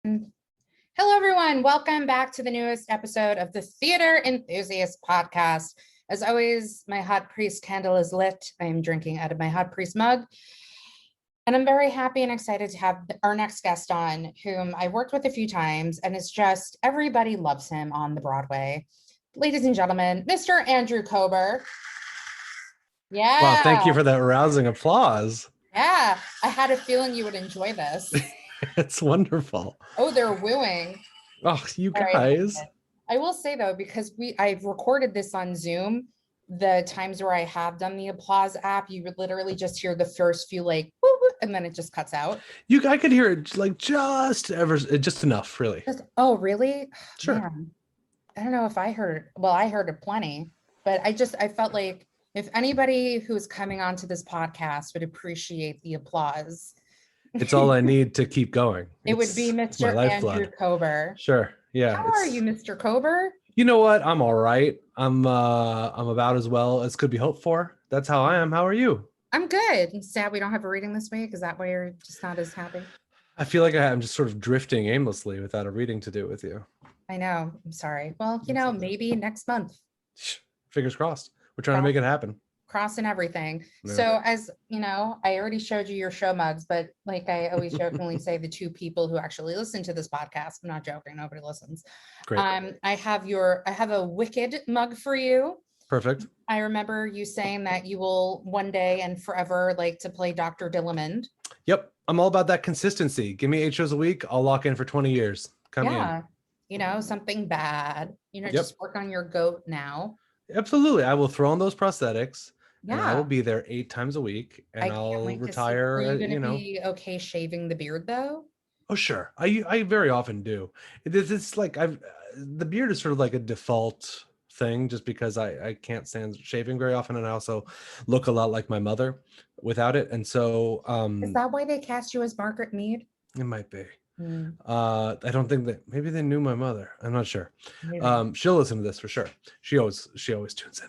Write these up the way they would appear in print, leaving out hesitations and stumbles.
Hello, everyone. Welcome back to the newest episode of the Theater Enthusiast podcast. As always, my hot priest candle is lit. I am drinking out of my hot priest mug. And I'm very happy and excited to have our next guest on, whom I worked with a few times, and it's just everybody loves him on the Broadway. Ladies and gentlemen, Mr. Andrew Kober. Yeah. Well, thank you for that rousing applause. Yeah, I had a feeling you would enjoy this. It's wonderful. Oh, they're wooing. Oh, you guys. Right. I will say though, because I've recorded this on Zoom, the times where I have done the applause app, you would literally just hear the first few like woo, woo, and then it just cuts out. I could hear it like just enough, really. Oh, really? Sure. Man. I don't know if I heard, well, I heard it plenty, but I felt like if anybody who's coming onto this podcast would appreciate the applause. It's all I need to keep going. It would be Mr. Andrew Kober. Sure. Yeah. How are you, Mr. Kober? You know what? I'm all right. I'm about as well as could be hoped for. That's how I am. How are you? I'm good. I'm sad we don't have a reading this week. Is that why you're just not as happy? I feel like I'm just sort of drifting aimlessly without a reading to do with you. I know. I'm sorry. Well, maybe next month. Fingers crossed. We're trying to make it happen. Crossing everything. Yeah. So as you know, I already showed you your show mugs, but like I always jokingly say, the two people who actually listen to this podcast, I'm not joking, nobody listens. Great. I have a Wicked mug for you. Perfect. I remember you saying that you will one day and forever like to play Dr. Dillamond. Yep. I'm all about that consistency. Give me 8 shows a week. I'll lock in for 20 years. Come in. Something bad, just work on your goat now. Absolutely. I will throw on those prosthetics. Yeah. And I will be there 8 times a week, and I'll retire. Are you going to be okay shaving the beard though? Oh, sure. I very often do. It's like the beard is sort of like a default thing, just because I can't stand shaving very often, and I also look a lot like my mother without it. And so is that why they cast you as Margaret Mead? It might be. I don't think that maybe they knew my mother. I'm not sure. She'll listen to this for sure. She always tunes in.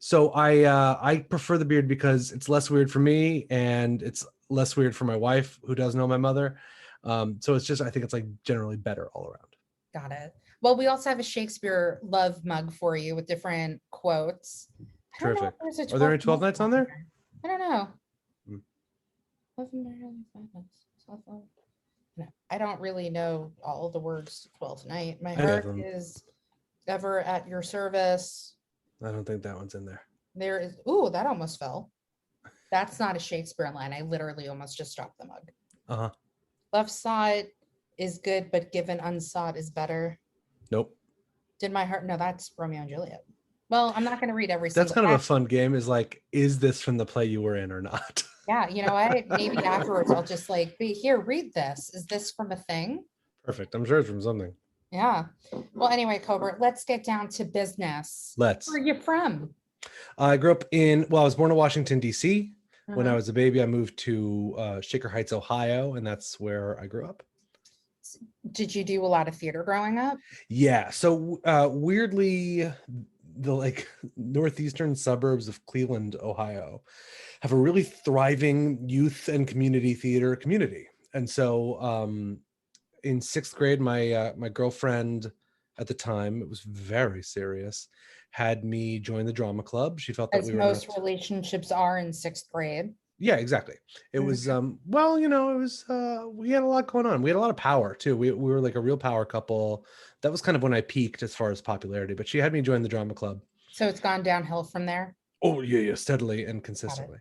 So I prefer the beard because it's less weird for me, and it's less weird for my wife, who does know my mother. So it's just, I think it's like generally better all around. Got it. Well, we also have a Shakespeare love mug for you with different quotes. Terrific. Are there any 12 nights on there? I don't know. I don't really know all the words to 12 night. My heart is ever at your service. I don't think that one's in there. There is. Ooh, that almost fell. That's not a Shakespeare line. I literally almost just dropped the mug. Uh-huh. Left side is good, but given unsought is better. Nope. Did my heart? No, that's Romeo and Juliet. Well, I'm not going to read every single. That's kind of a fun game. Is like, is this from the play you were in or not? Yeah, you know what? Maybe afterwards I'll just like be here. Read this. Is this from a thing? Perfect. I'm sure it's from something. Yeah. Well, anyway, Kober, let's get down to business. Let's. Where are you from? I grew up I was born in Washington, D.C. When I was a baby, I moved to Shaker Heights, Ohio, and that's where I grew up. Did you do a lot of theater growing up? Yeah. So weirdly, the like northeastern suburbs of Cleveland, Ohio, have a really thriving youth and community theater community. And so in 6th grade, my girlfriend at the time, it was very serious, had me join the drama club. She felt that as most relationships are in 6th grade. Yeah, exactly. It was it was we had a lot going on. We had a lot of power too. We were like a real power couple. That was kind of when I peaked as far as popularity, but she had me join the drama club. So it's gone downhill from there? Oh yeah, steadily and consistently.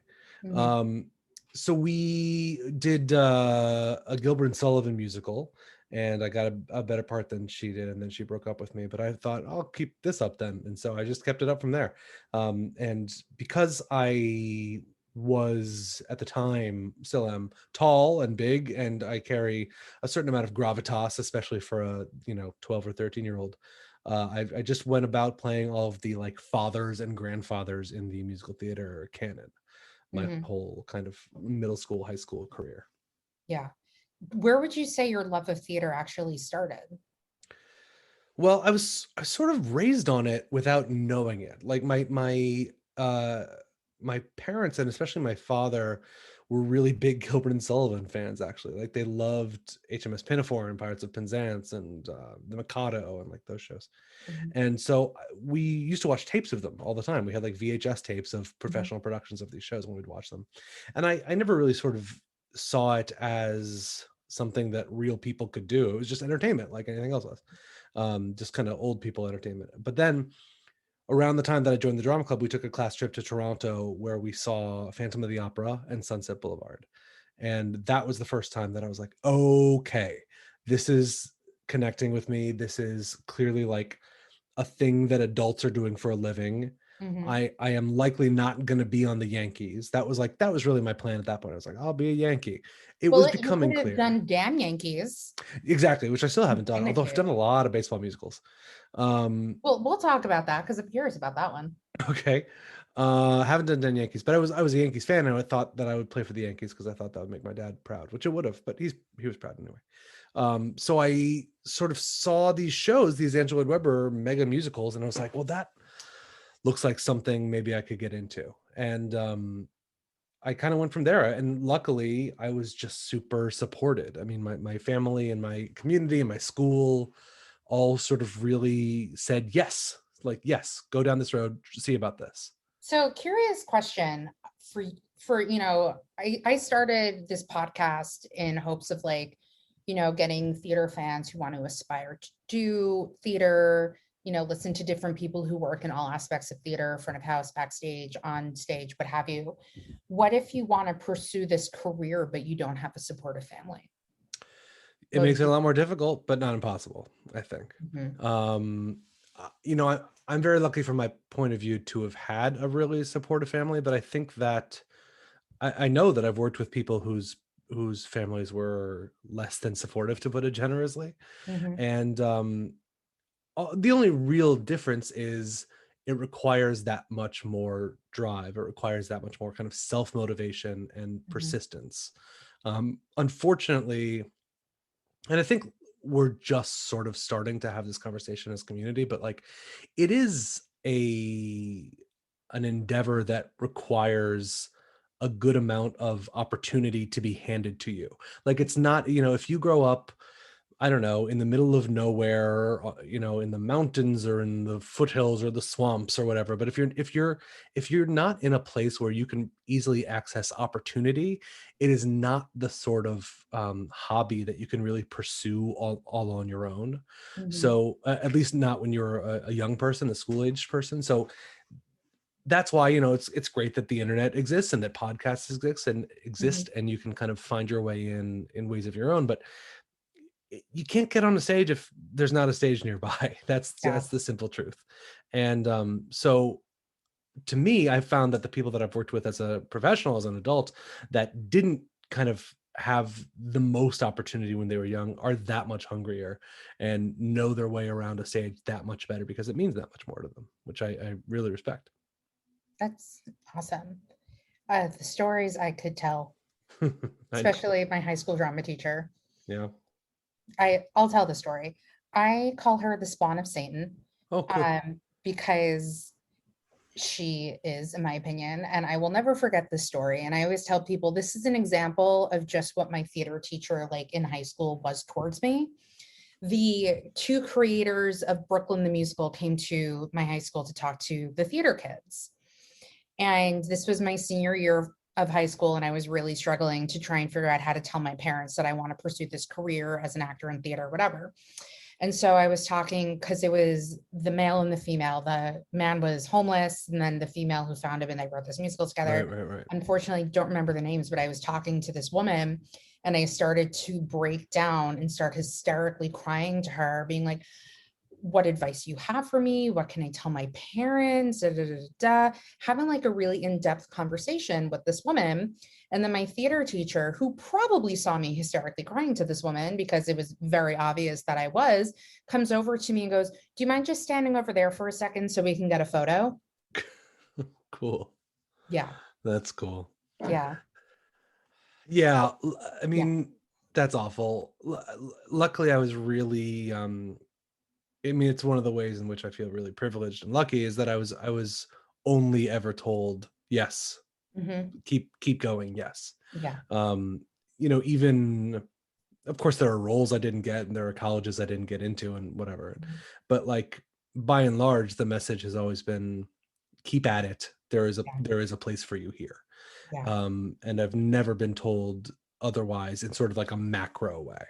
So we did a Gilbert and Sullivan musical, and I got a better part than she did, and then she broke up with me, but I thought I'll keep this up then. And so I just kept it up from there. And because I was at the time, still am, tall and big, and I carry a certain amount of gravitas, especially for a 12 or 13-year-old. I just went about playing all of the like fathers and grandfathers in the musical theater canon my whole kind of middle school, high school career. Yeah. Where would you say your love of theater actually started? Well, I was sort of raised on it without knowing it. Like my parents, and especially my father, were really big Gilbert and Sullivan fans, actually. Like they loved HMS Pinafore and Pirates of Penzance and The Mikado and like those shows. Mhm. And so we used to watch tapes of them all the time. We had like VHS tapes of Mhm. professional productions of these shows when we'd watch them. And I never really sort of saw it as something that real people could do. It was just entertainment like anything else was. Just kind of old people entertainment. But then around the time that I joined the drama club, we took a class trip to Toronto where we saw Phantom of the Opera and Sunset Boulevard. And that was the first time that I was like, okay, this is connecting with me. This is clearly like a thing that adults are doing for a living. Mhm. I am likely not going to be on the Yankees. That was really my plan at that point. I was like, I'll be a Yankee. It was Well, you becoming could have clear. done Damn Yankees. Exactly, which I still haven't done, although I've Imitate. done a lot of baseball musicals. Well, we'll talk about that because I'm curious about that one. Okay. Haven't done Yankees, but I was a Yankees fan, and I thought that I would play for the Yankees because I thought that would make my dad proud, which it would have, but he was proud anyway. So I sort of saw these shows, these Andrew Lloyd Webber mega musicals, and I was like, well, that looks like something maybe I could get into. And I kind of went from there. And luckily, I was just super supported. I mean, my family and my community and my school all sort of really said yes, like, yes, go down this road, see about this. So, curious question for I started this podcast in hopes of like, getting theater fans who want to aspire to do theater, listen to different people who work in all aspects of theater, front of house, backstage, on stage, what have you. What if you want to pursue this career, but you don't have a supportive family? It makes it a lot more difficult, but not impossible, I think. Mhm. I'm very lucky from my point of view to have had a really supportive family, but I think that I know that I've worked with people whose families were less than supportive, to put it generously. Mhm. And the only real difference is it requires that much more drive. It requires that much more kind of self-motivation and Mhm. persistence. Unfortunately, and I think we're just sort of starting to have this conversation as a community, but like it is an endeavor that requires a good amount of opportunity to be handed to you. Like it's not, if you grow up, I don't know, in the middle of nowhere, in the mountains or in the foothills or the swamps or whatever. But if you're not in a place where you can easily access opportunity, it is not the sort of hobby that you can really pursue all on your own. Mhm. So at least not when you're a young person, a school-aged person. So that's why it's great that the internet exists and that podcasts Mhm. exist and you can kind of find your way in ways of your own. But you can't get on a stage if there's not a stage nearby. Yeah. That's the simple truth. And so to me, I found that the people that I've worked with as a professional, as an adult, that didn't kind of have the most opportunity when they were young are that much hungrier and know their way around a stage that much better because it means that much more to them, which I really respect. That's awesome. The stories I could tell, I know. especially my high school drama teacher. Yeah. I'll tell the story. I call her the spawn of Satan, Oh, cool. because she is, in my opinion, and I will never forget this story. And I always tell people this is an example of just what my theater teacher, like in high school, was towards me. The two creators of Brooklyn the Musical came to my high school to talk to the theater kids. And this was my senior year of high school, and I was really struggling to try and figure out how to tell my parents that I want to pursue this career as an actor in theater, whatever. And so I was talking because it was the male and the female. The man was homeless, and then the female who found him, and they wrote this musical Right, together. right, right. Unfortunately, don't remember the names, but I was talking to this woman, and I started to break down and start hysterically crying to her, being like, what advice you have for me? What can I tell my parents? Da, da, da, da. Having like a really in-depth conversation with this woman. And then my theater teacher, who probably saw me hysterically crying to this woman because it was very obvious that I was, comes over to me and goes, do you mind just standing over there for a second so we can get a photo? Cool. Yeah. That's cool. Yeah. Yeah, I Yeah. mean, that's awful. Luckily, I was really I mean, it's one of the ways in which I feel really privileged and lucky is that I was only ever told yes keep going. Yes. Yeah. Even, of course, there are roles I didn't get and there are colleges I didn't get into and whatever, but like by and large, the message has always been keep at it. There is a place for you here. Yeah. And I've never been told otherwise in sort of like a macro way,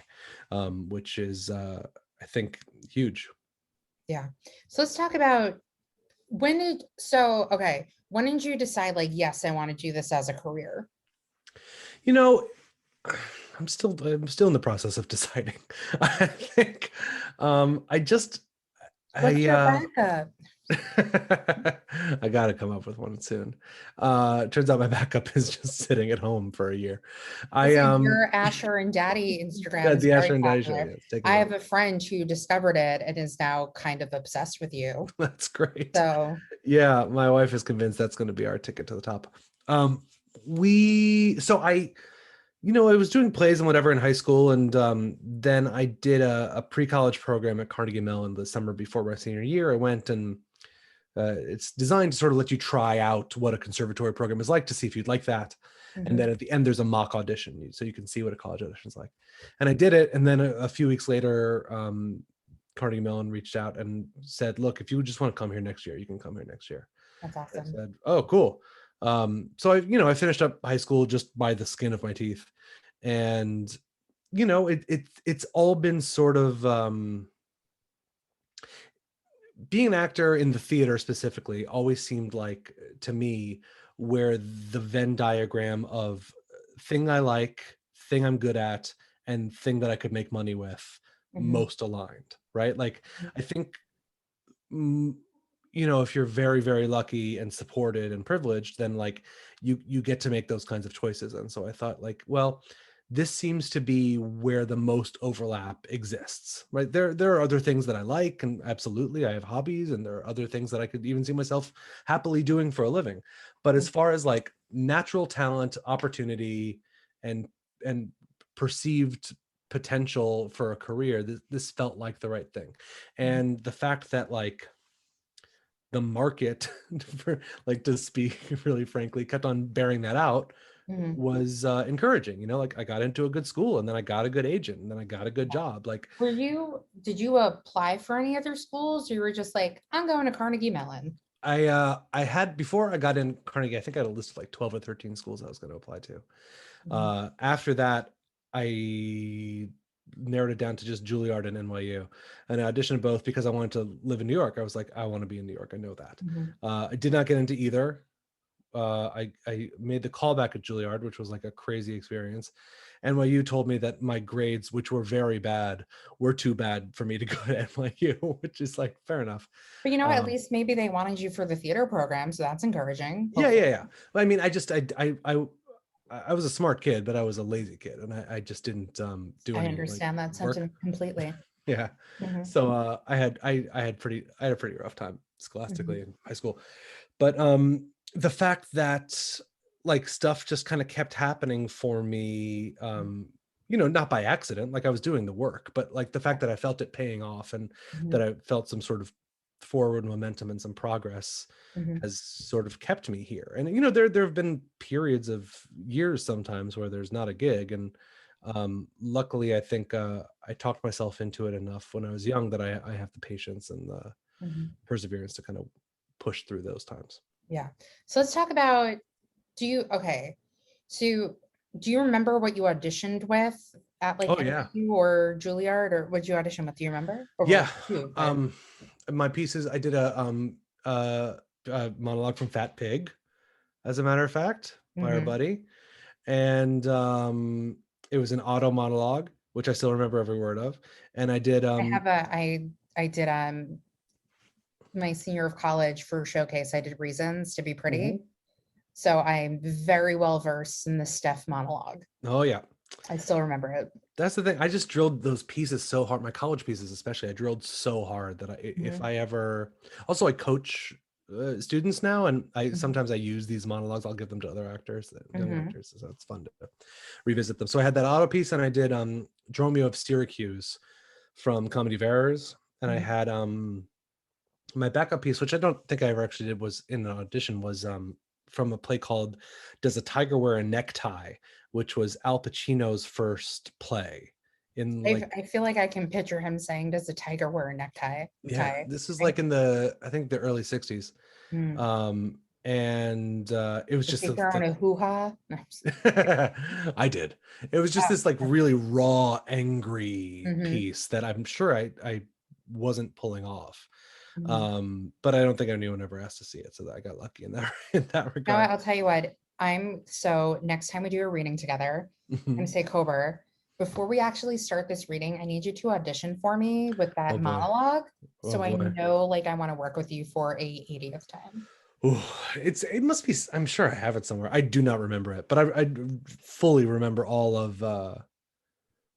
which is, I think, huge. Yeah. So let's talk about when did you decide like, yes, I want to do this as a career? I'm still in the process of deciding. I think What's your I backup? I gotta come up with one soon. Turns out my backup is just sitting at home for a year. Listen, your Asher and Daddy Instagram Yeah, is the very Asher and Daddy show. popular. Yeah, it's taking I off. have a friend who discovered it and is now kind of obsessed with you. That's great. So Yeah, my wife is convinced that's going to be our ticket to the top. I was doing plays and whatever in high school, and then I did a pre-college program at Carnegie Mellon the summer before my senior year. I went, and it's designed to sort of let you try out what a conservatory program is like to see if you'd like that. And then at the end, there's a mock audition, so you can see what a college audition is like. And I did it, and then a few weeks later, Carnegie Mellon reached out and said, "Look, if you just want to come here next year, you can come here next year." that's I awesome. said, "Oh, cool." So I finished up high school just by the skin of my teeth, and it's all been sort of being an actor in the theater specifically always seemed like to me where the Venn diagram of thing I like, thing I'm good at, and thing that I could make money with most aligned, right? Like I think if you're very, very lucky and supported and privileged, then like you get to make those kinds of choices. And so I thought like, well, this seems to be where the most overlap exists, right? There are other things that I like, and absolutely I have hobbies, and there are other things that I could even see myself happily doing for a living. But as far as like natural talent, opportunity, and perceived potential for a career, this felt like the right thing. And the fact that like the market, for like to speak really frankly, kept on bearing that out was encouraging. Like I got into a good school, and then I got a good agent, and then I got a good job. Like, Did you apply for any other schools, or you were just like, I'm going to Carnegie Mellon? I had, before I got in Carnegie, I think I had a list of like 12 or 13 schools I was going to apply to. After that, I narrowed it down to just Juilliard and NYU, and I auditioned both because I wanted to live in New York. I was like, I want to be in New York. I know that. I did not get into either. I made the call back at Juilliard, which was like a crazy experience. NYU told me that my grades, which were very bad, were too bad for me to go to NYU, which is like fair enough. But at least maybe they wanted you for the theater program, so that's encouraging. Yeah. I mean, I was a smart kid, but I was a lazy kid, and I just didn't do any. I understand that work. sentiment completely. Yeah. So I had a pretty rough time scholastically in high school, but the fact that like stuff just kind of kept happening for me, not by accident, like I was doing the work, but like the fact that I felt it paying off, and that I felt some sort of forward momentum and some progress has sort of kept me here. And there have been periods of years sometimes where there's not a gig, and luckily I think I talked myself into it enough when I was young that I have the patience and the perseverance to kind of push through those times. Yeah. So let's talk about, so do you remember what you auditioned with at like NYU or Juilliard, or what you audition with? Do you remember? My pieces, I did a monologue from Fat Pig, as a matter of fact, by our buddy. And it was an auto monologue, which I still remember every word of. And I did I did my senior of college for Showcase, I did Reasons to Be Pretty. So I'm very well versed in the Steph monologue. Oh yeah. I still remember it. That's the thing. I just drilled those pieces so hard. My college pieces, especially, I drilled so hard that if I ever, also I coach students now, and sometimes I use these monologues. I'll give them to other actors, young actors, so it's fun to revisit them. So I had that auto piece, and I did Dromio of Syracuse from Comedy of Errors, and I had my backup piece, which I don't think I ever actually did, was in an audition, was from a play called Does a Tiger Wear a Necktie, which was Al Pacino's first play. In like, I feel like I can picture him saying, "Does a tiger wear a necktie?" yeah, Tie. this is Right? like in the, I think the early 60s. Hmm. And it was Is just he throwing a hoo-ha? No, I did. It was just this like really raw, angry piece that I'm sure I wasn't pulling off. But I don't think anyone ever asked to see it, so that I got lucky in that No, regard. I'll tell you what. So next time we do a reading together, I'm say Kober, before we actually start this reading, I need you to audition for me with Oh that boy. monologue. Oh So I boy. know like I want to work with you for a 80th time. Ooh, it must be, I'm sure I have it somewhere. I do not remember it, but I fully remember all of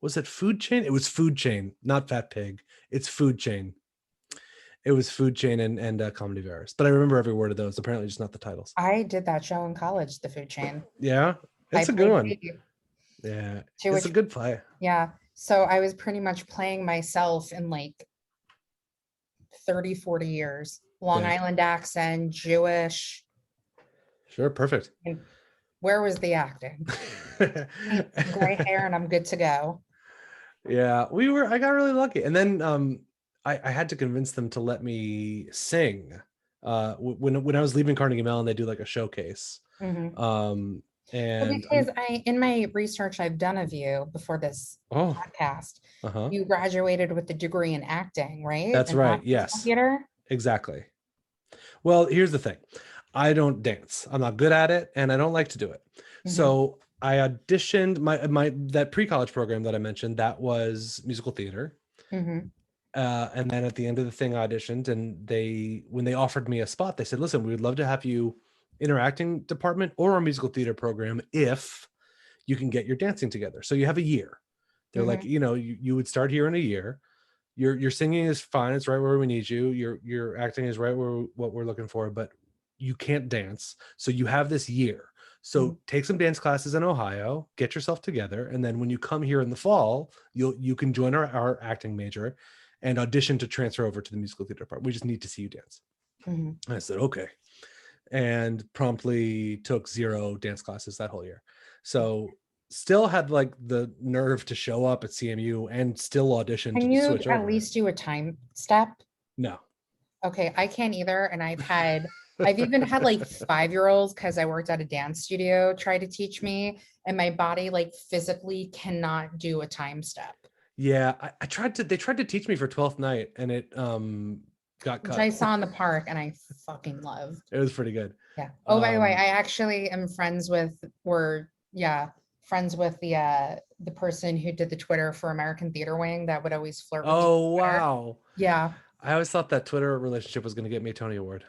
was it Food Chain? It was Food Chain, not Fat Pig. It's Food Chain. It was Food Chain and Comedy Virus. But I remember every word of those, apparently just not the titles. I did that show in college, The Food Chain. Yeah, I it's a good played one. Phoebe, Yeah, to it's a which, good play. yeah. So I was pretty much playing myself in like 30, 40 years. Long Yeah, Island accent, Jewish. sure, perfect. And where was the acting? Paint some gray hair and I'm good to go. Yeah, I got really lucky. And then I had to convince them to let me sing. When I was leaving Carnegie Mellon, they do like a showcase. Mhm. Um Well, and because in my research I've done of you before this oh, podcast, uh-huh. you graduated with a degree in acting, right? That's And not right. musical Yes. theater? Exactly. Well, here's the thing. I don't dance. I'm not good at it, and I don't like to do it. Mhm. So I auditioned my that pre-college program that I mentioned, that was musical theater. Mhm. And then at the end of the thing, I auditioned, and when they offered me a spot, they said, "Listen, we would love to have you in our acting department or our musical theater program if you can get your dancing together. So you have a year." They're like, Mhm. you would start here in a year. Your singing is fine; it's right where we need you. Your acting is right where what we're looking for, but you can't dance, so you have this year. Mhm. So take some dance classes in Ohio, get yourself together, and then when you come here in the fall, you can join our acting major and audition to transfer over to the musical theater part. We just need to see you dance. Mhm. And I said, okay. And promptly took 0 dance classes that whole year. So still had like the nerve to show up at CMU and still audition Can to you switch at over. least do a time step? No. Okay, I can't either. And I've even had like 5-year-olds because I worked at a dance studio try to teach me, and my body like physically cannot do a time step, Yeah, they tried to teach me for 12th night, and it got which cut. I saw in the park and I fucking loved. It was pretty good. Yeah. Oh, by the way, Um I actually am friends with the person who did the Twitter for American Theater Wing that would always flirt with me oh on Twitter. wow. Yeah. I always thought that Twitter relationship was going to get me a Tony Award.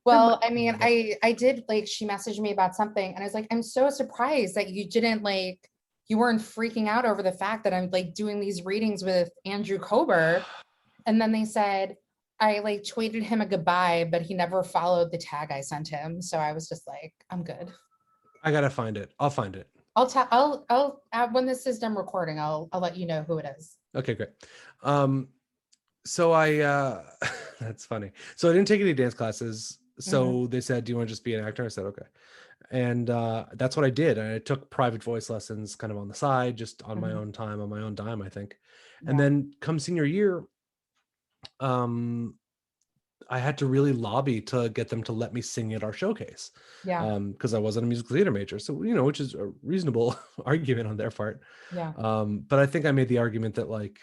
Well, I mean, I did like she messaged me about something and I was like, I'm so surprised that you didn't like you weren't freaking out over the fact that I'm like doing these readings with Andrew Kober. And then they said I like tweeted him a goodbye, but he never followed the tag I sent him. So I was just like, I'm good. I gotta find it. I'll find it. I'll when this is done recording, I'll let you know who it is. Okay, great. So I that's funny. So I didn't take any dance classes. So they said, "Do you want to just be an actor?" I said, "Okay." And that's what I did. And I took private voice lessons kind of on the side, just on my own time, on my own dime, I think. And Yeah. then come senior year, I had to really lobby to get them to let me sing at our showcase, Yeah. because I wasn't a musical theater major. So, which is a reasonable argument on their part. Yeah. But I think I made the argument that, like,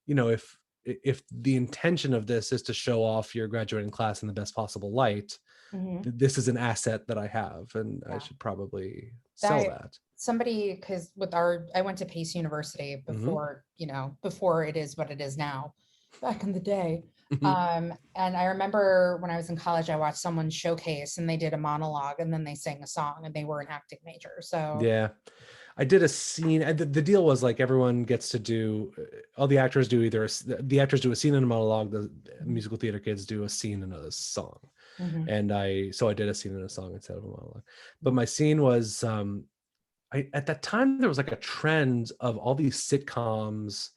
if the intention of this is to show off your graduating class in the best possible light, Mhm. this is an asset that I have, and I Yeah. should probably sell That that. somebody, because I went to Pace University Mhm. before it is what it is now, back in the day. Mhm. And I remember when I was in college, I watched someone showcase and they did a monologue and then they sang a song and they were an acting major. So Yeah. I did a scene. The deal was like everyone gets to do, all the actors do the actors do a scene in a monologue, the musical theater kids do a scene in a song. mhm, And so I did a scene in a song instead of a monologue. But yeah. my scene was, at that time there was like a trend of all these sitcoms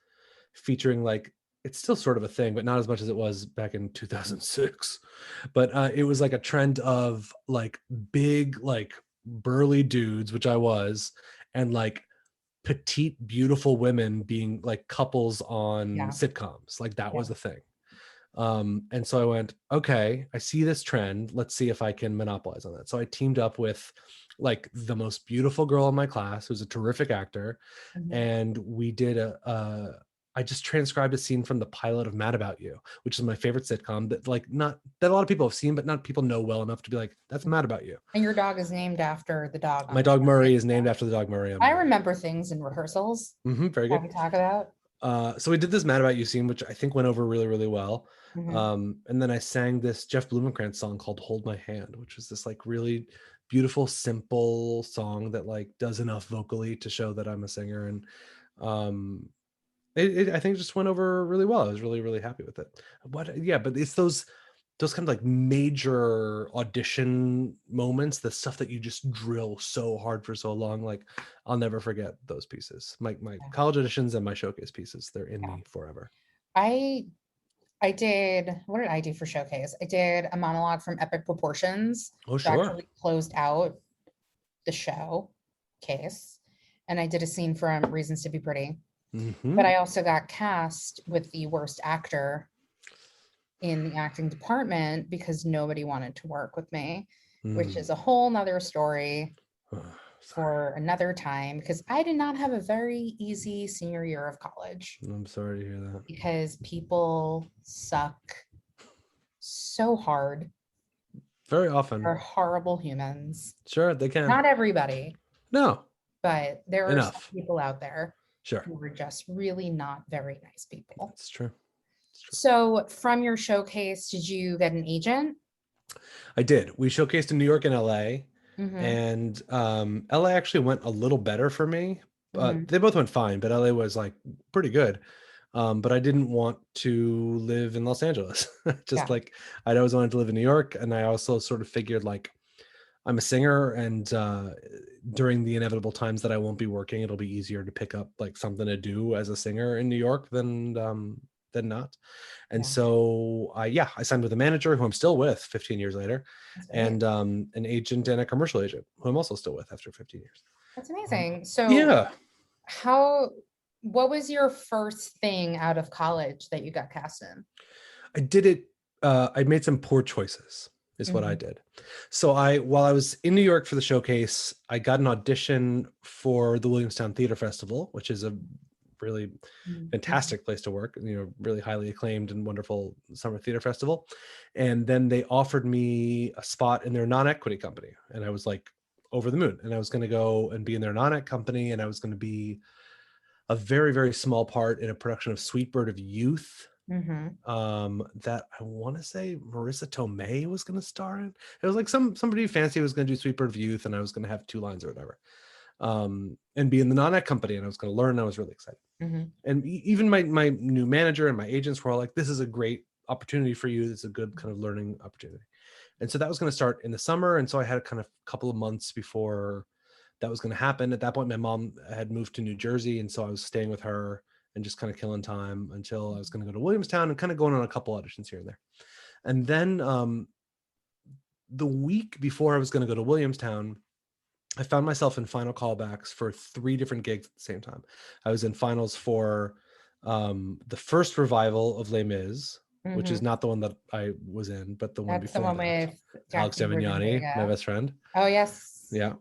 featuring like it's still sort of a thing, but not as much as it was back in 2006. But it was like a trend of like big, like burly dudes, which I was, and like petite, beautiful women being like couples on Yeah. sitcoms. Like that Yeah. was the thing. And so I went, okay, I see this trend. Let's see if I can monopolize on that. So I teamed up with like the most beautiful girl in my class, who's a terrific actor, Mhm. and we did I just transcribed a scene from the pilot of Mad About You, which is my favorite sitcom that like not that a lot of people have seen, but not people know well enough to be like, that's Mad About You. And your dog is named after the dog My on the dog show, Murray right? is named after the dog Murray on I Murray. remember things in rehearsals Very that good. we talk about. So we did this Mad About You scene, which I think went over really, really well. Mhm. And then I sang this Jeff Blumenkrantz song called Hold My Hand, which was this like really beautiful, simple song that like does enough vocally to show that I'm a singer. And um, I think it just went over really well. I was really, really happy with it. Yeah, but it's those kind of like major audition moments, the stuff that you just drill so hard for so long. Like I'll never forget those pieces. My Yeah. college auditions and my showcase pieces, they're in Yeah. me forever. I I did, what did I do for showcase? I did a monologue from Epic Proportions Oh, to sure. actually closed out the show case. And I did a scene from Reasons to Be Pretty. But I also got cast with the worst actor in the acting department because nobody wanted to work with me, which is a whole nother story for another time because I did not have a very easy senior year of college I'm sorry to hear that. because people suck so hard. Very often. Are horrible humans. Sure, they can. Not everybody, No, but there are some enough. people out there Sure. who are just really not very nice people. It's true. It's true. So from your showcase, did you get an agent? I did. We showcased in New York and LA. Mm-hmm. And LA actually went a little better for me. Mm-hmm. They both went fine, but LA was like pretty good. But I didn't want to live in Los Angeles. Just Yeah. like I'd always wanted to live in New York. And I also sort of figured like I'm a singer, and during the inevitable times that I won't be working, it'll be easier to pick up like something to do as a singer in New York than not. And Yeah. so I signed with a manager who I'm still with 15 years later, That's great. and an agent and a commercial agent who I'm also still with after 15 years. That's amazing. So Yeah. what was your first thing out of college that you got cast in? I did it. I made some poor choices is what I did. So while I was in New York for the showcase, I got an audition for the Williamstown Theater Festival, which is a really fantastic place to work, really highly acclaimed and wonderful summer theater festival. And then they offered me a spot in their non-equity company. And I was like over the moon, and I was going to go and be in their non-equity company. And I was going to be a very, very small part in a production of Sweet Bird of Youth, that I want to say Marissa Tomei was going to star in. It was like somebody fancy was going to do Sweet Bird of Youth, and I was going to have 2 lines or whatever, and be in the non-ec company, and I was going to learn. And I was really excited. And even my new manager and my agents were all like, this is a great opportunity for you. It's a good kind of learning opportunity. And so that was going to start in the summer. And so I had a kind of couple of months before that was going to happen. At that point, my mom had moved to New Jersey, and so I was staying with her and just kind of killing time until I was going to go to Williamstown and kind of going on a couple auditions here and there. And then the week before I was going to go to Williamstown, I found myself in final callbacks for 3 different gigs at the same time. I was in finals for the first revival of Les Mis, which is not the one that I was in, but the one That's the before one that. with Alex Jackie Devignani, Rodriguez. my best friend. Oh, yes. Yeah.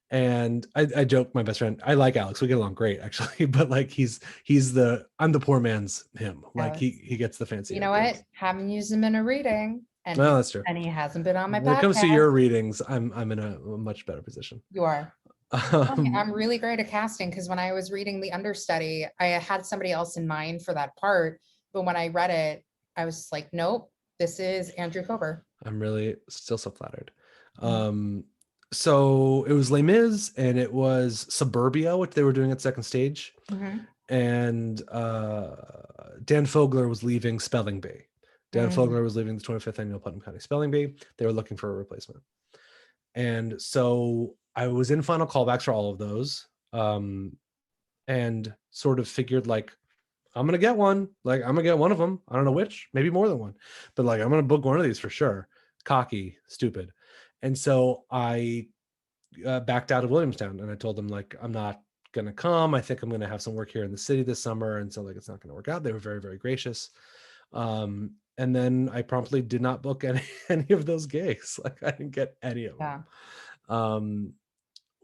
And I joke, my best friend, I like Alex, we get along great actually, but like I'm the poor man's him. Like he gets the fancy. You know what? Haven't used him in a reading, and Well, that's true. And he hasn't been on my When podcast. it comes to your readings, I'm in a much better position. You are. I'm really great at casting because when I was reading the understudy, I had somebody else in mind for that part, but when I read it, I was like, nope, this is Andrew Kober. I'm really still so flattered. So it was Les Mis, and it was Suburbia, which they were doing at second stage. And Dan Fogler was leaving Spelling Bee. Dan Fogler was leaving the 25th annual Putnam County Spelling Bee. They were looking for a replacement. And so I was in final callbacks for all of those, and sort of figured like, I'm gonna get one. Like, I'm gonna get one of them. I don't know which, maybe more than one, but like, I'm gonna book one of these for sure. Cocky, stupid. And so I backed out of Williamstown, and I told them like, I'm not gonna come. I think I'm gonna have some work here in the city this summer, and so like, it's not gonna work out. They were very, very gracious. And then I promptly did not book any of those gigs. Like, I didn't get any of them.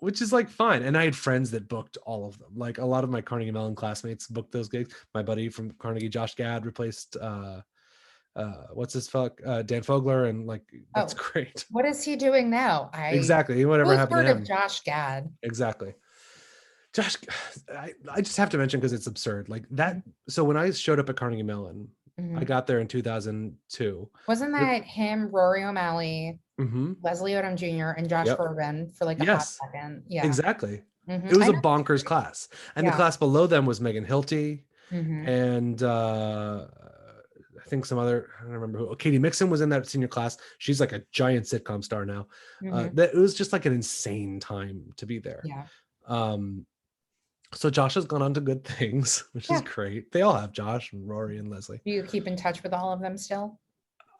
Which is like fine. And I had friends that booked all of them. Like, a lot of my Carnegie Mellon classmates booked those gigs. My buddy from Carnegie, Josh Gad, replaced what's his fuck Dan Fogler, and like, that's great. What is he doing now? Exactly. Whatever happened to him. Of Josh Gad. Exactly. Josh, I just have to mention because it's absurd. Like that. So when I showed up at Carnegie Mellon, I got there in 2002. Wasn't that him, Rory O'Malley, Leslie Odom Jr., and Josh Groban for like a hot second? Yeah, exactly. It was a bonkers class. And the class below them was Megan Hilty and I think some other, I don't remember who. Katie Mixon was in that senior class. She's like a giant sitcom star now. It was just like an insane time to be there. So Josh has gone on to good things, which is great. They all have, Josh and Rory and Leslie. Do you keep in touch with all of them still?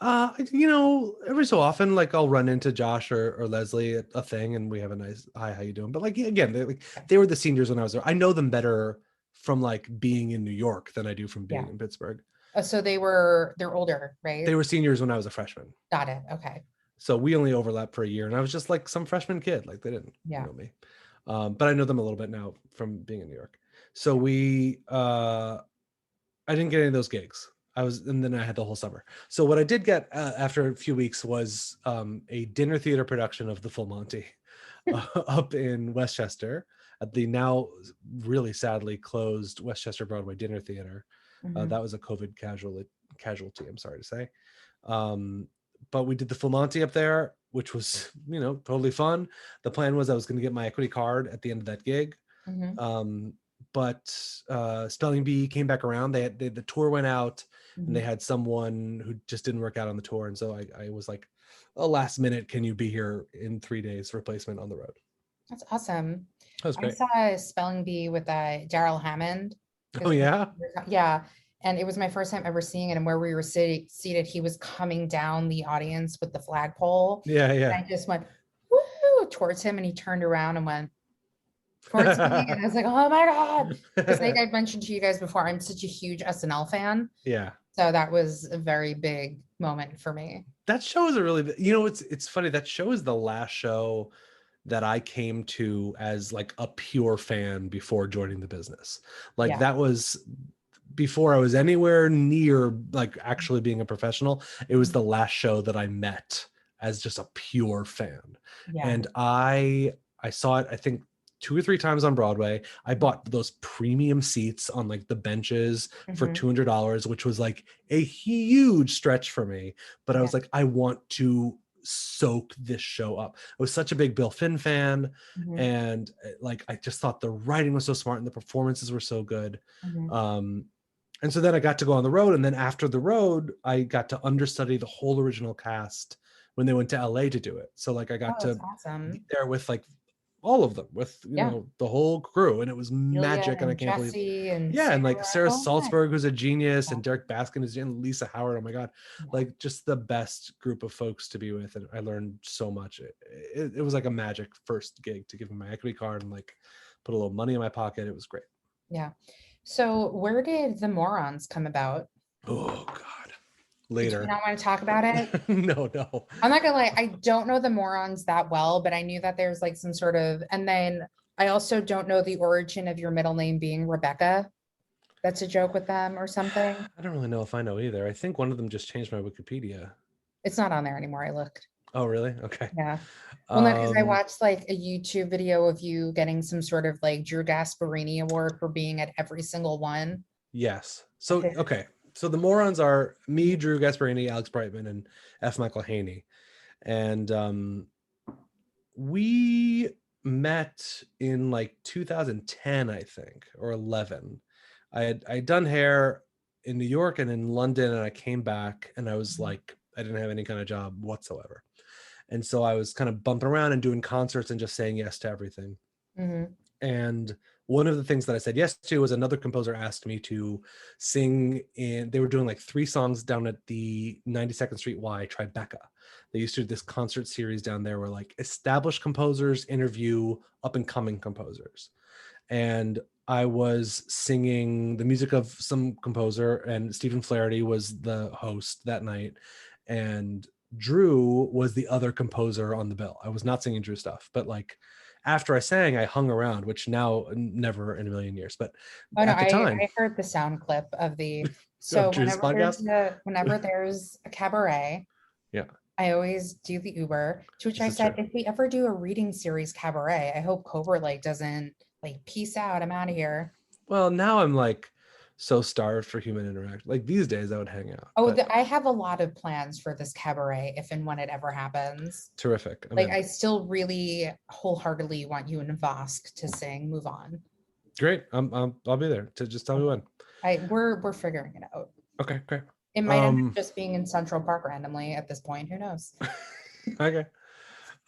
You know, every so often, like I'll run into Josh or Leslie at a thing, and we have a nice hi, how you doing? But like, again, they were the seniors when I was there. I know them better from like being in New York than I do from being in Pittsburgh. So they're older, right? They were seniors when I was a freshman. Got it. Okay. So we only overlapped for a year, and I was just like some freshman kid. Like, they didn't know me. But I know them a little bit now from being in New York. So I didn't get any of those gigs. And then I had the whole summer. So what I did get after a few weeks was a dinner theater production of The Full Monty up in Westchester at the now really sadly closed Westchester Broadway Dinner Theater. That was a COVID casualty, I'm sorry to say. But we did The Full Monty up there, which was, you know, totally fun. The plan was I was going to get my equity card at the end of that gig. But Spelling Bee came back around. The tour went out, and they had someone who just didn't work out on the tour. And so I was like, oh, last minute, can you be here in 3 days, replacement on the road? That's awesome. That was great. I saw Spelling Bee with Daryl Hammond. Oh, yeah? Yeah. And it was my first time ever seeing it. And where we were seated, he was coming down the audience with the flagpole. Yeah. And I just went, woo, towards him. And he turned around and went towards me. And I was like, oh my God. Because like I mentioned to you guys before, I'm such a huge SNL fan. Yeah. So that was a very big moment for me. That show is a really, you know, it's funny. That show is the last show that I came to as like a pure fan before joining the business. Like that was before I was anywhere near like actually being a professional. It was the last show that I met as just a pure fan. And I saw it, I think 2 or 3 times on Broadway. I bought those premium seats on like the benches for $200, which was like a huge stretch for me. But I was like, I want to soak this show up. I was such a big Bill Finn fan. And like, I just thought the writing was so smart and the performances were so good. And so then I got to go on the road. And then after the road, I got to understudy the whole original cast when they went to LA to do it. So like I got to be there with like all of them, with you know the whole crew, and it was magic. And I can't believe and like Sarah Salzberg, who's a genius, and Derek Baskin is, and Lisa Howard. Oh my God, like just the best group of folks to be with, and I learned so much. It was like a magic first gig to give me my equity card and like put a little money in my pocket. It was great. Yeah. So where did the Morons come about? Oh God. Later. Do you not want to talk about it? No. I'm not gonna lie, I don't know the Morons that well, but I knew that there's like some sort of, and then I also don't know the origin of your middle name being Rebecca. That's a joke with them or something. I don't really know if I know either. I think one of them just changed my Wikipedia. It's not on there anymore. I looked. Oh, really? Okay. Yeah. Well, no, because I watched like a YouTube video of you getting some sort of like Drew Gasparini award for being at every single one. Yes. So, okay. So the Morons are me, Drew Gasparini, Alex Brightman, and F. Michael Haney. And we met in like 2010, I think, or 11. I had done hair in New York and in London, and I came back and I was like, I didn't have any kind of job whatsoever. And so I was kind of bumping around and doing concerts and just saying yes to everything. And one of the things that I said yes to was another composer asked me to sing in, they were doing like 3 songs down at the 92nd Street Y Tribeca. They used to do this concert series down there where like established composers interview up and coming composers. And I was singing the music of some composer, and Stephen Flaherty was the host that night. And Drew was the other composer on the bill. I was not singing Drew stuff, but like after I sang, I hung around, which now never in a million years. But Oh no, at the time I heard the sound clip of the, of so Drew's podcast, whenever there's a cabaret, yeah, I always do the Uber, to which this I is said, true. if we ever do a reading series cabaret, I hope Cobra like doesn't like peace out, I'm out of here. Well, now I'm like so starved for human interaction. Like these days, I would hang out. Oh, But I have a lot of plans for this cabaret if and when it ever happens. terrific. I'm Like in. I still really wholeheartedly want you and Vosk to sing Move On. Great. I'll be there. To just tell me when. We're figuring it out. Okay, great. It might end up just being in Central Park randomly at this point. Who knows? Okay.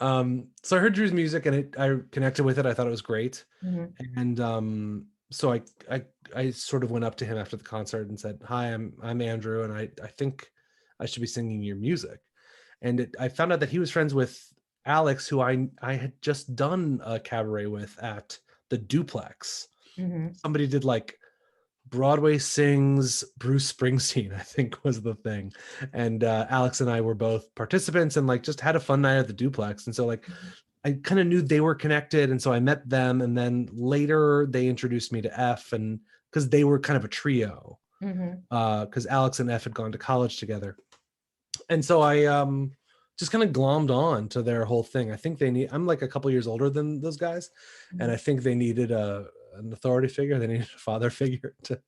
So I heard Drew's music and I connected with it. I thought it was great. Mhm. And so I sort of went up to him after the concert and said, "Hi, I'm Andrew, and I think I should be singing your music." And I found out that he was friends with Alex, who I had just done a cabaret with at the Duplex. Mhm. Somebody did like Broadway sings Bruce Springsteen, I think was the thing. And Alex and I were both participants and like just had a fun night at the Duplex. And so like I kind of knew they were connected. And so I met them. And then later they introduced me to F, and because they were kind of a trio, Mhm. because Alex and F had gone to college together. And so I just kind of glommed on to their whole thing. I think I'm like a couple years older than those guys. And I think they needed an authority figure. They needed a father figure to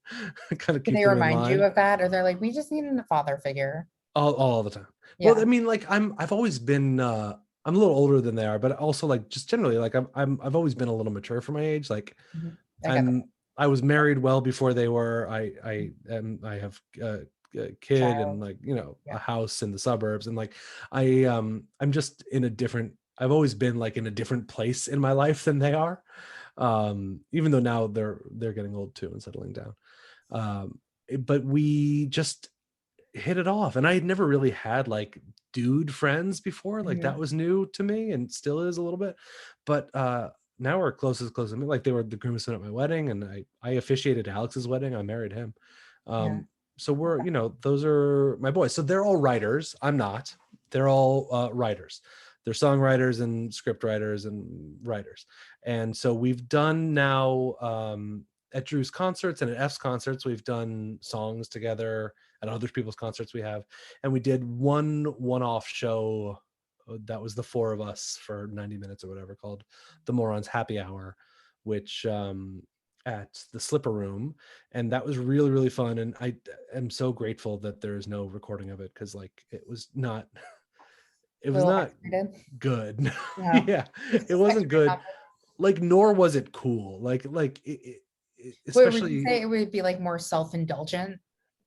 kind of Do keep they them in remind you line of that? Or they're like, we just need a father figure. all the time. Well, Yeah. I mean, like I've always been, I'm a little older than they are, but also like just generally, like I've always been a little mature for my age. Like Mhm. I get that. I was married well before they were. I have a kid and Child. like Yeah. a house in the suburbs, and like I'm just in a different. I've always been like in a different place in my life than they are, even though now they're getting old too and settling down. But we just hit it off, and I had never really had like dude friends before. Like that Mhm. was new to me and still is a little bit, but now we're close as me. Like they were the groomsmen at my wedding, and I officiated Alex's wedding. I married him. Yeah. So we're, those are my boys. So they're all writers. I'm not. They're all writers. They're songwriters and script writers and writers. And so we've done now at Drew's concerts and at F's concerts, we've done songs together. At other people's concerts we have, and we did one-off show that was the 4 of us for 90 minutes or whatever, called the Morons Happy Hour, which at the Slipper Room, and that was really, really fun. And I am so grateful that there is no recording of it, because like it was not A little X-rated. good. No. Yeah, It's it just wasn't X-rated good, on it. like nor was it cool, like Wait, would you especially say it would be like more self-indulgent,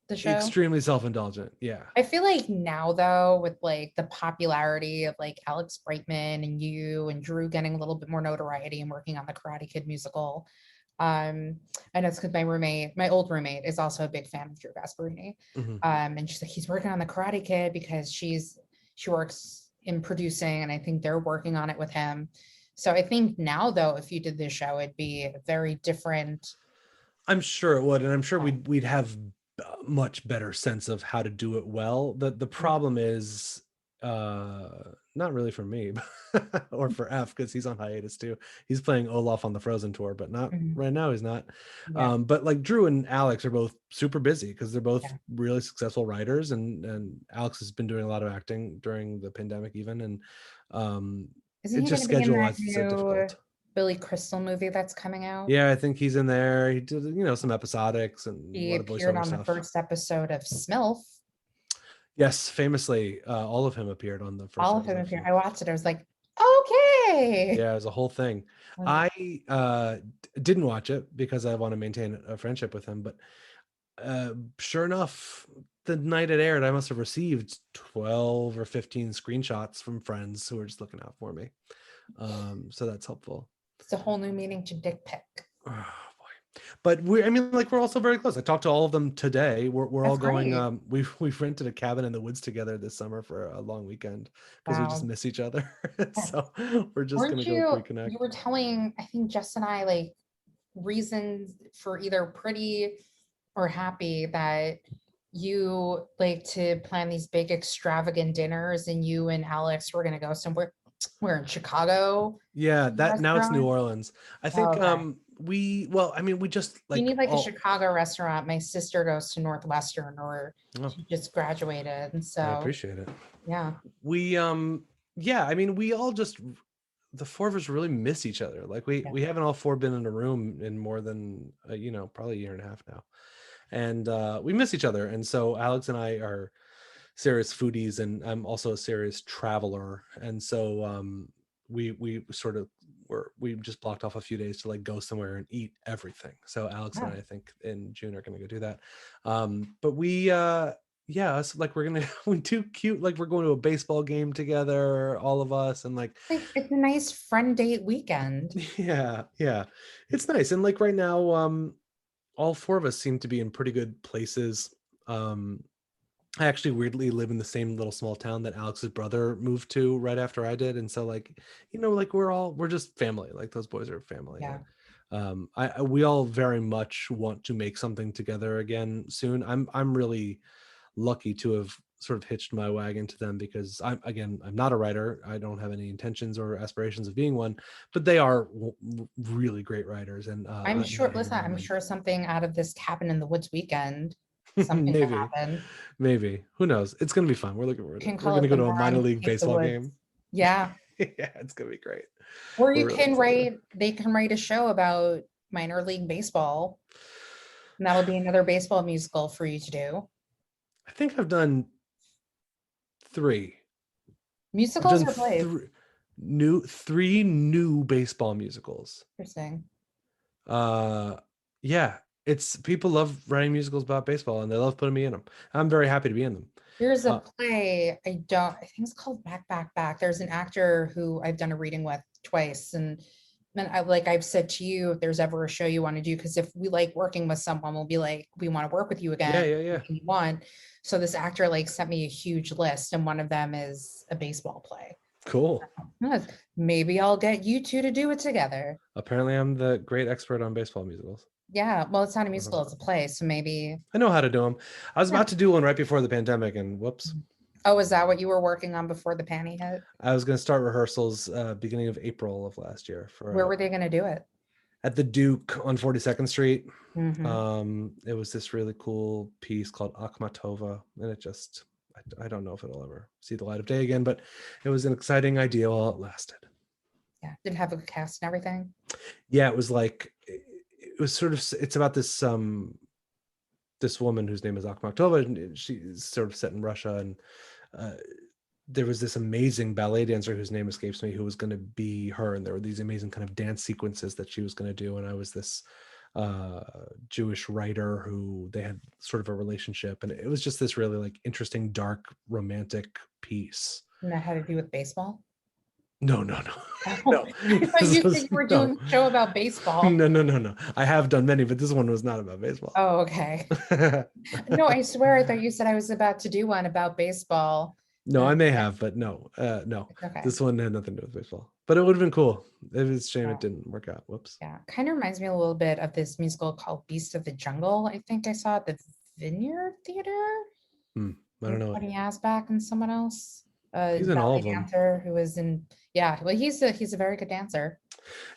the show? extremely self-indulgent. Yeah. I feel like now though, with like the popularity of like Alex Brightman and you and Drew getting a little bit more notoriety and working on the Karate Kid musical. I know it's because my old roommate is also a big fan of Drew Gasparini. Mhm. And she's like, he's working on the Karate Kid because she works in producing, and I think they're working on it with him. So I think now though, if you did this show, it'd be a very different. I'm sure it would, and I'm sure we'd have a much better sense of how to do it well. The problem is not really for me or for F, because he's on hiatus too. He's playing Olaf on the Frozen tour, but not Mhm. right now. He's not. Yeah, But like Drew and Alex are both super busy because they're both yeah. really successful writers, and Alex has been doing a lot of acting during the pandemic even, and Isn't it he going just to be in schedule that wise it's so new difficult. Billy Crystal movie that's coming out? Yeah, I think he's in there. He did, some episodics and a He lot of appeared voiceover on the stuff. first episode of Smilf. Yes, famously, all of him appeared on the first All of him episode of appeared. Smith. I watched it. I was like, okay. Yeah, it was a whole thing. Okay. I didn't watch it because I want to maintain a friendship with him, but sure enough, the night it aired, I must have received 12 or 15 screenshots from friends who were just looking out for me. So that's helpful. It's a whole new meaning to dick pic. But we're also very close. I talked to all of them today. We're all That's going. great. We've rented a cabin in the woods together this summer for a long weekend because we just Wow. miss each other. Yeah. So we're just gonna Weren't go you, reconnect. you were telling, I think Jess and I, like, reasons for either pretty or happy that you like to plan these big extravagant dinners and you and Alex were gonna go somewhere. We're in Chicago Yeah, that now it's New restaurant. Orleans. I Oh, think okay. we just You like need like a all Chicago restaurant. My sister goes to Northwestern, or oh, she just graduated. And I so, appreciate it. yeah. We yeah, we all just the four of us really miss each other. Like Yeah. we haven't all four been in a room in more than probably a year and a half now. And we miss each other. And so Alex and I are serious foodies, and I'm also a serious traveler. And so we sort of we just blocked off a few days to like go somewhere and eat everything. So Alex and Yeah. I think in June are gonna go do that. But we yeah, it's like we're gonna we do cute, like we're going to a baseball game together, all of us, and like Like, it's a nice friend date weekend. yeah, it's nice. And like right now, all four of us seem to be in pretty good places. um I actually weirdly live in the same little small town that Alex's brother moved to right after I did. And so like, like we're just family. Like those boys are family. Yeah. And we all very much want to make something together again soon. I'm really lucky to have sort of hitched my wagon to them because I'm not a writer. I don't have any intentions or aspirations of being one, but they are really great writers. And I'm sure, Megan listen, and I'm Roman. sure something out of this cabin in the woods weekend, something could Maybe. happen. Maybe. Who knows? It's gonna be fun. We're looking You forward to can it. We're call gonna it go the to a minor Morons league Take the baseball Woods. game. Yeah. Yeah, it's gonna be great. Or We're you really can excited. write, they can write a show about minor league baseball. And that'll be another baseball musical for you to do. I think I've done three. I've Musicals done or plays? three new baseball musicals. Interesting. Uh yeah, it's people love writing musicals about baseball and they love putting me in them. I'm very happy to be in them. There's a Uh, play, I think it's called Back, Back, Back. There's an actor who I've done a reading with twice. And I've said to you, if there's ever a show you want to do, because if we like working with someone, we'll be like, we want to work with you yeah, again. yeah, yeah. Anything you want. So this actor like sent me a huge list, and one of them is a baseball play. Cool. Maybe I'll get you two to do it together. Apparently I'm the great expert on baseball musicals. Yeah, well, it's not a Uh-huh. musical, it's a play, so maybe. I know how to do them. I was Yeah. about to do one right before the pandemic and whoops. Oh, is that what you were working on before the panty hit? I was going to start rehearsals beginning of April of last year Where were they going to do it? at the Duke on 42nd Street. Mhm. It was this really cool piece called Akhmatova, and it just I don't know if it'll ever see the light of day again, but it was an exciting idea while it lasted. Yeah, did it have a cast and everything? Yeah, it was like it was sort of it's about this this woman whose name is Akhmatova, and she's sort of set in Russia, and there was this amazing ballet dancer whose name escapes me who was going to be her, and there were these amazing kind of dance sequences that she was going to do, and I was this Jewish writer who they had sort of a relationship, and it was just this really like interesting, dark, romantic piece. And that had to do with baseball? No, Oh, no. I thought you said you were doing a show about baseball. No. I have done many, but this one was not about baseball. Oh, okay. No, I swear I thought you said I was about to do one about baseball. No, I may have, but no. Okay. This one had nothing to do with baseball. But it would have been cool. It's a shame Yeah. it didn't work out. Whoops. Yeah, kind of reminds me a little bit of this musical called Beast of the Jungle. I think I saw at the Vineyard Theater. I don't know. Tony Asback and someone else. He's in all Ballet of them. dancer who was in. Yeah, well, he's a very good dancer.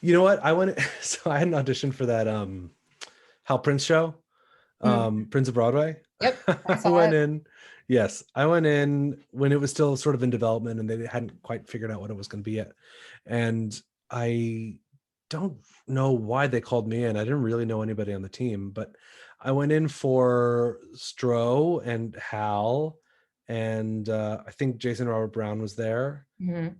You know what? I went so I had an audition for that Hal Prince show. Prince of Broadway. Yep, I I saw went it. in. Yes, I went in when it was still sort of in development and they hadn't quite figured out what it was going to be yet. And I don't know why they called me in. I didn't really know anybody on the team, but I went in for Stroh and Hal, and I think Jason Robert Brown was there. Mhm.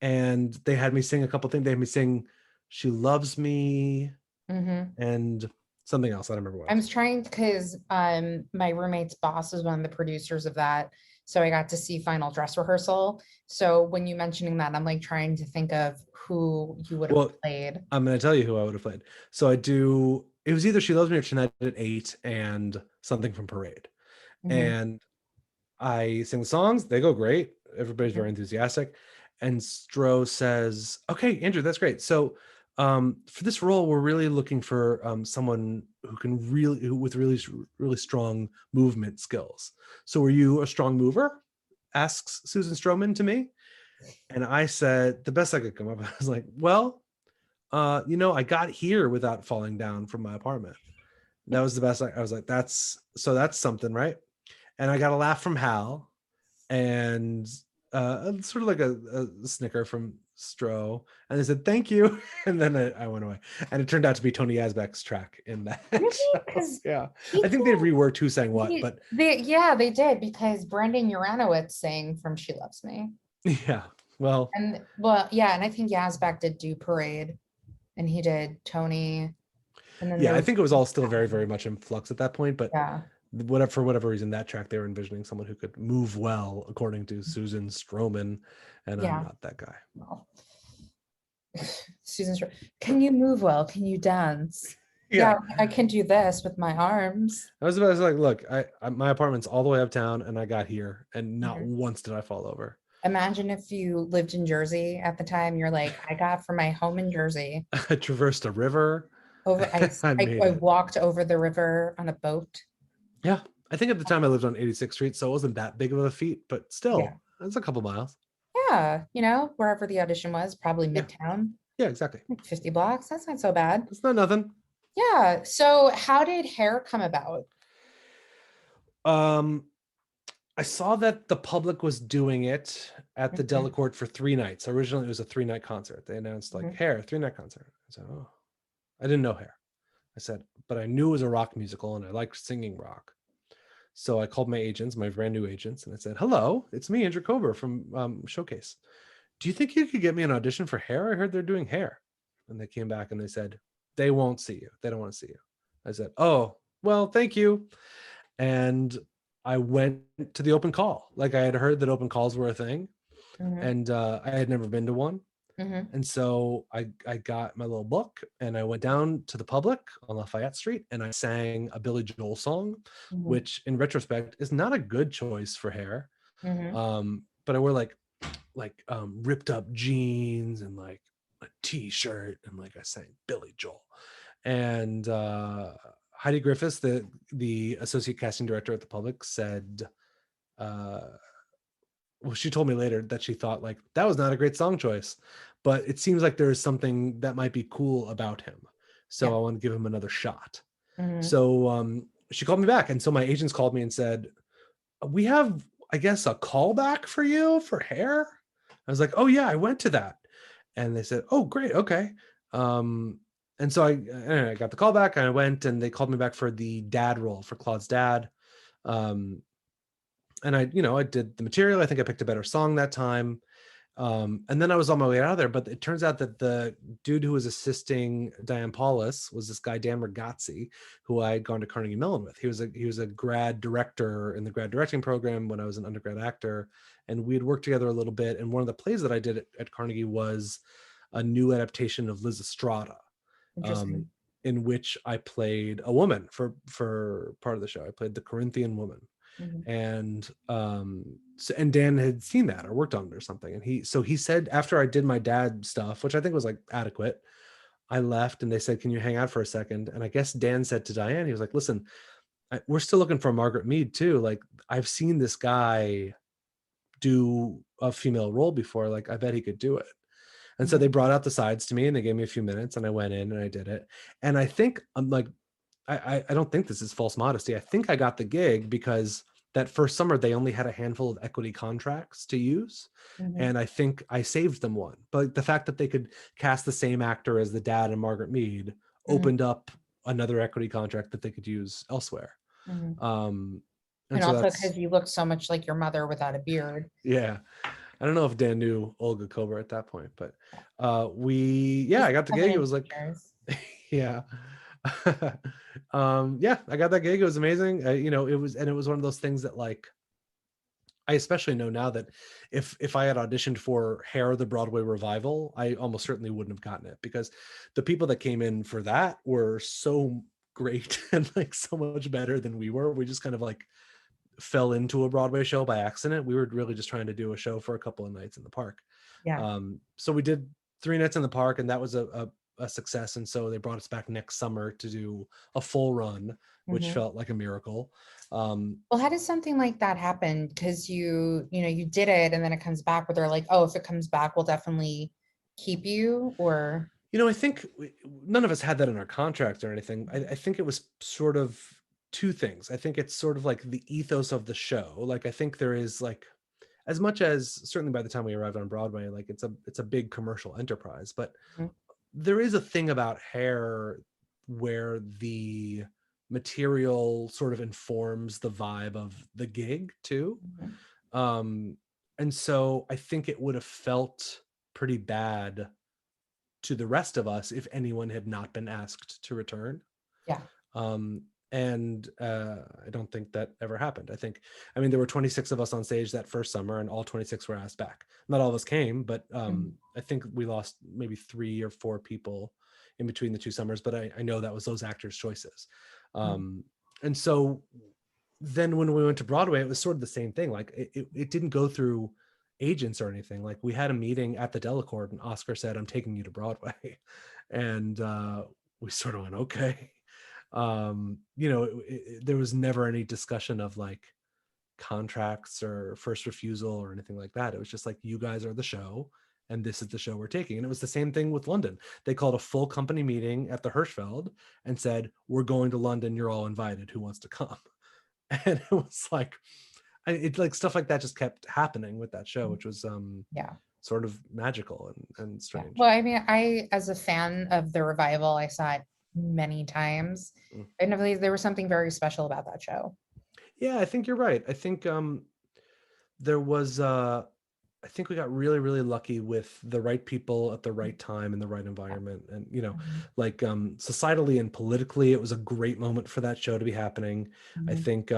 And they had me sing a couple things. They had me sing "She Loves Me" Mhm. and something else. I don't remember what. I was trying because my roommate's boss was one of the producers of that, So I got to see final dress rehearsal. So when you mentioning that, I'm like trying to think of who you would have Well, played. I'm going to tell you who I would have played. So it was either She Loves Me or Tonight at 8 and Something from Parade. Mhm, And I sing the songs, they go great. Everybody's very mhm, enthusiastic. And Stro says, okay, Andrew, that's great. So for this role, we're really looking for someone who can with really strong movement skills. So were you a strong mover? Asks Susan Stroman to me. And I said, the best I could come up with, I was like, well, I got here without falling down from my apartment. That was the best. I was like, that's something, right? And I got a laugh from Hal, and sort of like a snicker from Stro, and they said thank you, and then I went away, and it turned out to be Tony Yazbek's track in that Really? show. Because Yeah, he I think they reworked who sang what, but yeah, they did because Brendan Uranowitz sang from She Loves Me. yeah, well, And well, yeah, and I think Yazbek did do Parade and he did Tony. And then yeah, there I was, think it was all still very, very much in flux at that point, but yeah, for whatever reason, that track they were envisioning someone who could move well, according to Susan Stroman, and I'm yeah. not that guy. Well, Susan's, can you move well? Can you dance? Yeah, Yeah, I can do this with my arms. I was like, look, my apartment's all the way uptown, and I got here, and not Mhm. once did I fall over. Imagine if you lived in Jersey at the time, you're like, I got from my home in Jersey I traversed a river. over I made I it. walked over the river on a boat. Yeah, I think at the time I lived on 86th Street, so it wasn't that big of a feat, but Yeah. still, it's a couple miles. Yeah, wherever the audition was, probably Yeah, Midtown, yeah, exactly. like 50 blocks. That's not so bad. It's not nothing. Yeah. So how did hair come about? Um, I saw that the public was doing it at the Mhm, Delacorte for 3 nights. Originally, it was a 3-night concert. They announced like mhm, Hair 3-night concert. I said, oh, I didn't know Hair. I said, but I knew it was a rock musical and I liked singing rock. So I called my agents, my brand new agents, and I said, hello, it's me, Andrew Kober from Showcase. Do you think you could get me an audition for Hair? I heard they're doing Hair. And they came back and they said, they won't see you. They don't want to see you. I said, oh, well, thank you. And I went to the open call. Like I had heard that open calls were a thing, mhm, and I had never been to one. mhm, And so I got my little book and I went down to the public on Lafayette Street and I sang a Billy Joel song, mhm, which in retrospect is not a good choice for Hair. mhm. But I wore like ripped up jeans and like a t-shirt and like I sang Billy Joel. And Heidi Griffiths, the associate casting director at the public, said uh well, she told me later that she thought like that was not a great song choice, but it seems like there is something that might be cool about him. So Yeah. I want to give him another shot. Mhm, So she called me back. And so my agents called me and said, we have, I guess, a callback for you for Hair. I was like, oh yeah, I went to that. And they said, oh great, okay. And so anyway, I got the callback and I went and they called me back for the dad role for Claude's dad. Um, and I did the material. I think I picked a better song that time. And then I was on my way out of there, but it turns out that the dude who was assisting Diane Paulus was this guy, Dan Ragazzi, who I had gone to Carnegie Mellon with. He was a grad director in the grad directing program when I was an undergrad actor. And we had worked together a little bit. And one of the plays that I did at Carnegie was a new adaptation of Lysistrata, um, interesting. in which I played a woman for part of the show. I played the Corinthian woman. Mhm, And and Dan had seen that or worked on it or something, and he said after I did my dad stuff, which I think was like adequate, I left and they said, can you hang out for a second? And I guess Dan said to Diane, he was like, listen, we're still looking for Margaret Mead too. Like I've seen this guy do a female role before, like I bet he could do it. And so mhm, they brought out the sides to me and they gave me a few minutes and I went in and I did it. And I think I'm like, I don't think this is false modesty. I think I got the gig because that first summer they only had a handful of equity contracts to use. mhm, And I think I saved them one. But the fact that they could cast the same actor as the dad and Margaret Mead mhm, opened up another equity contract that they could use elsewhere. mhm. Um, and And so also that's, because you look so much like your mother without a beard. yeah. I don't know if Dan knew Olga Kober at that point, but We I got the have it gig. It in was like, pictures. yeah. Yeah, I got that gig. It was amazing. It was one of those things that like I especially know now that if I had auditioned for Hair, the Broadway revival, I almost certainly wouldn't have gotten it, because the people that came in for that were so great and like so much better than we were. We just kind of like fell into a Broadway show by accident. We were really just trying to do a show for a couple of nights in the park. Yeah. So we did 3 nights in the park, and that was a success. And so they brought us back next summer to do a full run, which Mhm. felt like a miracle. Well, how does something like that happen? Because you did it and then it comes back, but they're like, oh, if it comes back, we'll definitely keep you, or I think none of us had that in our contract or anything. I think it was sort of two things. I think it's sort of like the ethos of the show. Like, I think there is like, as much as certainly by the time we arrived on Broadway, like it's a big commercial enterprise, but Mhm. there is a thing about Hair where the material sort of informs the vibe of the gig too. Mhm. Um, and so I think it would have felt pretty bad to the rest of us if anyone had not been asked to return. Yeah. Um, and I don't think that ever happened. I mean, there were 26 of us on stage that first summer, and all 26 were asked back. Not all of us came, but Mhm. I think we lost maybe 3 or 4 people in between the 2 summers. But I know that was those actors' choices. Mhm. And so then when we went to Broadway, it was sort of the same thing. Like it didn't go through agents or anything. Like, we had a meeting at the Delacorte, and Oscar said, "I'm taking you to Broadway," and we sort of went, okay. There was never any discussion of like contracts or first refusal or anything like that. It was just like, you guys are the show, and this is the show we're taking. And it was the same thing with London. They called a full company meeting at the Hirschfeld and said, "We're going to London. You're all invited. Who wants to come?" And it was like, it like stuff like that just kept happening with that show, which was Yeah. sort of magical and Yeah. strange. Well, I mean, as a fan of the revival, I saw it many times. Mm. I know there was something very special about that show. Yeah, I think you're right. I think there was I think we got really, really lucky with the right people at the right time in the right Yeah. environment. And, Mhm. like societally and politically, it was a great moment for that show to be happening. I Mhm. think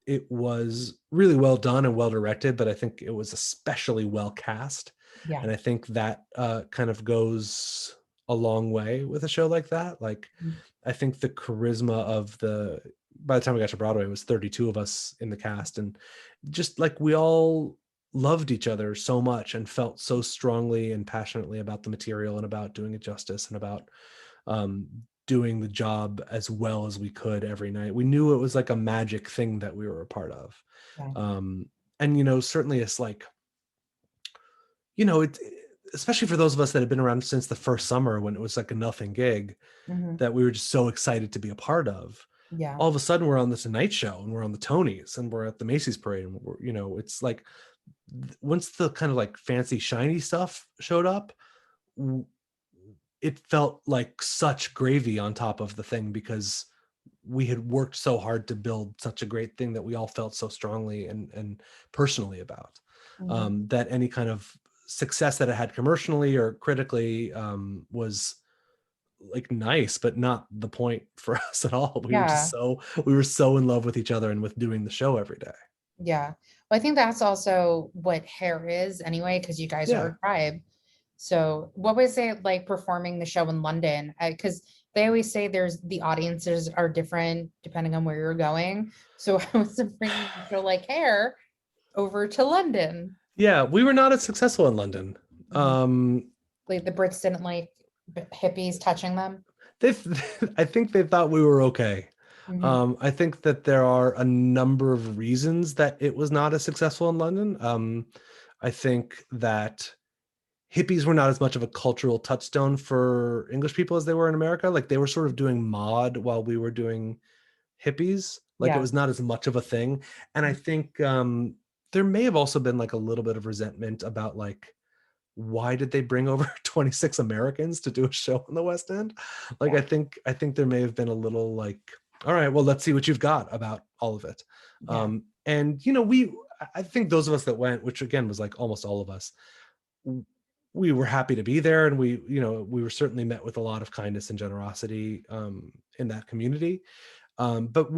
it was really well done and well directed, but I think it was especially well cast. Yeah. And I think that kind of goes a long way with a show like that. Like, Mhm. I think the charisma of by the time we got to Broadway, it was 32 of us in the cast. And just like, we all loved each other so much and felt so strongly and passionately about the material and about doing it justice and about um, doing the job as well as we could every night. We knew it was like a magic thing that we were a part of. Yeah. Um, and, certainly it's like, it, especially for those of us that had been around since the first summer when it was like a nothing gig Mhm. that we were just so excited to be a part of. Yeah. All of a sudden we're on the Tonight Show and we're on the Tonys and we're at the Macy's parade, and it's like, once the kind of like fancy shiny stuff showed up, it felt like such gravy on top of the thing, because we had worked so hard to build such a great thing that we all felt so strongly and personally about, Mhm. that any kind of success that it had commercially or critically was like nice, but not the point for us at all. Yeah. We were so in love with each other and with doing the show every day. Yeah. Well, I think that's also what hair is anyway, because you guys are Yeah. a tribe. So, what was it like performing the show in London? Because they always say the audiences are different depending on where you're going. So, I was bringing a show like Hair over to London. Yeah, we were not as successful in London. Mhm. Um, Like the Brits didn't like hippies touching them. they, I think they thought we were okay. Mhm. I think that there are a number of reasons that it was not as successful in London. I think that hippies were not as much of a cultural touchstone for English people as they were in America. Like, they were sort of doing mod while we were doing hippies. Like, it Yeah. was not as much of a thing. And I think there may have also been like a little bit of resentment about like, why did they bring over 26 Americans to do a show in the West End? Like, Yeah. I think there may have been a little like, all right, well, let's see what you've got about all of it. Yeah. And I think those of us that went, which again was like almost all of us, we were happy to be there, and we were certainly met with a lot of kindness and generosity in that community. But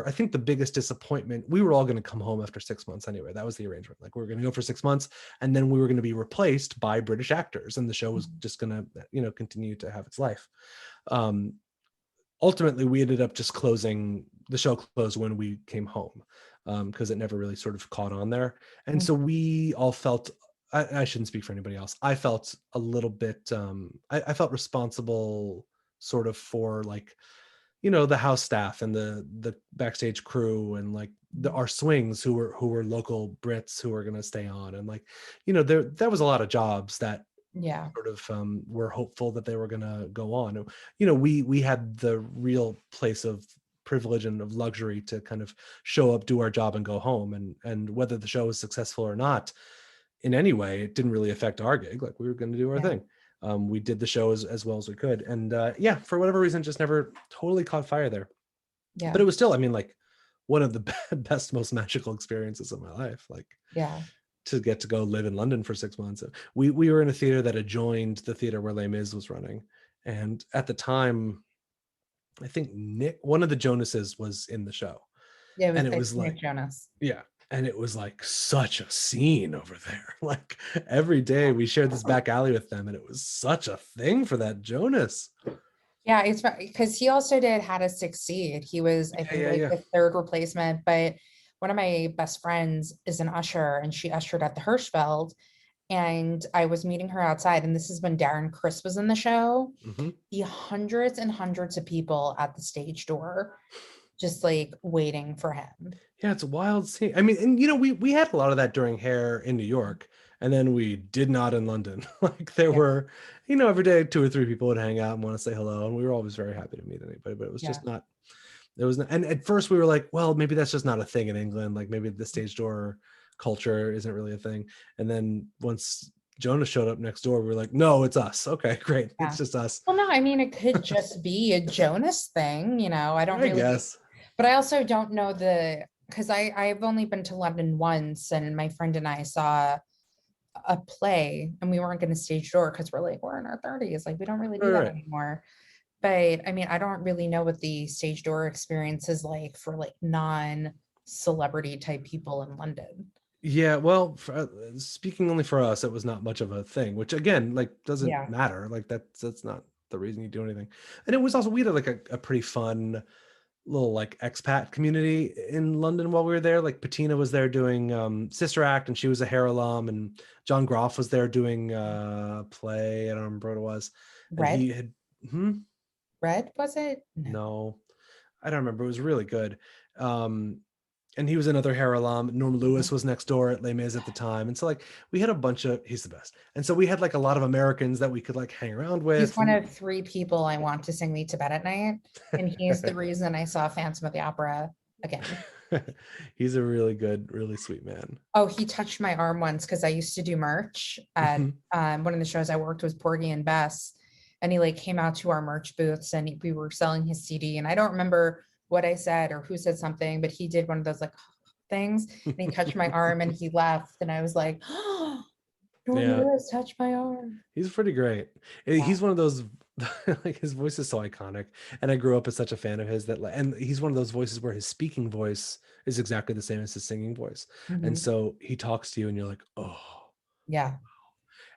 I think the biggest disappointment, we were all going to come home after 6 months anyway. That was the arrangement. Like we were going to go for 6 months and then we were going to be replaced by British actors and the show was just going to, continue to have its life. Ultimately, we ended up just the show closed when we came home because it never really sort of caught on there. And so we all felt, I shouldn't speak for anybody else. I felt a little bit, I felt responsible sort of for like, the house staff and the backstage crew and like our swings who were local Brits who were going to stay on. And like, there was a lot of jobs that sort of were hopeful that they were going to go on. We had the real place of privilege and of luxury to kind of show up, do our job and go home. And whether the show was successful or not in any way, it didn't really affect our gig. Like we were going to do our thing. We did the show as well as we could. And for whatever reason, just never totally caught fire there. But it was still, I mean, like one of the best, most magical experiences of my life. Like, to get to go live in London for 6 months. We were in a theater that adjoined the theater where Les Mis was running. And at the time, I think one of the Jonases was in the show. Yeah, it was like Nick Jonas. Yeah. And it was like such a scene over there. Like every day we shared this back alley with them and it was such a thing for that Jonas. Yeah, it's because he also did How to Succeed. He was, I think, the third replacement, but one of my best friends is an usher and she ushered at the Hirschfeld and I was meeting her outside and this is when Darren Criss was in the show. The hundreds and hundreds of people at the stage door just like waiting for him. Yeah, it's a wild scene. I mean, and we had a lot of that during Hair in New York and then we did not in London. Like there were, every day 2 or 3 people would hang out and want to say hello and we were always very happy to meet anybody, but it was just not. There was, and at first we were like, well, maybe that's just not a thing in England. Like maybe the stage door culture isn't really a thing. And then once Jonas showed up next door, we were like, no, it's us. Okay, great. It's just us. Well, no, I mean, it could just be a Jonas thing, I don't really guess. But I also don't know because I've only been to London once and my friend and I saw a play and we weren't going to stage door because we're in our 30s. Like we don't really do that anymore. But I mean, I don't really know what the stage door experience is like for like non-celebrity type people in London. Yeah, well, speaking only for us, it was not much of a thing, which again, like doesn't matter. Like that's not the reason you do anything. And it was also, we had like a pretty fun little like expat community in London while we were there. Like Patina was there doing Sister Act and she was a Hair alum and John Groff was there doing play. I don't remember what it was. Red? And he had Red, was it? No, I don't remember. It was really good. And he was another Hair alum. Norm Lewis was next door at Les Mis at the time. And so like we had a bunch of, he's the best. And so we had like a lot of Americans that we could like hang around with. He's one of 3 people I want to sing me to bed at night. And he's the reason I saw Phantom of the Opera again. He's a really good, really sweet man. Oh, he touched my arm once because I used to do merch at one of the shows I worked with, Porgy and Bess. And he like came out to our merch booths and we were selling his CD. And I don't remember what I said or who said something, but he did one of those like things and he touched my arm and he left. And I was like, oh, Norm Lewis touched my arm. He's pretty great. He's one of those, like his voice is so iconic. And I grew up as such a fan of his and he's one of those voices where his speaking voice is exactly the same as his singing voice. And so he talks to you and you're like, oh. Yeah.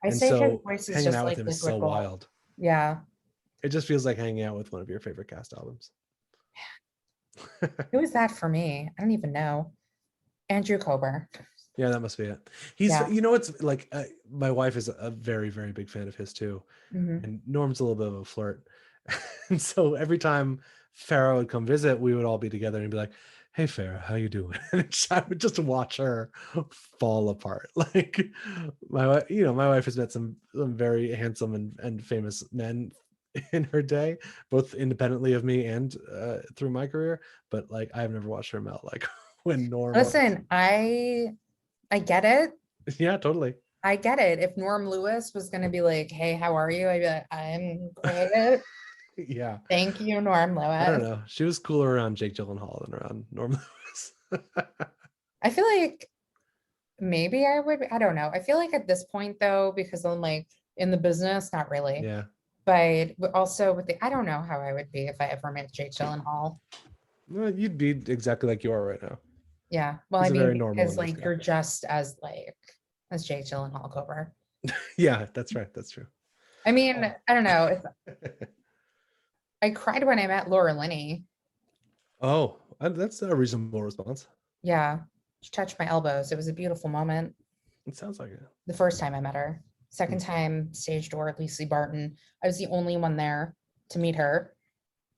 I say so his voice is hanging just out with him is so wild. Yeah. It just feels like hanging out with one of your favorite cast albums. Who is that for me? I don't even know. Andrew Kober. Yeah, that must be it. He's, it's like my wife is a very, very big fan of his too. And Norm's a little bit of a flirt. And so every time Farrah would come visit, we would all be together and be like, hey, Farrah, how you doing? And I would just watch her fall apart. Like my wife has met some very handsome and famous men in her day, both independently of me and through my career. But like, I've never watched her melt like when Norm. Listen, I get it. Yeah, totally. I get it. If Norm Lewis was going to be like, hey, how are you? I'd be like, I'm great. Yeah. Thank you, Norm Lewis. I don't know. She was cooler around Jake Gyllenhaal than around Norm Lewis. I feel like maybe I would, I don't know. I feel like at this point though, because I'm like in the business, not really. Yeah. But also with I don't know how I would be if I ever met Jake Gyllenhaal. Well, you'd be exactly like you are right now. Yeah. Well, I He's a mean, very normal, because nice like guy. you're just as Jake Gyllenhaal Cobra. Yeah, that's right. That's true. I mean, Oh. I don't know. I cried when I met Laura Linney. Oh, that's a reasonable response. Yeah. She touched my elbows. It was a beautiful moment. It sounds like it. The first time I met her. Second Hmm. time, stage door, Lucy Barton. I was the only one there to meet her.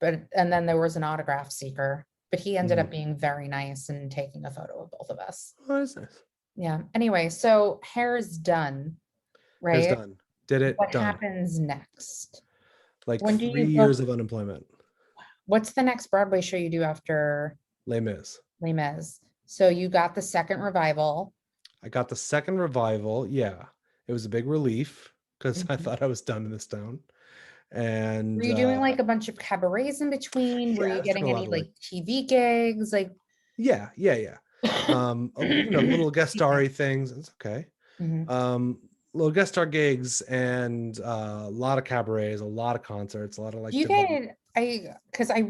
And then there was an autograph seeker, but he ended up Mm. being very nice and taking a photo of both of us. Oh, that's nice. Yeah. Anyway, so hair is done, Hair's right? done. Did it What done. happens next? Like When do 3 years of unemployment. what's the next Broadway show you do after Les Mis. Les Mis? So you got the second revival. I got the second revival. Yeah, it was a big relief because I Mhm. thought I was done in this town. Were And you doing like a bunch of cabarets in between? Were yeah, I you was doing getting a lot any of like like TV gigs? Like, yeah. Little guest starry things. It's okay. Mhm. Um, little guest star gigs and a lot of cabarets, a lot of concerts, a lot of Do like you development. get because I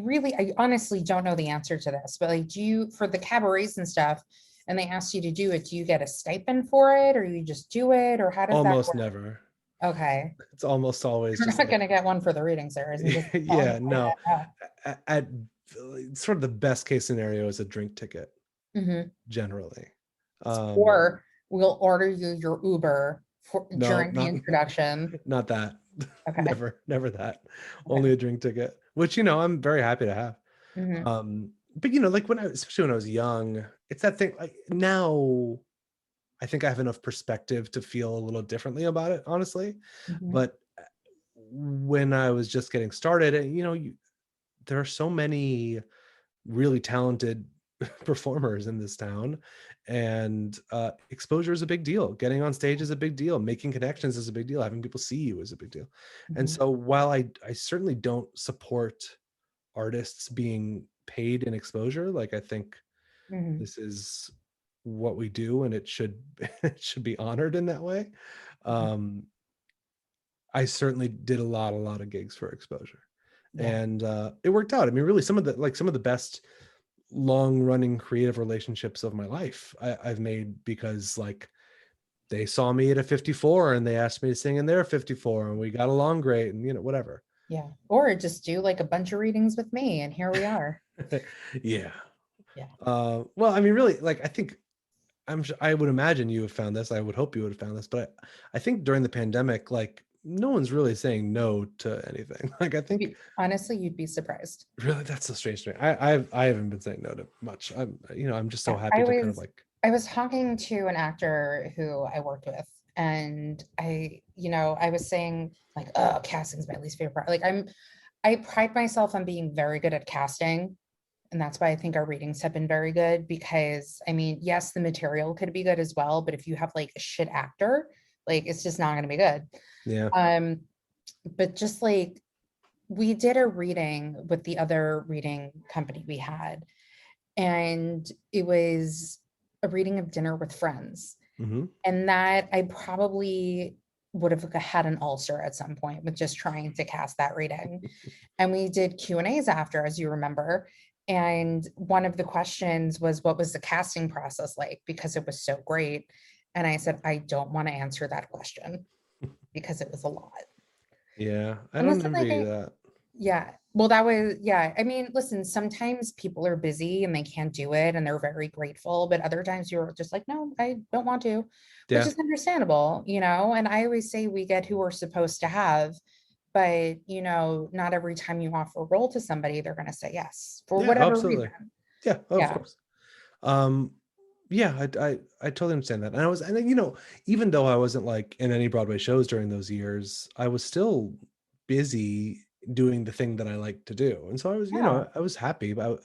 honestly don't know the answer to this, but like do you for the cabarets and stuff and they ask you to do it, do you get a stipend for it or you just do it or how does that Almost work? never. Okay. It's almost always You're just not like gonna get one for the reading series and just yeah, no. At sort of the best case scenario is a drink ticket Mhm. generally. Um, Or we'll order you your Uber for no, during the not introduction. not that. Okay. Never that. Okay. Only a drink ticket, which I'm very happy to have. Mhm. But like especially when I was young, it's that thing like now I think I have enough perspective to feel a little differently about it, honestly. Mhm. But when I was just getting started, and there are so many really talented performers in this town, and exposure is a big deal. Getting on stage is a big deal. Making connections is a big deal. Having people see you is a big deal. And Mhm. so while I certainly don't support artists being paid in exposure, like I think Mhm. this is what we do and it should it should be honored in that way. Mhm. um I certainly did a lot of gigs for exposure, Yeah. and it worked out. I mean, really, some of the best long running creative relationships of my life I've made because like they saw me at a 54 and they asked me to sing in their 54 and we got along great and whatever. Yeah. Or just do like a bunch of readings with me and here we are. Yeah. Yeah. Well, I mean, really, like I think I would imagine you have found this. I would hope you would have found this, but I think during the pandemic, like no one's really saying no to anything. Like I think Honestly, you'd be surprised. really that's so strange to me. I haven't been saying no to much. I'm just so Yeah. happy to kind of like I was talking to an actor who I worked with and I was saying like, oh, casting's my least favorite part. Like I pride myself on being very good at casting. And that's why I think our readings have been very good because I mean, yes, the material could be good as well, but if you have like a shit actor, like it's just not going to be good. yeah. Um, but just like we did a reading with the other reading company we had, and it was a reading of Dinner with Friends. Hmm. And that I probably would have had an ulcer at some point with just trying to cast that reading. And we did Q&As after, as you remember. And one of the questions was, what was the casting process like? Because it was so great. And I said, I don't want to answer that question because it was a lot. Yeah, I And don't listen, envy that. yeah, well, that was, yeah. I mean, listen, sometimes people are busy and they can't do it and they're very grateful, but other times you're just like, no, I don't want to, which Yeah, is understandable, And I always say we get who we're supposed to have, but not every time you offer a role to somebody, they're going to say yes for yeah, whatever absolutely. reason. Yeah, of Yeah. course. um yeah, I totally understand that. And then, even though I wasn't like in any Broadway shows during those years, I was still busy doing the thing that I like to do. And so I was, Yeah. I was happy, but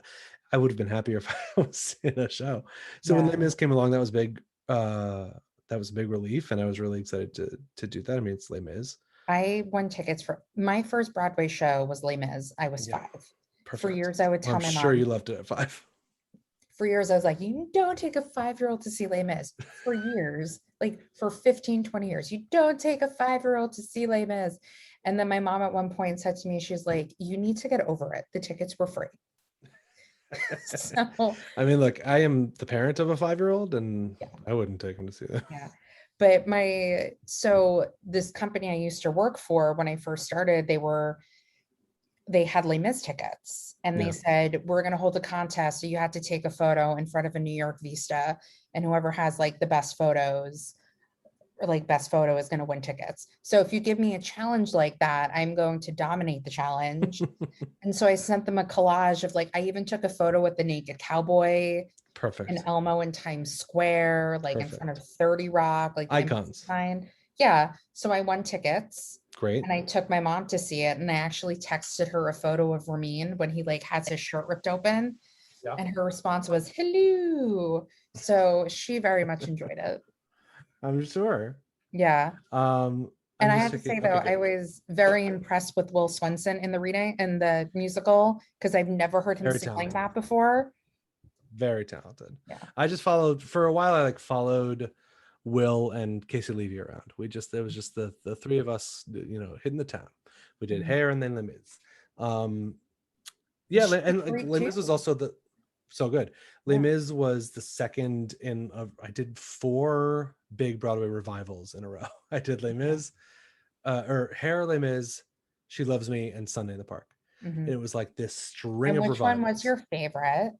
I would have been happier if I was in a show. So when Les Yeah. Mis came along, that was big. That was a big relief, and I was really excited to do that. I mean, it's Les Mis. I won tickets for my first Broadway show was Les Mis. I was Yeah, 5. For perfect. years, I would Well, I'm tell my sure you mom, loved it at 5. for years I was like, you don't take a 5-year-old to see Les Mis. For years, like for 15, 20 years, you don't take a 5-year-old to see Les Mis. And then my mom at one point said to me, she's like, you need to get over it. The tickets were free. So I mean, look, I am the parent of a 5-year-old, and yeah, I wouldn't take him to see that. yeah. But so this company I used to work for when I first started, they had Les Mis tickets, and they Yeah. said, we're going to hold a contest. So you had to take a photo in front of a New York Vista, and whoever has like the best photos or like best photo is going to win tickets. So if you give me a challenge like that, I'm going to dominate the challenge. And so I sent them a collage of like, I even took a photo with the naked cowboy and Perfect. Elmo in Times Square, like in front of Perfect. 30 Rock, like the empty Icons. sign. Yeah. So I won tickets Great. and I took my mom to see it. And I actually texted her a photo of Ramin when he like has his shirt ripped open. Yeah. And her response was, hello. So she very much enjoyed it. I'm sure. Yeah. I'm And I just have to checking. say Okay, though, I good. was very impressed with Will Swenson in the musical because I've never heard him Very sing like talented. that before. Very talented. Yeah. I just followed for a while. I like followed Will and Casey Levy around. It was just the three of us, hitting the town. We did Mhm. Hair and then Les Mis. Um, And yeah, she was and like great Les Mis was too. also so good. Les Yeah. Mis was the second I did 4 big Broadway revivals in a row. I did Les Okay. Mis, or Hair, Les Mis, She Loves Me, and Sunday in the Park. Mhm. And it was like this string And of which one was revivals, your favorite?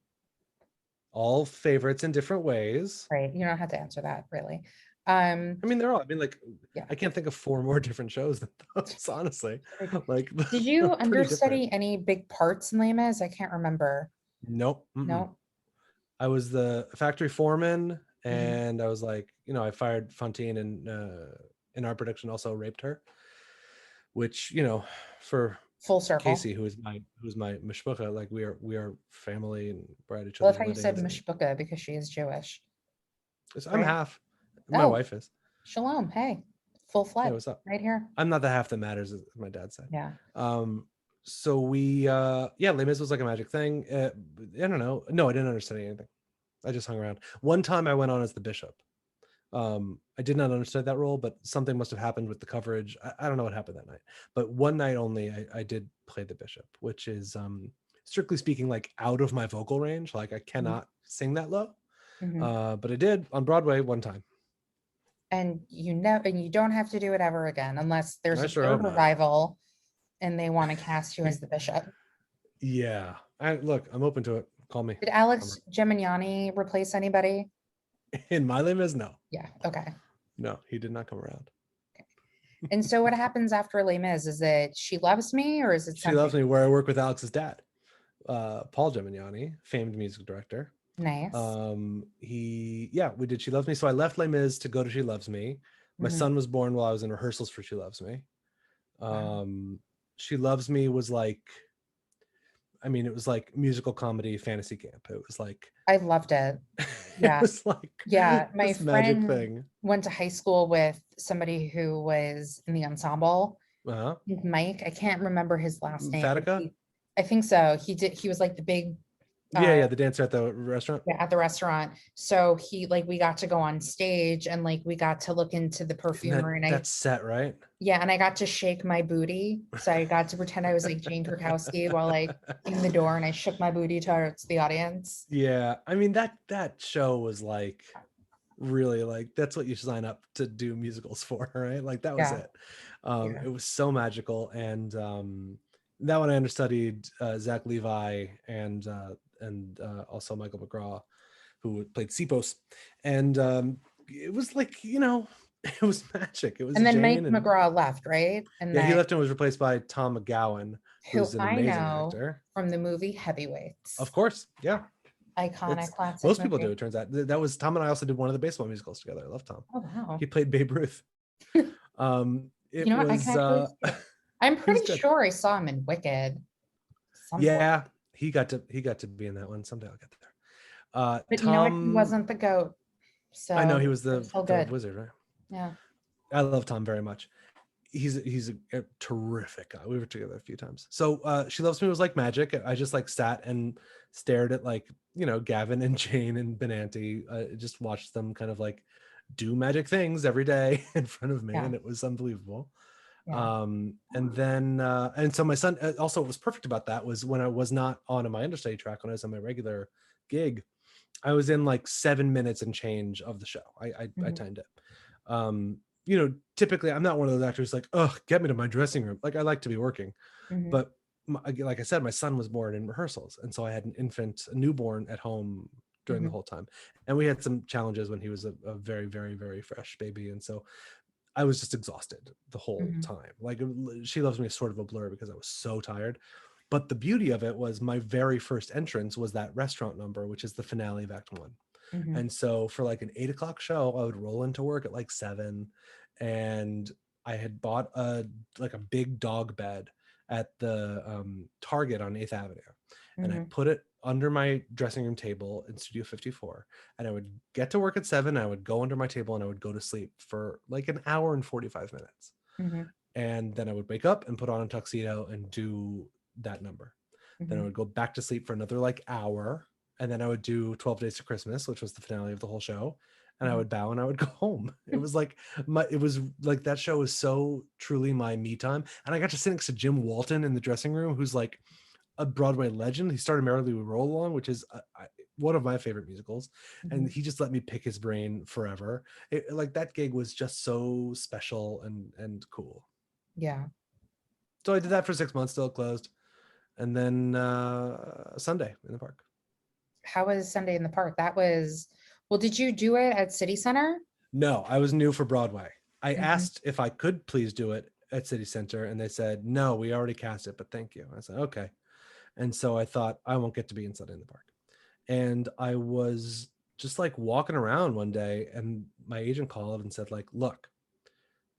all favorites in different ways. Right. You don't have to answer that really. I mean, they're all. I mean, like, Yeah. I can't think of 4 more different shows than those, honestly. Like, Did they're you pretty different. understudy any big parts in Les Mis? I can't remember. Nope. Mm-mm. No. I was the factory foreman, Mhm. and I was like, I fired Fontaine, and in our production also raped her, which, for Full circle. Casey, who's my mishpucha, like we are family, and we're at each I love other's how you said weddings, and mishpucha because she is Jewish, I'm right? half. My Oh, wife is. shalom. Hey, full Hey, fledged what's up? right here. I'm not the half that matters, as my dad said. Yeah. So Les Mis was like a magic thing. I don't know. No, I didn't understand anything. I just hung around. One time I went on as the bishop. I did not understand that role, but something must have happened with the coverage. I don't know what happened that night, but one night only I did play the bishop, which is strictly speaking like out of my vocal range. Like I cannot sing that low, Mhm. but I did on Broadway one time. And you don't have to do it ever again unless there's I a sure third hope not. revival and they want to cast you as the bishop. Yeah, look, I'm open to it. Call me. Did Alex Gemignani replace anybody? In my Les Mis, no. Yeah. Okay. No, he did not come around. And so what happens after Les Mis? Is it She Loves Me or is it She Loves something Me, where I work with Alex's dad, Paul Gemignani, famed music director. nice? We did She Loves Me. So I left Les Mis to go to She Loves Me. My Mhm. son was born while I was in rehearsals for She Loves Me. Wow. She Loves Me was like, I mean, it was like musical comedy fantasy camp. It was like, I loved it. it Yeah. was like Yeah. My this magic friend thing. went to high school with somebody who was in the ensemble. Uh-huh. Mike, I can't remember his last name, but Fatica? I think so. He was like the big Yeah, uh yeah, the dancer at the restaurant. yeah, at the restaurant. So we got to go on stage and like we got to look into the And that perfumery and that's set, right? and I got to shake my booty. So I got to pretend I was like Jane Krakowski while like in the door and I shook my booty towards the audience. Yeah, I mean that show was like really like that's what you sign up to do musicals for, right? Like that was Yeah. it. Yeah. It was so magical, and that one I understudied Zach Levi and also Michael McGraw, who played Sipos, and it was like it was magic. It was And then Mike Jane, and McGraw left, right? And yeah, he then left and was replaced by Tom McGowan, who who's an I amazing know actor. from the movie Heavyweights. Of course, yeah. Iconic It's classic most people do. movie. It turns out that was Tom and I also did one of the baseball musicals together. I love Tom. Oh wow. He played Babe Ruth. You It know what? I can was actually see it. I'm he was pretty good. sure I saw him in Wicked some point. Yeah, he got to be in that one. Someday I'll get there. But you know what? He Tom, wasn't the goat. I know he So was it's still the good. wizard, right? Yeah. I love Tom very much. He's a terrific guy. We were together a few times. So She Loves Me was like magic. I just like sat and stared at like Gavin and Jane and Benanti. Just watched them kind of like do magic things every day in front of me, Yeah. and it was unbelievable. Yeah. And then and so my son also, what was perfect about that was when I was not on my understudy track, when I was on my regular gig, I was in like 7 minutes and change of the show. I Mhm. timed it. Typically I'm not one of those actors like, oh, get me to my dressing room. Like, I like to be working, Mhm. but like I said, my son was born in rehearsals, and so I had a newborn at home during the Mhm. whole time, and we had some challenges when he was a very, very, very fresh baby, and so I was just exhausted the whole Mhm. time. Like, She Loves Me is sort of a blur because I was so tired. But the beauty of it was my very first entrance was that restaurant number, which is the finale of Act One. Mhm. And so for like an 8 o'clock show, I would roll into work at like 7, and I had bought a big dog bed at the Target on 8th Avenue, and I Mhm. put it under my dressing room table in Studio 54, and I would get to work at 7. I would go under my table and I would go to sleep for like an hour and 45 minutes, Mhm. and then I would wake up and put on a tuxedo and do that number. Then I Mhm. would go back to sleep for another like hour, and then I would do 12 Days to Christmas, which was the finale of the whole show, and I Mhm. would bow and I would go home. It was like that show was so truly my me time, and I got to sit next to Jim Walton in the dressing room, who's like a Broadway legend. He started Merrily We Roll Along, which is one of my favorite musicals, and Mhm. he just let me pick his brain forever. Like, that gig was just so special and cool. Yeah. So I did that for 6 months till it closed, and then Sunday in the park. How was Sunday in the Park? That was, well, did you do it at City Center? No, I was new for Broadway. I Mhm. asked if I could please do it at City Center, and they said, no, we already cast it, but thank you. I said, okay. And so I thought, I won't get to be in Sunday in the Park. And I was just like walking around one day, and my agent called and said, like, look,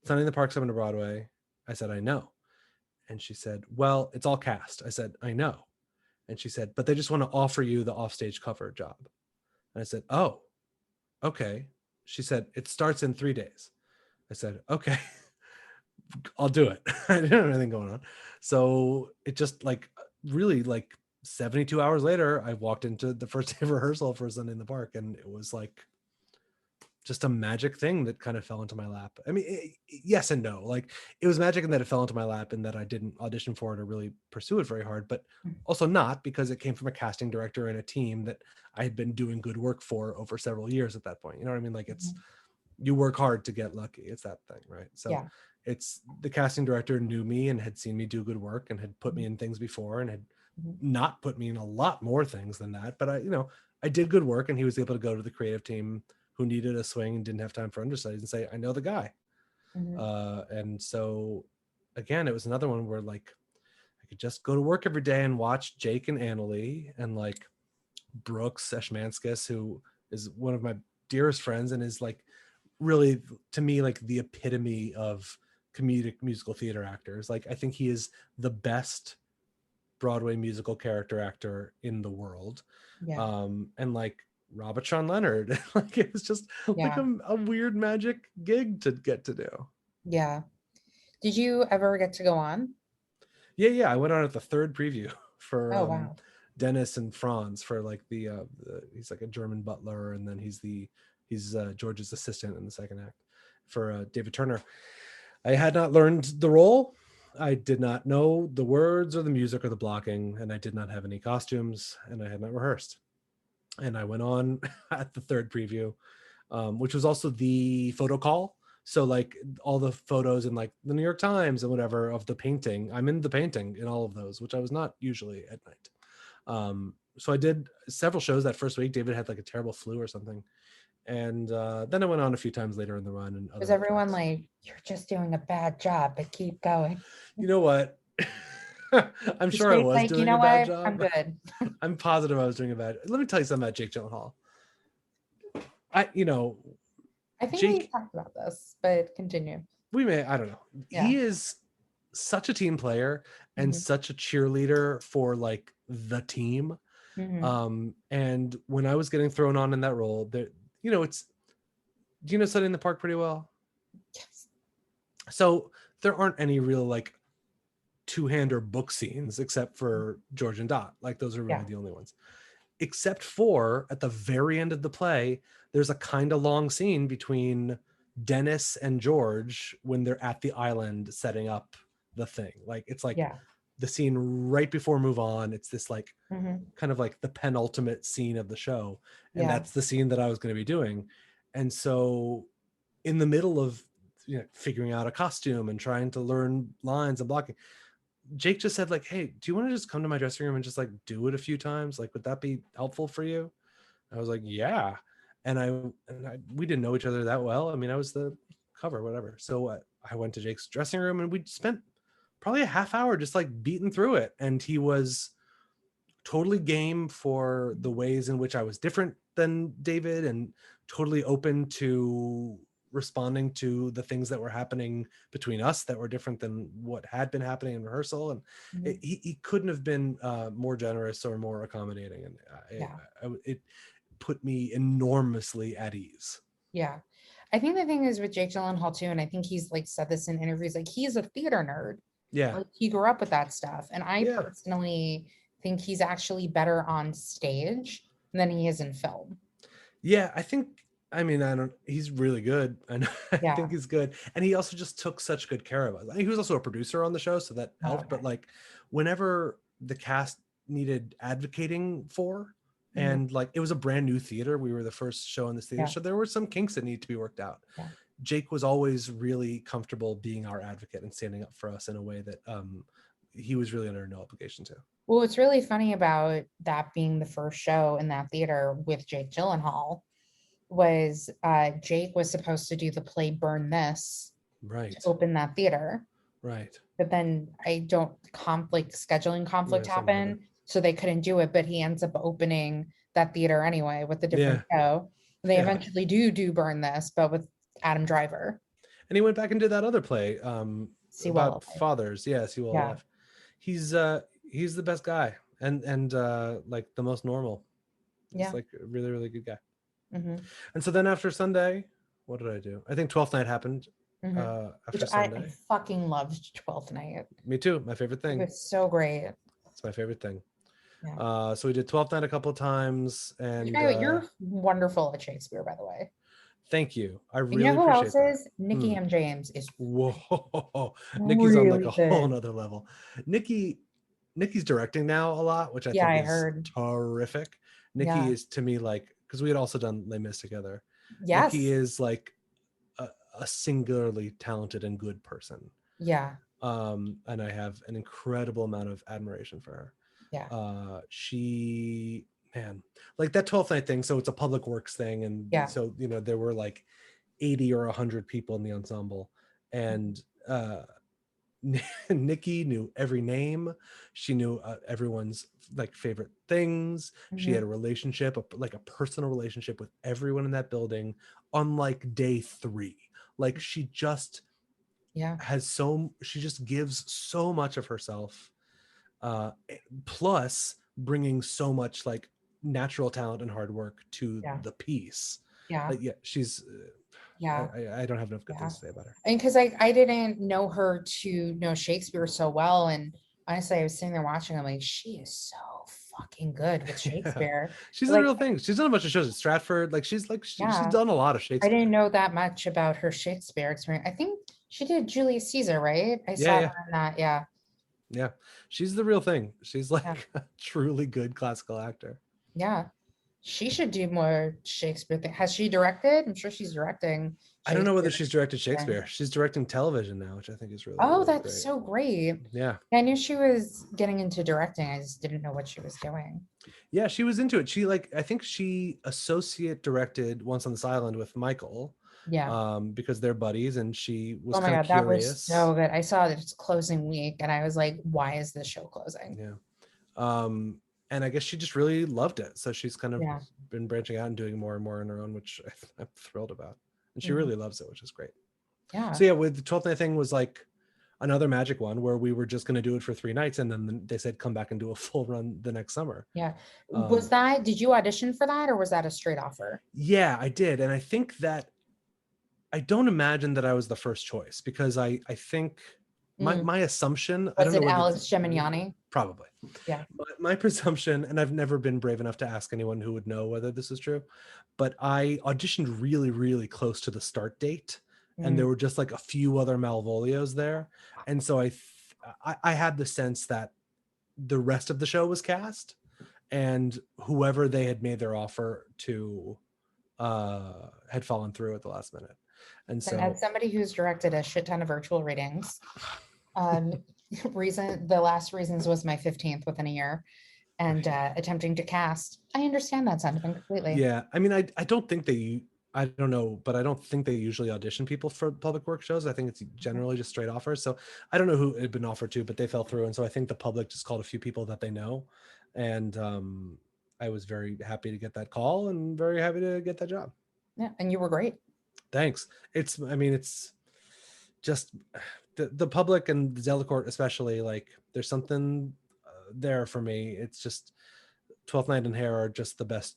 Sunday in the Park's coming to Broadway. I said, I know. And she said, well, it's all cast. I said, I know. And she said, but they just want to offer you the offstage cover job. And I said, oh, okay. She said, it starts in 3 days. I said, okay, I'll do it. I didn't have anything going on. So it just like really like 72 hours later, I walked into the first day of rehearsal for Sunday in the Park, and it was like just a magic thing that kind of fell into my lap. I mean, yes and no. Like, it was magic in that it fell into my lap and that I didn't audition for it or really pursue it very hard, but also not, because it came from a casting director and a team that I had been doing good work for over several years at that point. You know what I mean? Like, it's, Mhm. you work hard to get lucky. It's that thing, right? So Yeah. it's, the casting director knew me and had seen me do good work and had put me Mhm. in things before and had Mhm. not put me in a lot more things than that. But I did good work, and he was able to go to the creative team who needed a swing and didn't have time for understudies and say, I know the guy. Mhm. And so again, it was another one where like I could just go to work every day and watch Jake and Annalie and like Brooks Eshmanskis, who is one of my dearest friends and is like really, to me, like the epitome of comedic musical theater actors. Like, I think he is the best Broadway musical character actor in the world. Yeah. And like Robert Sean Leonard, like, it was just like Yeah. a weird magic gig to get to do. Yeah. Did you ever get to go on? Yeah, I went on at the third preview for Oh, wow. Dennis and Franz, for like he's like a German butler, and then he's George's assistant in the second act for David Turner. I had not learned the role. I did not know the words or the music or the blocking, and I did not have any costumes, and I had not rehearsed. And I went on at the third preview, which was also the photo call. So like all the photos in like the New York Times and whatever of the painting, I'm in the painting in all of those, which I was not usually at night. So I did several shows that first week. David had like a terrible flu or something. And then I went on a few times later in the run and Was other everyone tracks. like, you're just doing a bad job, but keep going? You know what? I'm Was sure I Jake was like, you doing know a bad what? I'm job. good. I'm positive I was doing a bad. Let me tell you something about Jake Gyllenhaal. I, you know, I think we Jake, talked about this, but continue. I don't know. Yeah. He is such a team player and Hmm. such a cheerleader for like the team. Hmm. And when I was getting thrown on in that role, there, it's, do you know Sunday in the Park pretty well? Yes. So there aren't any real like two-hand or book scenes except for George and Dot. Like, those are really Yeah. the only ones. Except for at the very end of the play, there's a kind of long scene between Dennis and George when they're at the island setting up the thing. Like it's like Yeah. the scene right before Move On. It's this like Mhm. kind of like the penultimate scene of the show, and Yeah. that's the scene that I was going to be doing. And so in the middle of figuring out a costume and trying to learn lines and blocking, Jake just said like, hey, do you want to just come to my dressing room and just like do it a few times? Like, would that be helpful for you? I was like, yeah. And we didn't know each other that well. I mean, I was the cover, whatever. So I went to Jake's dressing room and we spent probably a half hour just like beating through it. And he was totally game for the ways in which I was different than David, and totally open to responding to the things that were happening between us that were different than what had been happening in rehearsal. And Mhm. he couldn't have been more generous or more accommodating. And Yeah. it put me enormously at ease. Yeah. I think the thing is with Jake Gyllenhaal too, and I think he's like said this in interviews, like he's a theater nerd. Yeah. Like he grew up with that stuff. And I Yeah. personally think he's actually better on stage than he is in film. Yeah. He's really good. And I Yeah. think he's good. And he also just took such good care of us. He was also a producer on the show, so that helped. Okay. But like whenever the cast needed advocating for, Mhm. and like it was a brand new theater, we were the first show in this theater. Yeah. So there were some kinks that needed to be worked out. Yeah. Jake was always really comfortable being our advocate and standing up for us in a way that he was really under no obligation to. Well, what's really funny about that being the first show in that theater with Jake Gyllenhaal was Jake was supposed to do the play Burn This to Right. open that theater. Right. But then scheduling conflict Yeah, something happened, so they couldn't do it. But he ends up opening that theater anyway with a different show. And they Yeah. eventually do Burn This, but with Adam Driver. And he went back and did that other play See Well about Alive. fathers. Yeah, See Well Yeah. Alive. He's the best guy, and like the most normal. He's Yeah. like a really, really good guy. Mm-hmm. And so then after Sunday, what did I do? I think 12th Night happened. Mm-hmm. After Which Sunday. I fucking loved 12th Night. Me too. My favorite It thing. was so great. It's my favorite thing. Yeah. So we did 12th Night a couple of times, and You're wonderful at Shakespeare, by the way. thank you. I And really you know who appreciate else that. is? Nikki M. James is Whoa. Nikki's on like really a whole good. nother level. Nikki's directing now a lot, which I think is heard. terrific. Nikki is to me like, because we had also done Les Mis together. Yes. Nikki is like a singularly talented and good person. Yeah. And I have an incredible amount of admiration for her. Yeah. She, man, like that 12th Night thing. So it's a public works thing. And so, there were like 80 or 100 people in the ensemble. And Nikki knew every name. She knew everyone's like favorite things. Mm-hmm. She had a relationship, like a personal relationship with everyone in that building on like day 3. Like she just she just gives so much of herself, plus bringing so much like natural talent and hard work to the piece. She's I don't have enough good things to say about her. And because I didn't know her to know Shakespeare so well, and honestly I was sitting there watching, I'm like, she is so fucking good with Shakespeare. She's the real thing. She's done a bunch of shows at Stratford. She's done a lot of Shakespeare. I didn't know that much about her Shakespeare experience. I think she did Julius Caesar, right? I saw her in that. Yeah, she's the real thing. She's like a truly good classical actor. Yeah, she should do more Shakespeare thing. Has she directed? I'm sure she's directing. I don't know whether she's directed Shakespeare. She's directing television now, which I think is really that's great. so great. Yeah, I knew she was getting into directing. I just didn't know what she was doing. Yeah, she was into it. She I think she associate directed Once on This Island with Michael. Yeah. Because they're buddies, and she was. Oh my God, that was so good. I saw that it's closing week, and I was like, "Why is this show closing?" Yeah. And I guess she just really loved it, so she's kind of been branching out and doing more and more on her own, which I'm thrilled about. And she really loves it, which is great. Yeah. So with the 12th Night thing was like another magic one where we were just going to do it for 3 nights, and then they said come back and do a full run the next summer. Yeah. Did you audition for that, or was that a straight offer? Yeah, I did. And I think that I don't imagine that I was the first choice, because I think my assumption, I don't know. Was it Alex Gemignani? Probably. Yeah. My presumption, and I've never been brave enough to ask anyone who would know whether this is true, but I auditioned really, really close to the start date. and there were just like a few other Malvolios there, and so I had the sense that the rest of the show was cast, and whoever they had made their offer to had fallen through at the last minute. And And as so somebody who's directed a shit ton of virtual readings, um, the last reasons was my 15th within a year, and attempting to cast. I understand that sentiment completely. yeah, I mean, I don't think I don't know, but I don't think they usually audition people for public work shows. I think it's generally just straight offers. So I don't know who it had been offered to, but they fell through. And so I think the public just called a few people that they know. And I was very happy to get that call and very happy to get that job. Yeah, and you were great. Thanks. It's just the public and the Delacorte especially, like there's something there for me. It's just 12th Night and Hair are just the best.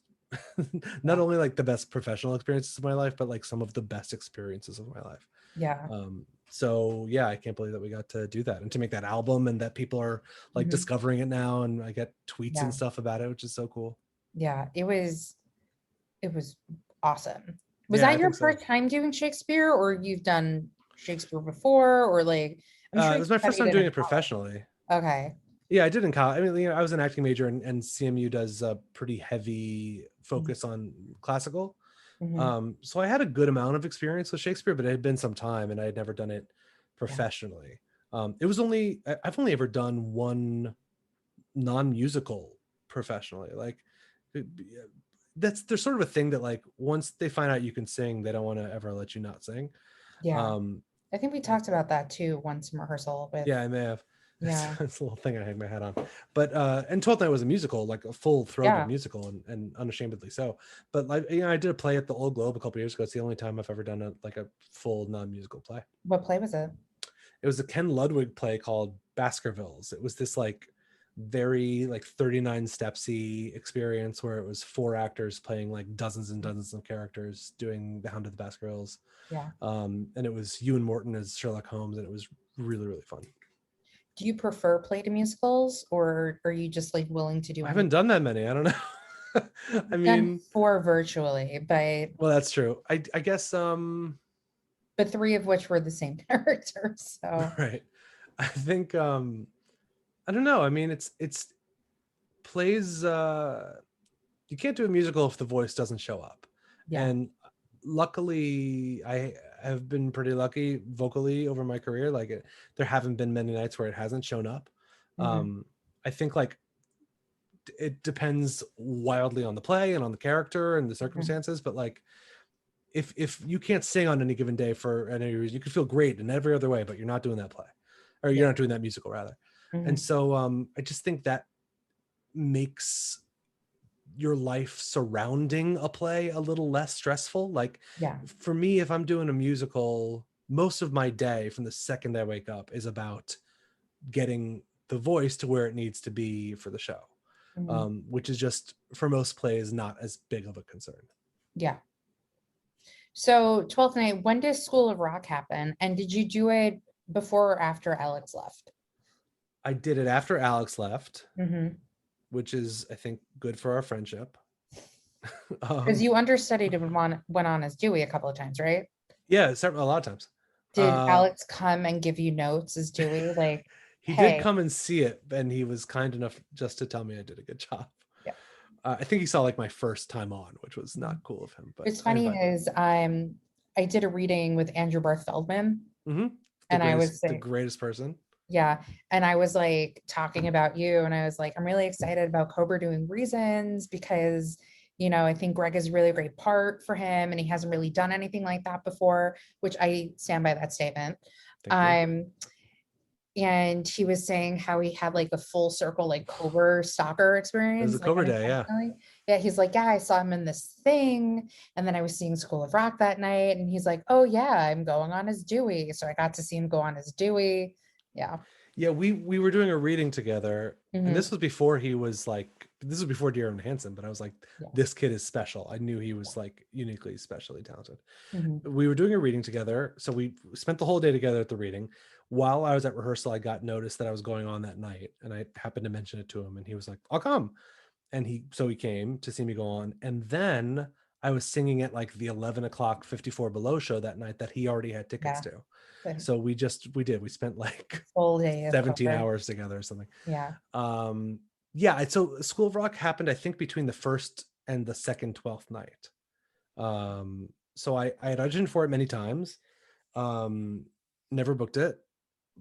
Not only like the best professional experiences of my life, but like some of the best experiences of my life. Yeah. So yeah, I can't believe that we got to do that and to make that album, and that people are like discovering it now, and I get tweets and stuff about it, which is so cool. Yeah, it was awesome. Was that your first time doing Shakespeare, or you've done Shakespeare before, or like I'm sure it was my first time doing it professionally. Okay. Yeah, I did in college. I mean, I was an acting major, and CMU does a pretty heavy focus on classical. So I had a good amount of experience with Shakespeare, but it had been some time, and I had never done it professionally. I've only ever done one non-musical professionally. Like there's sort of a thing that like once they find out you can sing, they don't want to ever let you not sing. Yeah. I think we talked about that too once in rehearsal with Yeah, I may have. Yeah. It's a little thing I hang my hat on. But and 12th Night was a musical, like a full-throated musical, and unashamedly so. But like, you know, I did a play at the Old Globe a couple years ago. It's the only time I've ever done a full non-musical play. What play was it? It was a Ken Ludwig play called Baskervilles. It was this like very like 39 stepsy experience where it was 4 actors playing like dozens and dozens of characters doing The Hound of the Baskervilles. Yeah. And it was Ewan Morton as Sherlock Holmes, and it was really, really fun. Do you prefer play to musicals, or are you just like willing to do I haven't done that many. I don't know. I mean, 4 virtually, but well, that's true. I guess but 3 of which were the same character. So right. I think I don't know. I mean, it's plays you can't do a musical if the voice doesn't show up. Yeah. And luckily I have been pretty lucky vocally over my career. Like there haven't been many nights where it hasn't shown up. I think like it depends wildly on the play and on the character and the circumstances, but like if you can't sing on any given day for any reason, you could feel great in every other way, but you're not doing that play, or you're not doing that musical rather. And so I just think that makes your life surrounding a play a little less stressful. Like for me, if I'm doing a musical, most of my day from the second I wake up is about getting the voice to where it needs to be for the show, which is just for most plays not as big of a concern. Yeah. So 12th Night, when does School of Rock happen? And did you do it before or after Alex left? I did it after Alex left, which is, I think, good for our friendship. Because you understudied and went on as Dewey a couple of times, right? Yeah, a lot of times. Did Alex come and give you notes as Dewey? Like he did come and see it, and he was kind enough just to tell me I did a good job. Yeah. I think he saw like my first time on, which was not cool of him. But it's funny is I did a reading with Andrew Barth Feldman, and I was the greatest person. Yeah. And I was like talking about you, and I was like, I'm really excited about Cobra doing Reasons because, you know, I think Greg is a really great part for him, and he hasn't really done anything like that before, which I stand by that statement. And he was saying how he had like a full circle, like Cobra stalker experience. It was a Cobra day, yeah. Yeah, he's like, yeah, I saw him in this thing, and then I was seeing School of Rock that night, and he's like, oh yeah, I'm going on as Dewey. So I got to see him go on as Dewey. Yeah, we were doing a reading together, and this was before he was like, this was before Dear Evan Hansen, but I was like, this kid is special. I knew he was like uniquely, especially talented. We were doing a reading together, so we spent the whole day together at the reading. While I was at rehearsal, I got notice that I was going on that night, and I happened to mention it to him, and he was like, I'll come. And he came to see me go on, and then I was singing at like the 11 o'clock 54 Below show that night that he already had tickets Yeah. to. The So we spent like full day of 17 cover. hours together or something. Yeah. Yeah. So School of Rock happened, I think, between the first and the second 12th night. So I had auditioned for it many times. Never booked it.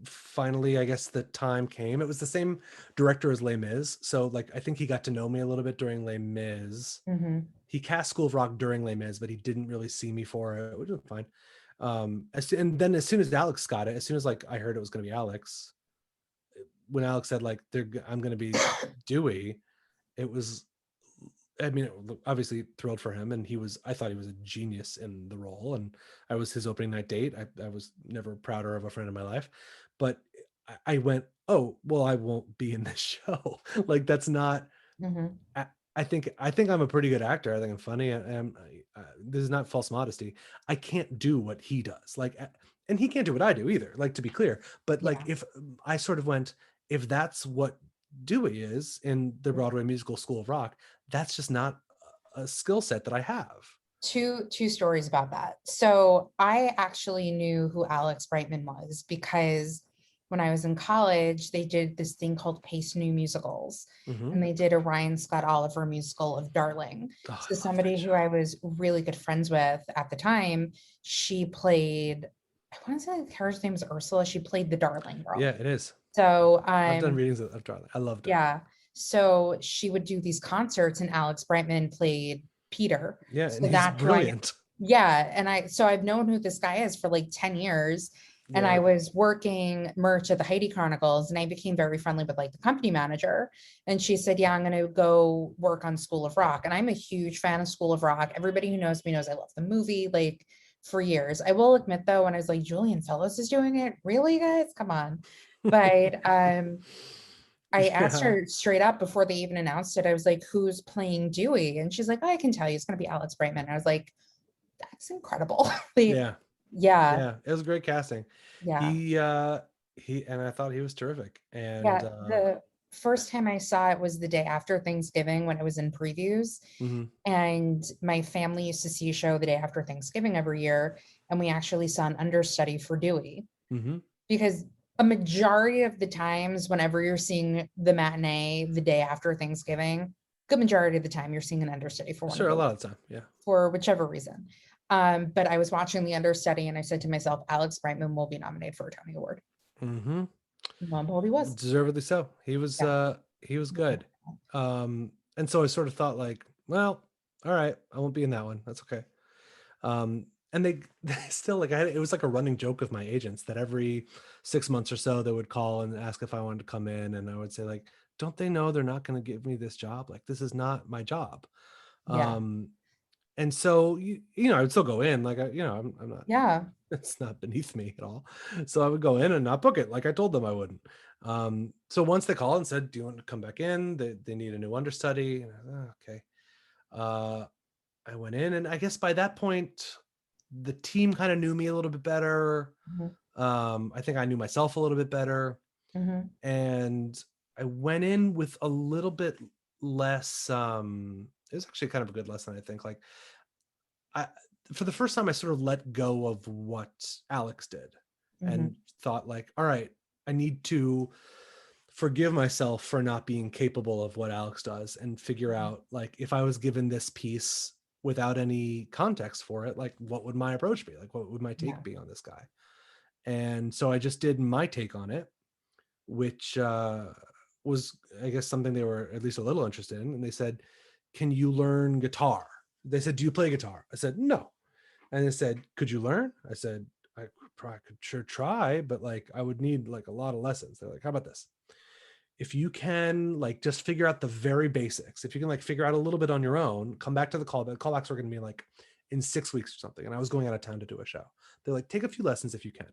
Finally, I guess the time came. It was the same director as Les Mis. So like, I think he got to know me a little bit during Les Mis. Mm-hmm. He cast School of Rock during Les Mis, but he didn't really see me for it, which was fine. And then as soon as Alex got it, as soon as like I heard it was going to be Alex, when Alex said like I'm going to be Dewey, it was, I mean, obviously thrilled for him, and I thought he was a genius in the role, and I was his opening night date. I was never prouder of a friend in my life, but I went, oh well, I won't be in this show. Like that's not. Mm-hmm. I think I'm a pretty good actor. I think I'm funny. This is not false modesty. I can't do what he does. Like, and he can't do what I do either. Like to be clear, but like Yeah. if I sort of went, if that's what Dewey is in the Broadway musical School of Rock, that's just not a skill set that I have. Two stories about that. So I actually knew who Alex Brightman was because when I was in college, they did this thing called Pace New Musicals, Mm-hmm. and they did a Ryan Scott Oliver musical of Darling. Oh, So somebody who I was really good friends with at the time, she played, I want to say the character's name is Ursula. She played the Darling girl. Yeah, it is. So I've done readings of Darling. I loved it. yeah. So she would do these concerts, and Alex Brightman played Peter. Yeah, So and he's that's brilliant. yeah. And I've known who this guy is for like 10 years. And Yeah. I was working merch at the Heidi Chronicles, and I became very friendly with like the company manager. And she said, yeah, I'm going to go work on School of Rock. And I'm a huge fan of School of Rock. Everybody who knows me knows I love the movie like for years. I will admit though, when I was like, Julian Fellows is doing it, really, guys? Come on. But I asked Yeah. her straight up before they even announced it. I was like, who's playing Dewey? And she's like, oh, I can tell you, it's going to be Alex Brightman. And I was like, that's incredible. Yeah. Yeah. Yeah. It was great casting. Yeah. He and I thought he was terrific. And Yeah. The first time I saw it was the day after Thanksgiving when it was in previews. mhm. And my family used to see a show the day after Thanksgiving every year. And we actually saw an understudy for Dewey Mhm. because a majority of the times, whenever you're seeing the matinee the day after Thanksgiving, good majority of the time you're seeing an understudy for one Sure, of a those, lot of the time. Yeah. for whichever reason. But I was watching the understudy and I said to myself, Alex Brightman will be nominated for a Tony Award. Mm-hmm. Lo and behold, he was. Deservedly so. He was good. And so I sort of thought like, well, all right, I won't be in that one. That's okay. And they still like it was like a running joke with my agents that every 6 months or so they would call and ask if I wanted to come in, and I would say like, don't they know they're not going to give me this job? Like this is not my job. Yeah. And so I would still go in like I'm not. Yeah. It's not beneath me at all. So I would go in and not book it like I told them I wouldn't. So once they called and said, do you want to come back in? They need a new understudy. And I was, okay. I went in, and I guess by that point, the team kind of knew me a little bit better. I think I knew myself a little bit better. And I went in with a little bit less. It was actually kind of a good lesson, I think. Like, for the first time, I sort of let go of what Alex did and thought like, all right, I need to forgive myself for not being capable of what Alex does and figure out like, if I was given this piece without any context for it, like what would my approach be? Like, what would my take be on this guy? And so I just did my take on it, which was, I guess, something they were at least a little interested in. And they said, can you learn guitar? They said, do you play guitar? I said, no. And they said, could you learn? I said, I probably could sure try, but like I would need like a lot of lessons. They're like, how about this? If you can like just figure out the very basics, if you can like figure out a little bit on your own, come back to the callback. Callbacks are going to be like in 6 weeks or something. And I was going out of town to do a show. They're like, take a few lessons if you can.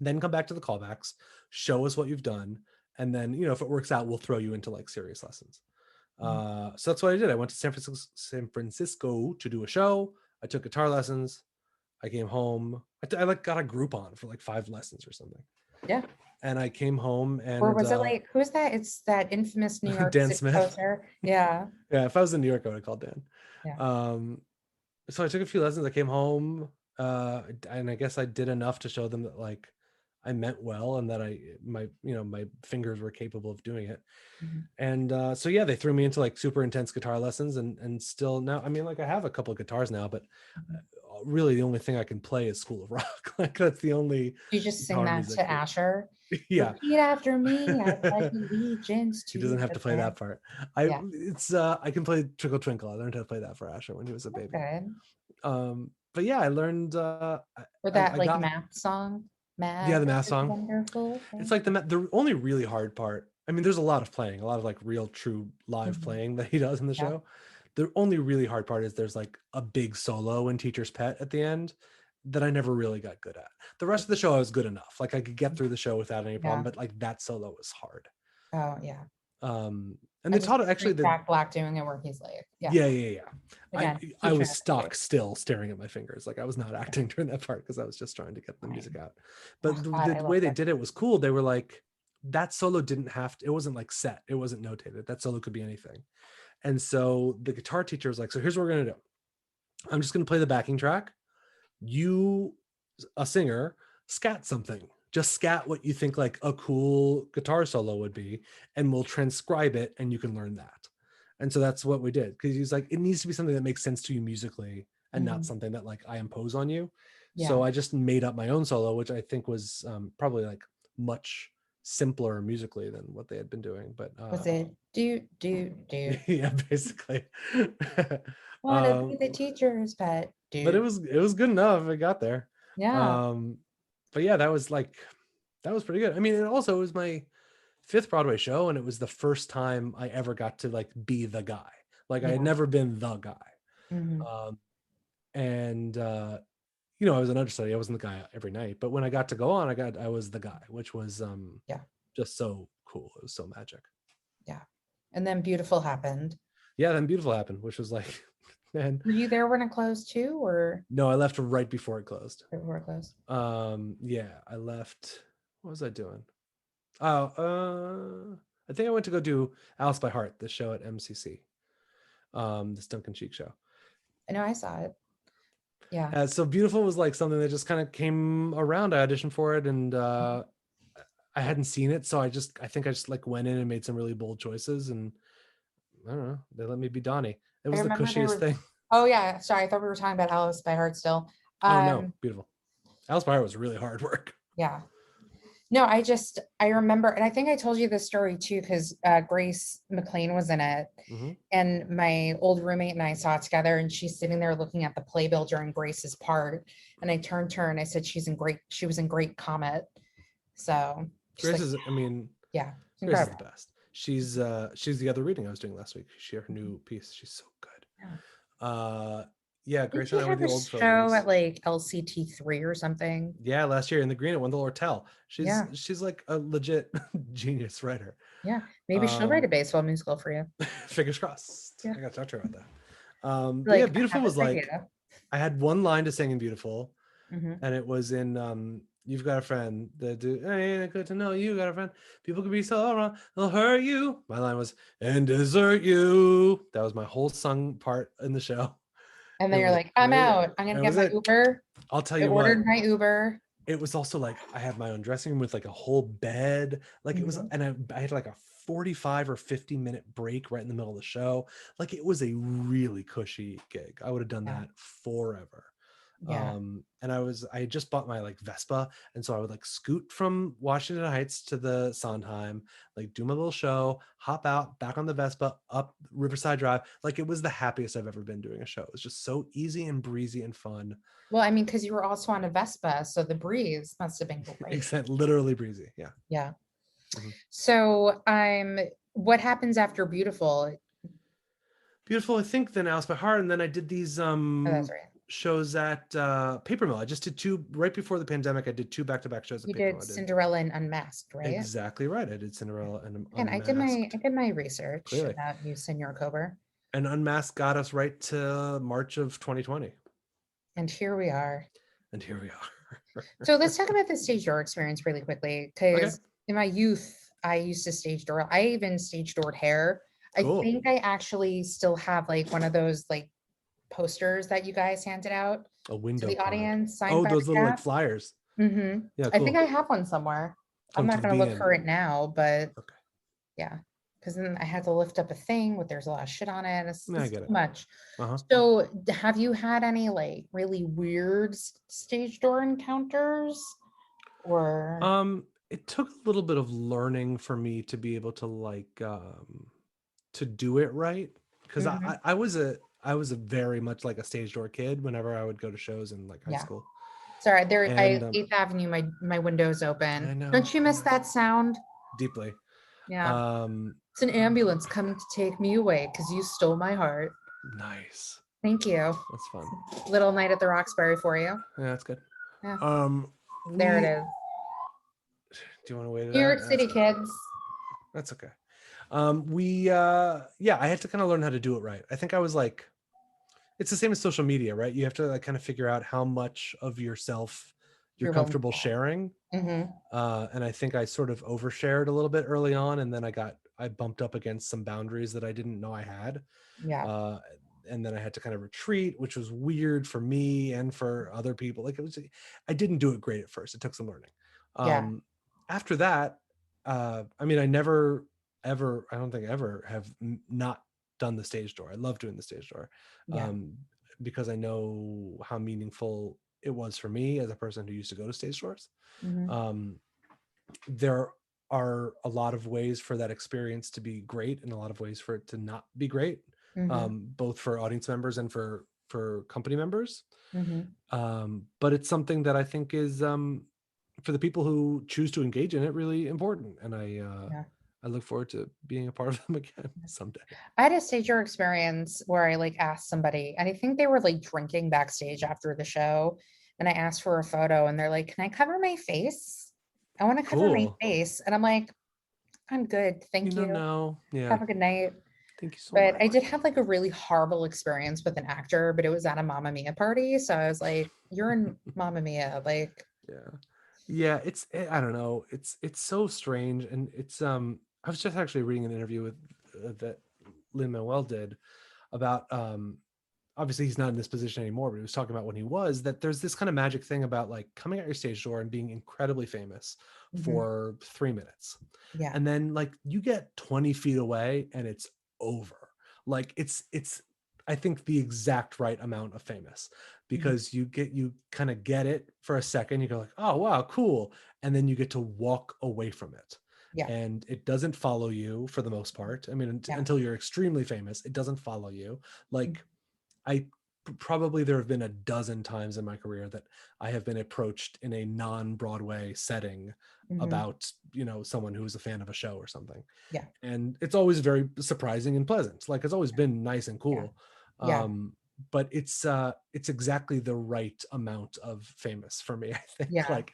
Then come back to the callbacks, show us what you've done. And then, if it works out, we'll throw you into like serious lessons. So that's what I did. I went to San Francisco to do a show. I took guitar lessons. I came home. I like got a Groupon for like 5 lessons or something. Yeah. And I came home and or was it like, who's that? It's that infamous New York Dan City Smith. poster. Yeah. Yeah. If I was in New York, I would have called Dan. Yeah. So I took a few lessons. I came home, and I guess I did enough to show them that like I meant well and that my fingers were capable of doing it. Mhm. And so yeah, they threw me into like super intense guitar lessons, and still now, I mean, like I have a couple of guitars now, but Mhm. really the only thing I can play is School of Rock. Like that's the only You just sing guitar that music to Asher. yeah. Repeat after me. I pledge allegiance He to doesn't have the to play flag. that part. Yeah, I can play Trickle Twinkle. I learned how to play that for Asher when he was a that's baby. good. But yeah, I learned Or that I like got math song. yeah, Math the math is a song. wonderful It's thing. like the only really hard part. I mean, there's a lot of playing, a lot of like real true live Mhm. playing that he does in the Yeah. show. The only really hard part is there's like a big solo in Teacher's Pet at the end that I never really got good at. The rest of the show I was good enough. Like I could get through the show without any problem, Yeah. but like that solo was hard. Oh yeah. And I they just taught actually picturing the Jack Black doing it where he's like, yeah. yeah. I Again, I huge was fan of the movie. stock still staring at my fingers. Like I was not Yeah, acting during that part because I was just trying to get the music fine. out. Oh But God, I the love way they that. did it was cool. They were like, that solo didn't have to, it wasn't like set, it wasn't notated. That solo could be anything. And so the guitar teacher was like, so here's what we're gonna do. I'm just gonna play the backing track. You, a singer, scat something. Just scat what you think like a cool guitar solo would be, and we'll transcribe it and you can learn that. And so that's what we did, because he's like, it needs to be something that makes sense to you musically and not Mhm. something that like I impose on you. So Yeah. I just made up my own solo, which I think was probably like much simpler musically than what they had been doing. But Was it do? yeah, basically. Want to be um, the teacher's pet? but Do. it was good enough. I got there. Yeah. Um, but yeah, that was pretty good. I mean, it also was my fifth Broadway show, and it was the first time I ever got to like be the guy. Like I had Yeah. never been the guy. Hmm. Um, and I was an understudy. I wasn't the guy every night, but when I got to go on, I was the guy, which was Yeah. just so cool. It was so magic. Yeah. And then Beautiful happened. Yeah, then Beautiful happened, which was like, man, Were you there when it closed too, or no, I left right before it closed. before it closed? Yeah, I left. What was I doing? Oh, I think I went to go do Alice by Heart, the show at MCC, this Duncan Cheek show. I know I saw it. Yeah. So Beautiful was like something that just kind of came around. I auditioned for it, and I hadn't seen it, so I think I just like went in and made some really bold choices, and I don't know, they let me be Donnie. It I was the remember there cushiest was. thing. Oh yeah, sorry. I thought we were talking about Alice by Heart still. Oh no, Um, Beautiful. Alice by Heart was really hard work. yeah. No, I remember, and I think I told you this story too, because Grace McLean was in it, Hmm. and my old roommate and I saw it together, and she's sitting there looking at the playbill during Grace's part, and I turned to her and I said, she was in Great Comet. So she's Grace like, is, I mean, yeah, it's Grace is the incredible. best. She's the other reading I was doing last week. She her new piece. She's so good. Yeah. Yeah, Did Grace she and I were have the a old show at fogies. like LCT3 or something? Yeah, last year in the Green at Wendell Ortell. Yeah, She's like a legit genius writer. yeah. Maybe she'll write a Um, baseball musical for you. fingers crossed. Yeah. I gotta talk to her about that. But yeah, Like, I Beautiful have was this like, idea. I had one line to sing in Beautiful, Hmm. and it was in You've Got a Friend. The do ain't it good to know you got a friend. People could be so wrong, they'll hurt you. My line was and desert you. That was my whole sung part in the show. And It then you're was like, I'm great. out. I'm gonna That get was my it. Uber. I'll tell I you what, ordered my Uber. it was also like I had my own dressing room with like a whole bed. Like it was, Mhm. and I had like a 45 or 50-minute break right in the middle of the show. Like it was a really cushy gig. I would have done Yeah. that forever. Yeah. And I had just bought my like Vespa, and so I would like scoot from Washington Heights to the Sondheim, like do my little show, hop out, back on the Vespa, up Riverside Drive. Like it was the happiest I've ever been doing a show. It was just so easy and breezy and fun. Well, I mean, because you were also on a Vespa, so the breeze must have been great. Except literally breezy. Yeah. Yeah. Mhm. So what happens after Beautiful? Beautiful. I think then Alice by Heart, and then I did these Oh, that's right. shows at Paper Mill. I just did two right before the pandemic. I did two back-to-back shows at You Paper did Mill. I did Cinderella and Unmasked, right? exactly right. I did Cinderella and And I Unmasked. did my research Clearly, about you, Senor Kober. and Unmasked got us right to March of 2020, And here we are. and here we are. So let's talk about the stage door experience really quickly. Okay, Because in my youth, I used to stage door. I even stage doored hair. I cool. think I actually still have like one of those like posters that you guys handed out A to window the card. audience, signed Oh, by the those little like cast. flyers. Mm-hmm. Yeah, I think cool. I have one somewhere. I'm Come to not the going to look BN. for it now, but Okay. yeah, because then I had to lift up a thing with there's a lot of shit on it. It's I too get it. much. Uh-huh. So have you had any like really weird stage door encounters or It took a little bit of learning for me to be able to like to do it right, because Mhm. I was a very much like a stage door kid whenever I would go to shows in like high Yeah. school. Sorry, there I And 8th Avenue, my window's I open. know Don't you miss that sound? deeply. Yeah. Um, It's an ambulance coming to take me away because you stole my heart. nice. Thank you. That's fun. Little Night at the Roxbury for you. Yeah, that's good. Yeah. There it We is. do you want to wait it New out? York That's City fine. kids. That's okay. Yeah, I had to kind of learn how to do it right. I think I was like, it's the same as social media, right? You have to like kind of figure out how much of yourself you're You're welcome. comfortable sharing. Mm-hmm. And I think I sort of overshared a little bit early on, and then I bumped up against some boundaries that I didn't know I had. Yeah. And then I had to kind of retreat, which was weird for me and for other people. Like I didn't do it great at first. It took some learning. Yeah. After that, I mean, I never, ever, I don't think ever have not done the stage door. I love doing the stage door, Yeah. because I know how meaningful it was for me as a person who used to go to stage doors. Mm-hmm. There are a lot of ways for that experience to be great and a lot of ways for it to not be great, Mm-hmm. both for audience members and for company members. Mm-hmm. But it's something that I think is, for the people who choose to engage in it, really important. And Yeah. I look forward to being a part of them again someday. I had a stage door experience where I like asked somebody, and I think they were like drinking backstage after the show. And I asked for a photo, and they're like, "Can I cover my face? I want to cover my Cool. face." And I'm like, "I'm good. Thank you. No. Yeah. Have a good night." Thank you so But much. I did have like a really horrible experience with an actor, but it was at a Mamma Mia party. So I was like, "You're in Mamma Mia." Like, Yeah. I don't know. It's so strange. And it's, I was just actually reading an interview with that Lin-Manuel did about, obviously he's not in this position anymore, but he was talking about when he was, that there's this kind of magic thing about like coming out your stage door and being incredibly famous mhm. for 3 minutes. Yeah. And then like you get 20 feet away and it's over. Like it's I think the exact right amount of famous, Mhm. because you kind of get it for a second, you go like, oh wow, cool. And then you get to walk away from it. Yeah. And it doesn't follow you for the most part. I mean, Yeah. until you're extremely famous, it doesn't follow you. Mhm. Like probably there have been a dozen times in my career that I have been approached in a non-Broadway setting Mhm. about, someone who is a fan of a show or something. Yeah. And it's always very surprising and pleasant. Like it's always been nice and Yeah. cool. Yeah. But it's exactly the right amount of famous for me. I think Yeah. like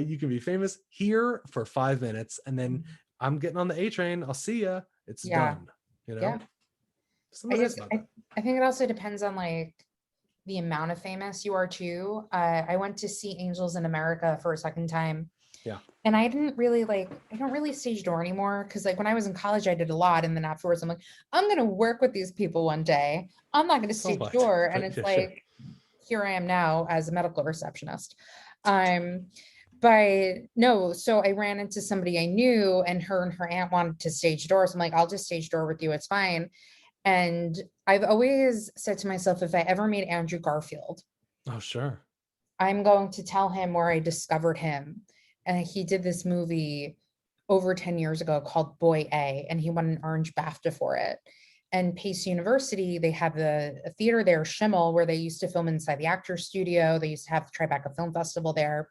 you can be famous here for 5 minutes and then Mhm. I'm getting on the A train. I'll see ya. It's Yeah. done. Yeah. I Something nice just about I, that. I think it also depends on like the amount of famous you are too. I went to see Angels in America for a second time. Yeah. And I don't really stage door anymore because like when I was in college, I did a lot. And then afterwards, I'm like, I'm gonna work with these people one day. I'm not gonna So stage what? door. And But it's yeah, sure. like, here I am now as a medical receptionist. Um, but no, so I ran into somebody I knew, and her aunt wanted to stage door. So I'm like, I'll just stage door with you, it's fine. And I've always said to myself, if I ever meet Andrew Garfield, Oh, sure. I'm going to tell him where I discovered him. And he did this movie over 10 years ago called Boy A, and he won an Orange BAFTA for it. And Pace University, they have a theater there, Schimmel, where they used to film inside the Actors Studio. They used to have the Tribeca Film Festival there.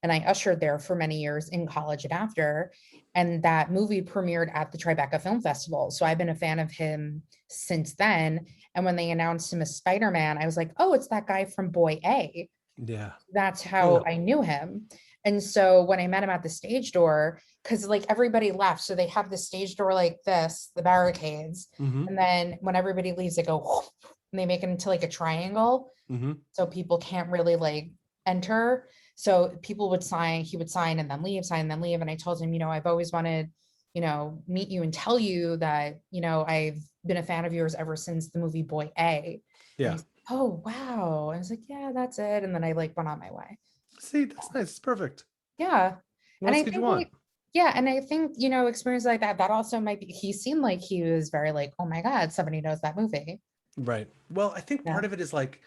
And I ushered there for many years in college and after. And that movie premiered at the Tribeca Film Festival. So I've been a fan of him since then. And when they announced him as Spider-Man, I was like, oh, it's that guy from Boy A. Yeah. That's Cool. how I knew him. And so when I met him at the stage door, because like everybody left, so they have the stage door like this, the barricades. Mm-hmm. And then when everybody leaves, they go and they make it into like a triangle. Mm-hmm. So people can't really like enter. So people would sign, he would sign and then leave, sign and then leave. And I told him, I've always wanted, meet you and tell you that, I've been a fan of yours ever since the movie Boy A. And Yeah. he's, oh, wow. I was like, yeah, that's it. And then I like went on my way. See, that's nice. It's perfect. Yeah. What And else I could you think want? like, yeah, and I think, experience like that, that also might be, he seemed like he was very like, oh my God, somebody knows that movie. Right. Well, I think Yeah. part of it is like,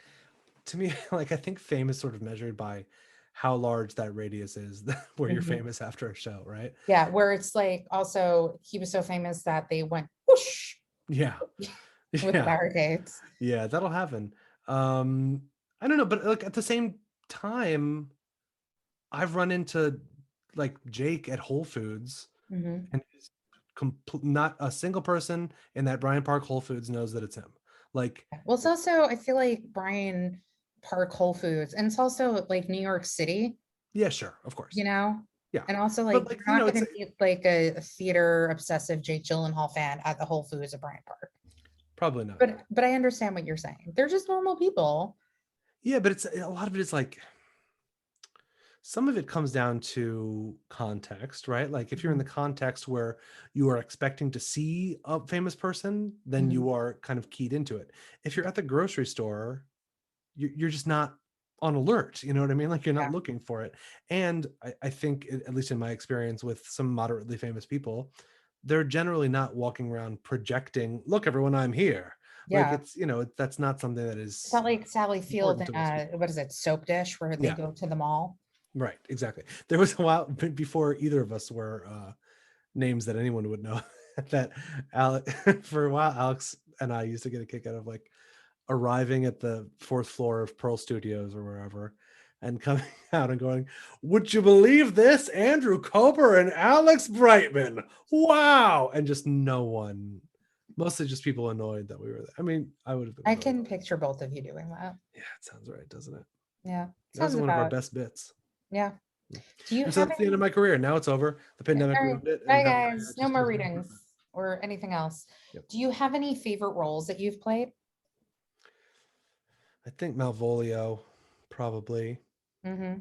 to me, like I think fame is sort of measured by how large that radius is where you're Mhm. famous after a show, right? Yeah. Where it's like also, he was so famous that they went whoosh Yeah. with the Yeah. barricades. Yeah, that'll happen. Um, I don't know, but like at the same time, I've run into like Jake at Whole Foods, Hmm. and not a single person in that Bryant Park Whole Foods knows that it's him. Like, Well, it's also, I feel like Brian Park Whole Foods, and it's also like New York City, yeah, sure, of you course. know? Yeah. And also, But like, like, you're you know, not it's going to meet like a theater obsessive Jake Gyllenhaal fan at the Whole Foods of Bryant Park. probably not. But I understand what you're saying. They're just normal people. Yeah, but it's a lot of it is like some of it comes down to context, right? Like if you're in the Mhm. context where you are expecting to see a famous person, then Mhm. you are kind of keyed into it. If you're at the grocery store, you're just not on alert. You know what I mean? Like you're not Yeah. looking for it. And I think, at least in my experience with some moderately famous people, they're generally not walking around projecting, look, everyone, I'm here. Like Yeah. it's, that's not something that It's not is like Sally Field important in to most people. what is it, Soap Dish, where they Yeah. go to the mall. Right, exactly. There was a while before either of us were names that anyone would know that Alex, for a while, Alex and I used to get a kick out of like arriving at the fourth floor of Pearl Studios or wherever and coming out and going, would you believe this? Andrew Kober and Alex Brightman. Wow. And just no one, mostly just people annoyed that we were there. I mean, I would have been I annoyed. can picture both of you doing that. Yeah, it sounds right, doesn't it? Yeah. That was Sounds one of our about, best bits. yeah. Do you And so have that's the end of any? my career. Now it's over. The pandemic All right. ruined it, and Bye, now guys. No just more do. readings or anything else. Yep. Do you have any favorite roles that you've played? I think Malvolio, probably. Mm-hmm.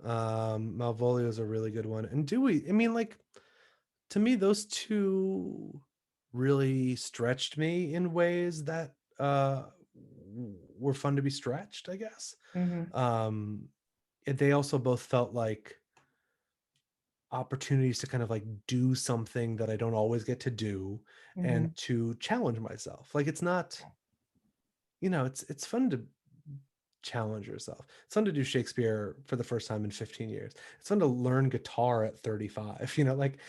Malvolio is a really good one, and Dewey. I mean, like to me, those two really stretched me in ways that were fun to be stretched, I guess. Mm-hmm. Um, they also both felt like opportunities to kind of like do something that I don't always get to do Mm-hmm. and to challenge myself. Like it's not, it's fun to challenge yourself. It's fun to do Shakespeare for the first time in 15 years. It's fun to learn guitar at 35.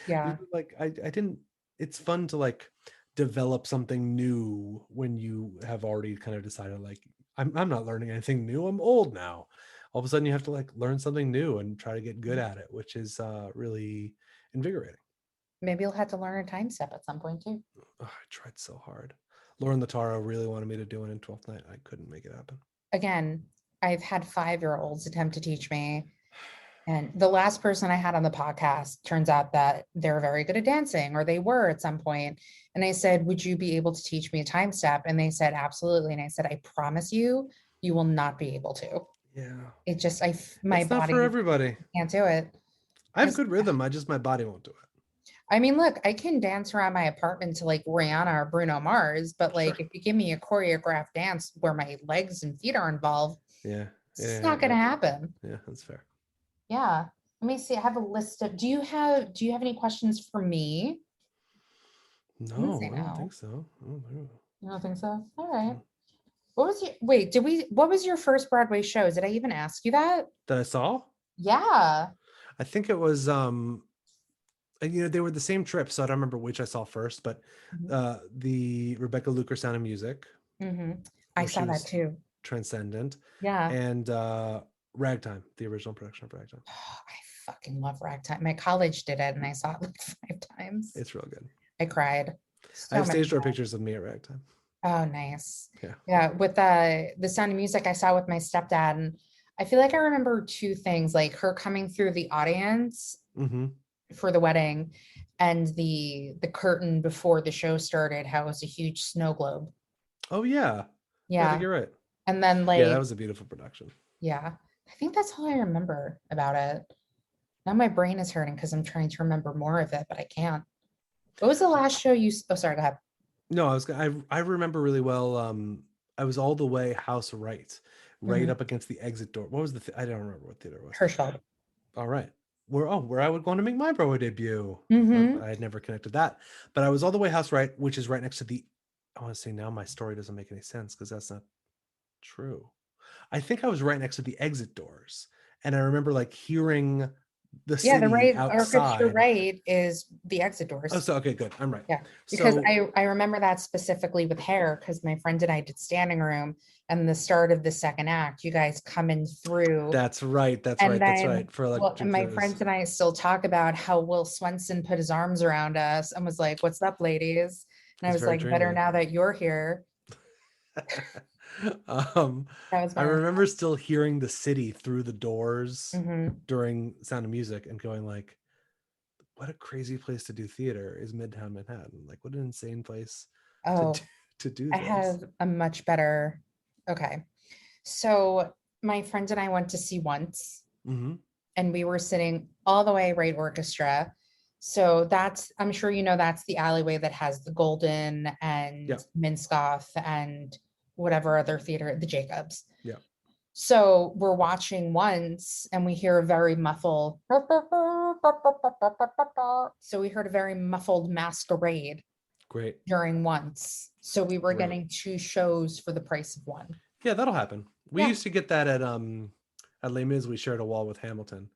Yeah. I didn't, it's fun to like develop something new when you have already kind of decided like I'm not learning anything new. I'm old now. All of a sudden you have to like learn something new and try to get good at it, which is really invigorating. Maybe you'll have to learn a time step at some point too. Oh, I tried so hard. Lauren Lataro really wanted me to do it in 12th night. I couldn't make it happen. Again, I've had 5-year-olds attempt to teach me. And the last person I had on the podcast turns out that they're very good at dancing, or they were at some point. And I said, would you be able to teach me a time step? And they said, absolutely. And I said, I promise you, you will not be able to. Yeah. It just, my It's not for body everybody. can't do it. I have Just, good rhythm. My body won't do it. I mean, look, I can dance around my apartment to like Rihanna or Bruno Mars, but like Sure. if you give me a choreographed dance where my legs and feet are involved, Yeah. it's Yeah. not going to happen. Yeah. That's fair. Yeah. Let me see. I have a list of, do you have any questions for me? I'm gonna say No, I don't think no. so. I don't think so. You don't think so? All right. Mm. What was your first Broadway show? Did I even ask you that? That I saw? Yeah. I think it was they were the same trip, so I don't remember which I saw first, but the Rebecca Luker Sound of Music, Mm-hmm. I where saw she that was too. transcendent, Yeah. and Ragtime, the original production of Ragtime. Oh, I fucking love Ragtime. My college did it and I saw it like 5 times. It's real good. I cried I so have many stage door times. pictures of me at Ragtime. Oh, nice. Yeah. Yeah, with the Sound of Music I saw with my stepdad, and I feel like I remember two things, like her coming through the audience Mm-hmm. for the wedding and the curtain before the show started, how it was a huge snow globe. Oh yeah. Yeah, I think Yeah. you're right. And then Yeah, that like, was a beautiful production. yeah, I think that's all I remember about it. Now my brain is hurting because I'm trying to remember more of it, but I can't. What was the last show you, oh, sorry, go ahead. No, I remember really well. I was all the way house right Mhm. up against the exit door. What was I don't remember what theater it was. Hirschfeld. All right. Where I would go to make my Broadway debut. Mhm. I had never connected that, but I was all the way house right, which is right next to the. I want to say now my story doesn't make any sense because that's not true. I think I was right next to the exit doors, and I remember like hearing the Yeah, the city right orchestra outside. right is the exit Oh, doors. so okay, good. I'm right. Yeah, because So I remember that specifically with hair because my friend and I did standing room and the start of the second act, you guys come in through. that's right. That's And right. That's then, right. For well, and Electric my Rose. friends and I still talk about how Will Swenson put his arms around us and was like, "What's up, ladies?" And I It's was very like, "Better dreamy. now that you're here." um, That was I my remember response. still hearing the city through the doors Hmm. during Sound of Music and going like, "What a crazy place to do theater is Midtown Manhattan! Like, what an insane place to do, Oh, to do I this." have a much better. Okay, so my friend and I went to see once, Hmm. and we were sitting all the way right orchestra. So that's, I'm sure you know, that's the alleyway that has the Golden and Yeah, Minskoff and whatever other theater, the Jacobs. yeah. So we're watching once and we hear a very muffled, so we heard a very muffled masquerade Great, during once. So we were great. getting two shows for the price of one. Yeah, that'll happen. We Yeah. used to get that at Les Mis. We shared a wall with Hamilton, and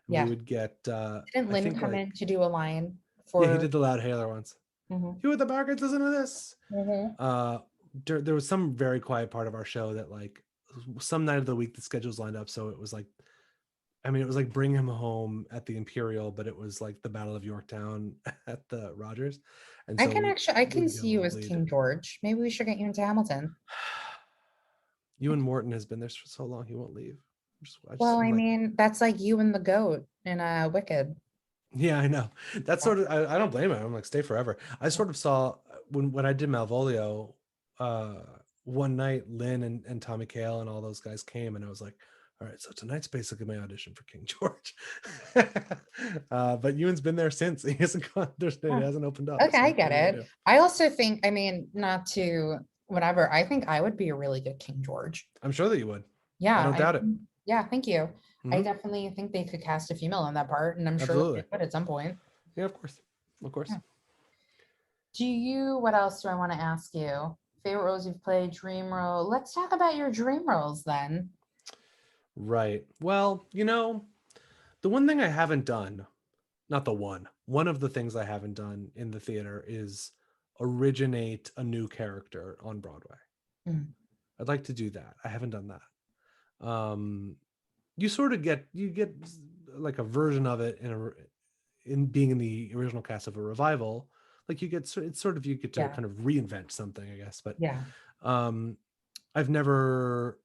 we Yeah. would get Didn't I Lynn think come like in to do a line yeah, he for? did the loud hailer once. Mhm, You at the markets, listen to this. mhm. Uh, there was some very quiet part of our show that like some night of the week the schedules lined up, so it was like, I mean, it was like Bring Him Home at the Imperial, but it was like the Battle of Yorktown at the Rogers, and I so can actually, I can we'd see go you and as bleed. King George. Maybe we should get you into Hamilton. Ewan Morton has been there for so long, he won't leave. Well, I'm I like, mean, that's like you and the goat in Wicked. yeah, I know. That's Yeah. sort of, I don't blame him. I'm like, stay forever. I sort of saw when I did Malvolio, uh, one night, Lynn and Tommy Kail and all those guys came, and I was like, all right, so tonight's basically my audition for King George. But Ewan's been there since. He hasn't gone, it Huh. hasn't opened up. Okay, I So get what are you gonna it. do? I also think, I mean, not to whatever, I think I would be a really good King George. I'm sure that you would. Yeah, I don't doubt it. yeah, thank you. I Hmm. definitely think they could cast a female on that part, and I'm sure that they Absolutely. would at some point. Yeah, of course. Of course. Yeah. What else do I want to ask you? Favorite roles you've played, dream role. Let's talk about your dream roles then. Right. Well, the one thing I haven't done, not the one of the things I haven't done in the theater is originate a new character on Broadway. Mm, I'd like to do that. I haven't done that. You sort of you get like a version of it in being in the original cast of a revival. Like it's sort of, you get to yeah, kind of reinvent something, I guess. But yeah, um, I've done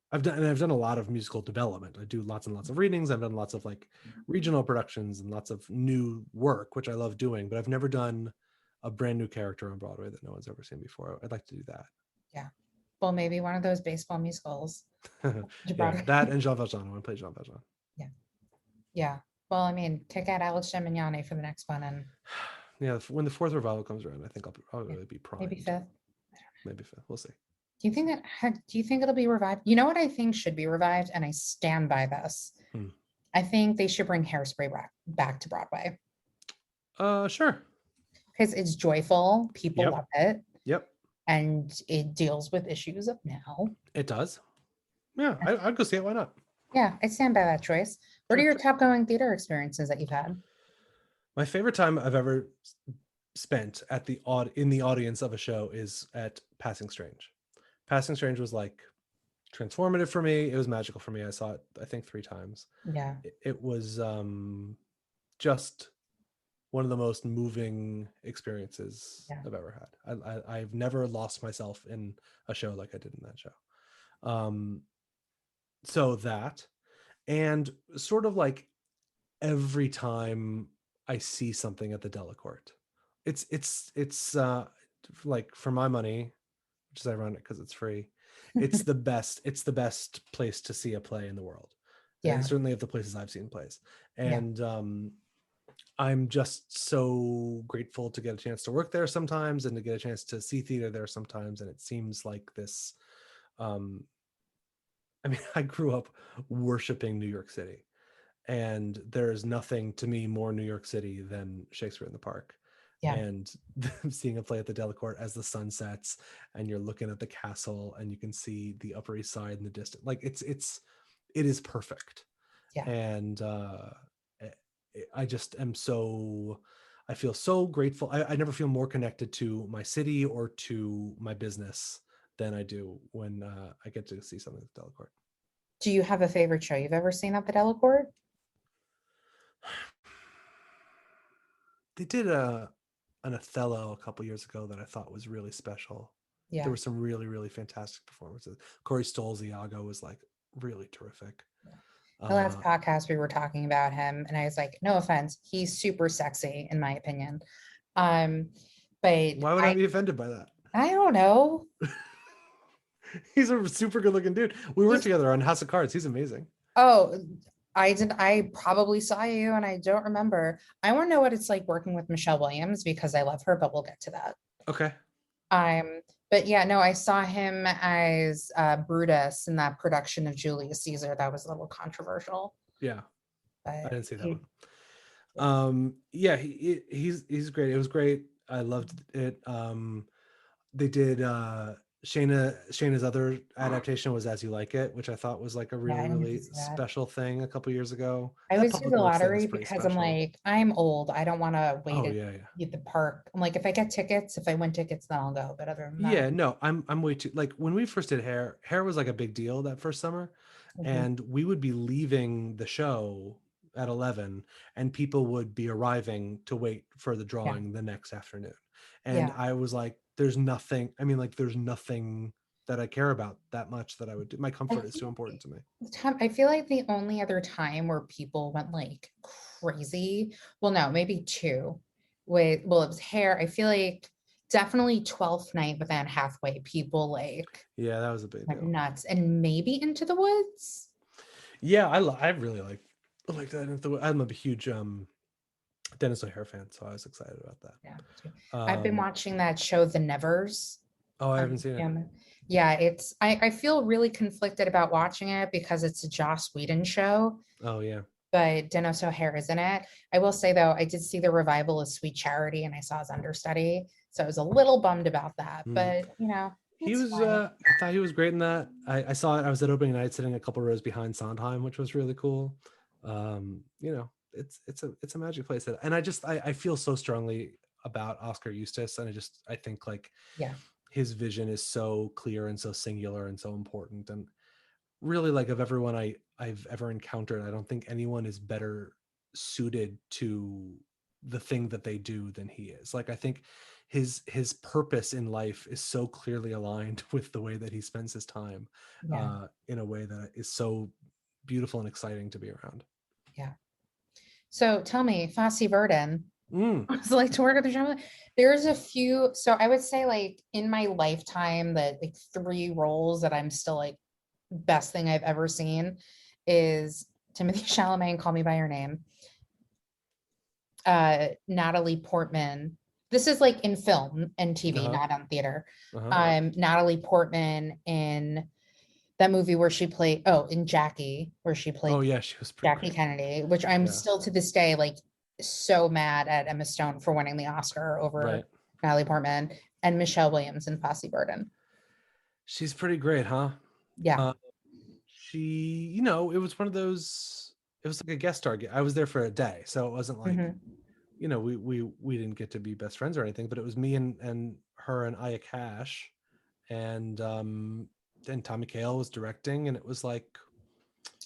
a lot of musical development. I do lots and lots of readings. I've done lots of like regional productions and lots of new work, which I love doing, but I've never done a brand new character on Broadway that no one's ever seen before. I'd like to do yeah. Well, maybe one of those baseball musicals. that. You brought Yeah, it. that and Jean Valjean. I want to play Jean Valjean. Yeah, yeah. Well, I mean, kick out Alex Gemignani for the next one, and Yeah, when the fourth revival comes around, I think I'll yeah, really be maybe primed. fifth. Maybe fifth. We'll see. Do you think it'll be revived? You know what I think should be revived, and I stand by this. Hmm. I think they should bring Hairspray back to Broadway Sure. because it's joyful. People Yep. love it, Yep. and it deals with issues of now. It does. Yeah, I'd go see it. Why not? Yeah, I stand by that choice. What are Sure. your top going theater experiences that you've had? My favorite time I've ever spent at in the audience of a show is at Passing Strange. Passing Strange was like transformative for me. It was magical for me. I saw it, I think, 3 times. Yeah, It was just one of the most moving experiences yeah, I've ever had. I've never lost myself in a show like I did in that show. Um, so that, and sort of like every time I see something at the Delacorte, it's like, for my money, which is ironic because it's free. It's the best place to see a play in the world, and yeah, certainly of the places I've seen plays. yeah, And I'm just so grateful to get a chance to work there sometimes and to get a chance to see theater there sometimes. And it seems like this I mean, I grew up worshiping New York City, and there's nothing to me more New York City than Shakespeare in the Park. Yeah. And seeing a play at the Delacorte as the sun sets, and you're looking at the castle, and you can see the Upper East Side in the distance. Like it is perfect. Yeah. And I just am so, I feel so grateful. I never feel more connected to my city or to my business than I do when I get to see something at the Delacorte. Do you have a favorite show you've ever seen at the Delacorte? They did an Othello a couple years ago that I thought was really special. There Yeah. were some really, really fantastic performances. Corey Stoll's Iago was like really terrific. The last podcast we were talking about him, and I was like, no offense, he's super sexy in my opinion. But Why would I be offended by that? I don't know. He's a super good looking dude. We worked He's, together on House of Cards. He's amazing. oh, I probably saw you and I don't remember. I want to know what it's like working with Michelle Williams because I love her, but we'll get to that. Okay. But yeah, no, I saw him as Brutus in that production of Julius Caesar. That was a little controversial. Yeah. But I didn't see that one. Yeah, he's great. It was great. I loved it. They did Shayna's other adaptation was As You Like It, which I thought was like a Yeah, I really, didn't really see that. special thing a couple years ago. I That always do public the works thing is lottery pretty because I'm special. like, I'm old. I don't want to wait Oh yeah, yeah. at the park. I'm like, if I get tickets, if I win tickets, then I'll go. But other than that, Yeah, no, I'm way too, like when we first did hair was like a big deal that first summer. And we would be leaving the show at 11 and people would be arriving to wait for the drawing the next afternoon. And yeah, I was like, there's nothing that I care about that much that I would do. My I comfort is too feel important to me. I feel like the only other time where people went like crazy, well, no, maybe two. It was hair. I feel like definitely 12th night, but then halfway people like Yeah, that was a big went deal. nuts, and maybe Into the Woods. Yeah, I really like that. I'm a huge Dennis O'Hare fan, so I was excited about that. Yeah, I've been watching that show, The Nevers. Oh, I haven't seen it. Yeah, I feel really conflicted about watching it because it's a Joss Whedon show, Oh yeah. but Dennis O'Hare is in it. I will say though, I did see the revival of Sweet Charity and I saw his understudy. So I was a little bummed about that, but He it's was fine. I thought he was great in that. I saw it. I was at opening night sitting a couple rows behind Sondheim, which was really cool. It's a magic place. And I feel so strongly about Oscar Eustace. And I think like his vision is so clear and so singular and so important. And really, like, of everyone I've ever encountered, I don't think anyone is better suited to the thing that they do than he is. Like, I think his purpose in life is so clearly aligned with the way that he spends his time, in a way that is so beautiful and exciting to be around. Yeah. So tell me, Fosse Verdon, Mm. like to work at the show. There's a few. So I would say like in my lifetime, that like 3 roles that I'm still like best thing I've ever seen is Timothy Chalamet and Call Me by Your Name. Natalie Portman. This is like in film and TV, not on theater. Natalie Portman in that movie where she played, in Jackie, where she played Oh yeah, she was pretty Jackie great. Kennedy, which I'm still to this day like so mad at Emma Stone for winning the Oscar over Natalie Portman, and Michelle Williams and Fosse Verdon. She's pretty great, huh? Yeah. She, it was one of those, it was like a guest star. I was there for a day, so it wasn't like, we didn't get to be best friends or anything, but it was me and her and Aya Cash, and Tommy Kail was directing, and it was like,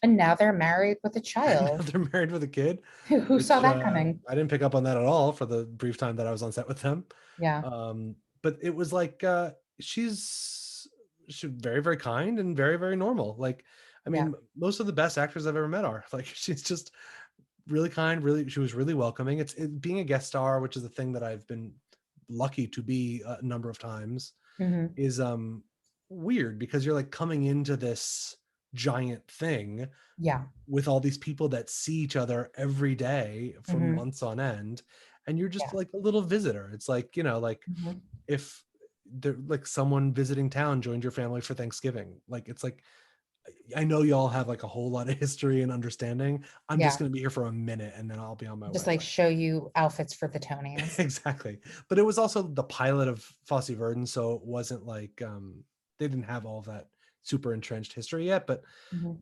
and now they're married with a child. They're married with a kid. Who saw that coming? I didn't pick up on that at all for the brief time that I was on set with them. Yeah. But it was like, she's very, very kind and very, very normal. Like, I mean, most of the best actors I've ever met are like, she's just really kind, she was really welcoming. It's being a guest star, which is a thing that I've been lucky to be a number of times, is weird because you're like coming into this giant thing with all these people that see each other every day for months on end, and you're just like a little visitor. It's like, if they're like someone visiting town joined your family for Thanksgiving. Like, it's like, I know y'all have like a whole lot of history and understanding. I'm just Yeah. going to be here for a minute and then I'll be on my Just way. like show you outfits for the Tonys. Exactly. But it was also the pilot of Fosse Verdon, so it wasn't like they didn't have all of that super entrenched history yet. But Mhm.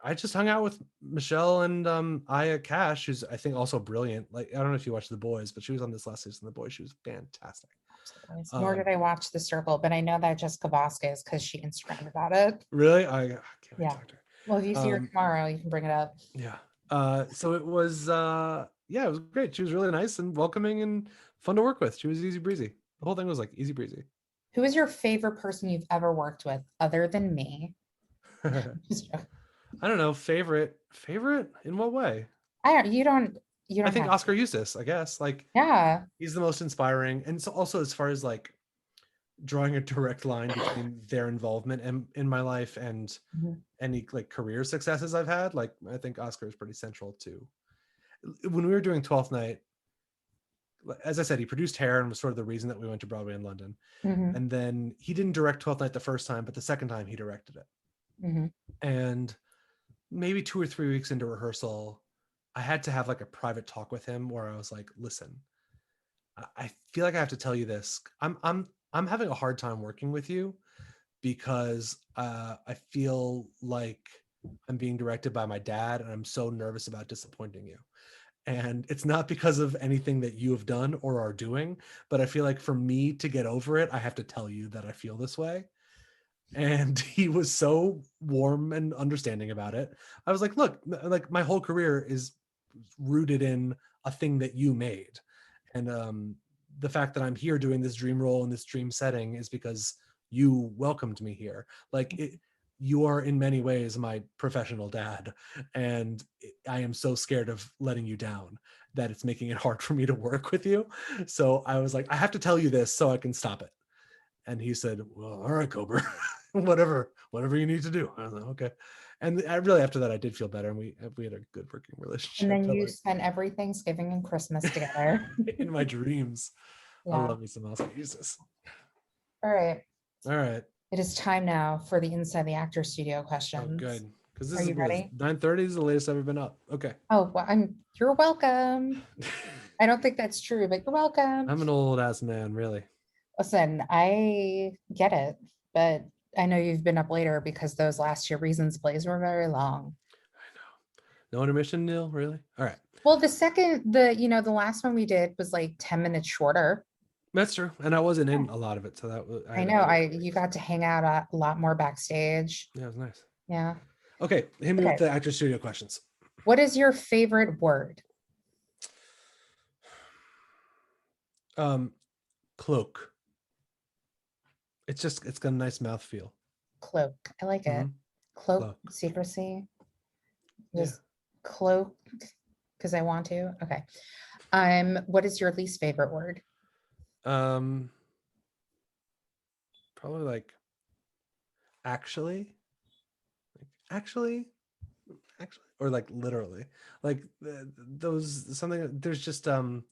I just hung out with Michelle and Aya Cash, who's I think also brilliant. Like, I don't know if you watched The Boys, but she was on this last season of The Boys. She was fantastic. Nor did I watch The Circle, but I know that Jessica Vasquez because she Instagrammed about it. Really? I can't wait Yeah. to talk to her. Well, if you see her tomorrow, you can bring it up. Yeah. So it was yeah, it was great. She was really nice and welcoming and fun to work with. She was easy breezy. The whole thing was like easy breezy. Who is your favorite person you've ever worked with other than me? I don't know. Favorite in what way? You don't I think have Oscar to. Eustace, I guess. Like, Yeah. he's the most inspiring. And so also as far as like drawing a direct line between their involvement in my life and Mhm. any like career successes I've had, like I think Oscar is pretty central too. When we were doing 12th Night, as I said, he produced Hair and was sort of the reason that we went to Broadway in London. Mhm. And then he didn't direct 12th Night the first time, but the second time he directed it. Mhm. And maybe 2 or 3 weeks into rehearsal, I had to have like a private talk with him where I was like, listen, I feel like I have to tell you this. I'm having a hard time working with you because I feel like I'm being directed by my dad and I'm so nervous about disappointing you. And it's not because of anything that you have done or are doing, but I feel like for me to get over it, I have to tell you that I feel this way. And he was so warm and understanding about it. I was like, look, like my whole career is rooted in a thing that you made. And the fact that I'm here doing this dream role in this dream setting is because you welcomed me here. Like, you are in many ways my professional dad. And I am so scared of letting you down that it's making it hard for me to work with you. So I was like, I have to tell you this so I can stop it. And he said, well, all right, Cobra, whatever you need to do. I was like, okay. And I really, after that, I did feel better. And we had a good working And relationship. then But you like, spent every Thanksgiving and Christmas together. in my dreams, I Yeah. love me some Oscar Eustace. All right. All right. It is time now for the Inside the Actor Studio Oh, questions. good. Because this Are is you ready? 9:30 is the latest I've ever been up. Okay. Oh, well, you're welcome. I don't think that's true, but you're welcome. I'm an old ass man, really. Listen, I get it, but I know you've been up later because those last two Reasons plays were very long. I know. No intermission, Neil? Really? All right. Well, the last one we did was like 10 minutes shorter. That's true. And I wasn't Yeah. in a lot of it. So that was, I had a know. better You experience. got to hang out a lot more backstage. Yeah, it was nice. Yeah. Okay. Hit me with Okay. the actor studio questions. What is your favorite word? Cloak. It's got a nice mouth feel. Cloak. I like it. Mhm. Cloak, Cloak. secrecy. Yeah. Just cloak because I want to. Okay. What is your least favorite word? Probably like actually, actually, or like literally, like those something. There's just I don't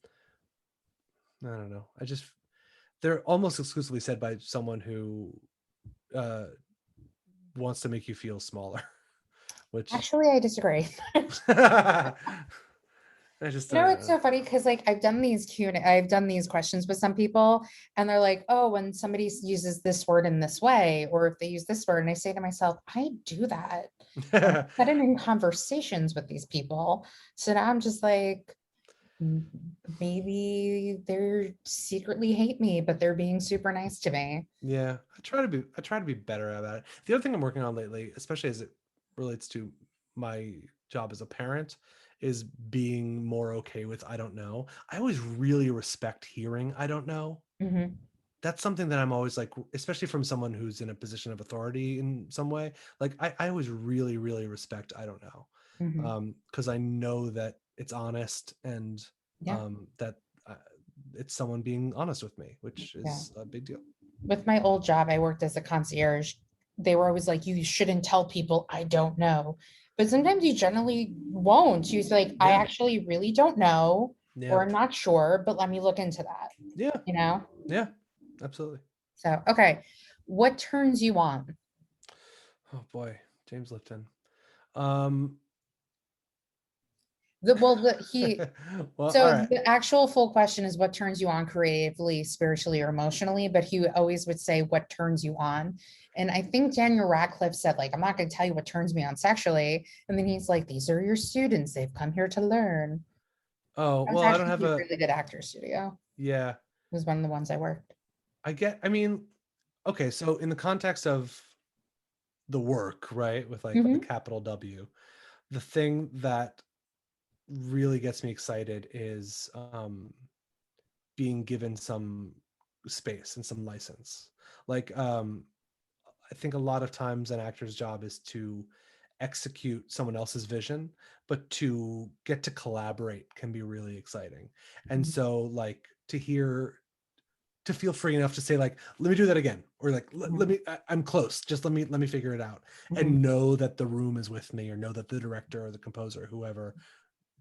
know. They're almost exclusively said by someone who uh wants to make you feel smaller, which Actually, I disagree. I just It's so funny because like I've done these questions with some people, and they're like, "Oh, when somebody uses this word in this way, or if they use this word," and I say to myself, "I do that. I've said it in conversations with these people." So now I'm just like, maybe they're secretly hate me, but they're being super nice to me. Yeah, I try to be better about it. The other thing I'm working on lately, especially as it relates to my job as a parent, is being more okay with I don't know. I always really respect hearing I don't know. Mhm. That's something that I'm always like, especially from someone who's in a position of authority in some way. Like I always really, really respect I don't know. Mhm. Because I know that it's honest and Yeah. that uh, it's someone being honest with me, which Yeah. is a big deal. With my old job, I worked as a concierge. They were always like, you shouldn't tell people I don't know. But sometimes you generally won't. You say like, I Yeah. actually really don't know, Yeah. or I'm not sure, but let me look into that. Yeah. You know? Yeah. Absolutely. So, okay. What turns you on? Oh boy, James Lipton. Um, He, well, all so right. the actual full question is what turns you on creatively, spiritually, or emotionally, but he always would say what turns you on. And I think Daniel Radcliffe said, like, I'm not going to tell you what turns me on sexually. And then he's like, these are your students. They've come here to learn. Oh, That was well, I don't have actually a a, really good actor studio. yeah, It was one of the ones I worked. I mean, okay, so in the context of the work, right, with like the Hmm. capital W, the thing that really gets me excited is being given some space and some license. Like, I think a lot of times an actor's job is to execute someone else's vision, but to get to collaborate can be really exciting. And so, like, to feel free enough to say, like, let me do that again, or like, let me, I'm close, just let me figure it out, Hmm. and know that the room is with me, or know that the director or the composer, whoever,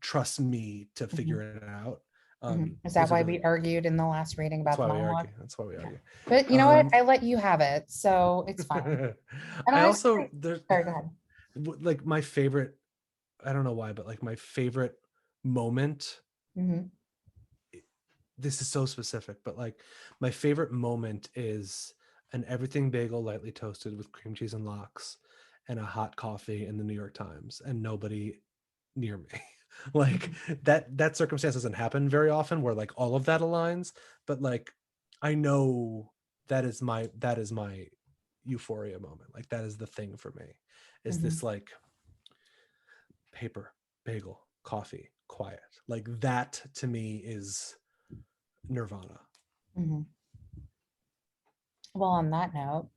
trusts me to Hmm. figure it out. Is that Those are why really, we argued in the last reading that's about the why we monologue? argue. That's why we Yeah. argue. But you know what? Um, I let you have it, so it's fine. And I I, also, there's sorry, go ahead. like my favorite, I don't know why, but like my favorite moment, Hmm. this is so specific, but like my favorite moment is an everything bagel lightly toasted with cream cheese and lox and a hot coffee in the New York Times and nobody near me. Like that circumstance doesn't happen very often where like all of that aligns, but like I know that is my euphoria moment. Like that is the thing for me. Is Hmm. this like paper, bagel, coffee, quiet. Like that to me is nirvana. Hmm. Well, on that note,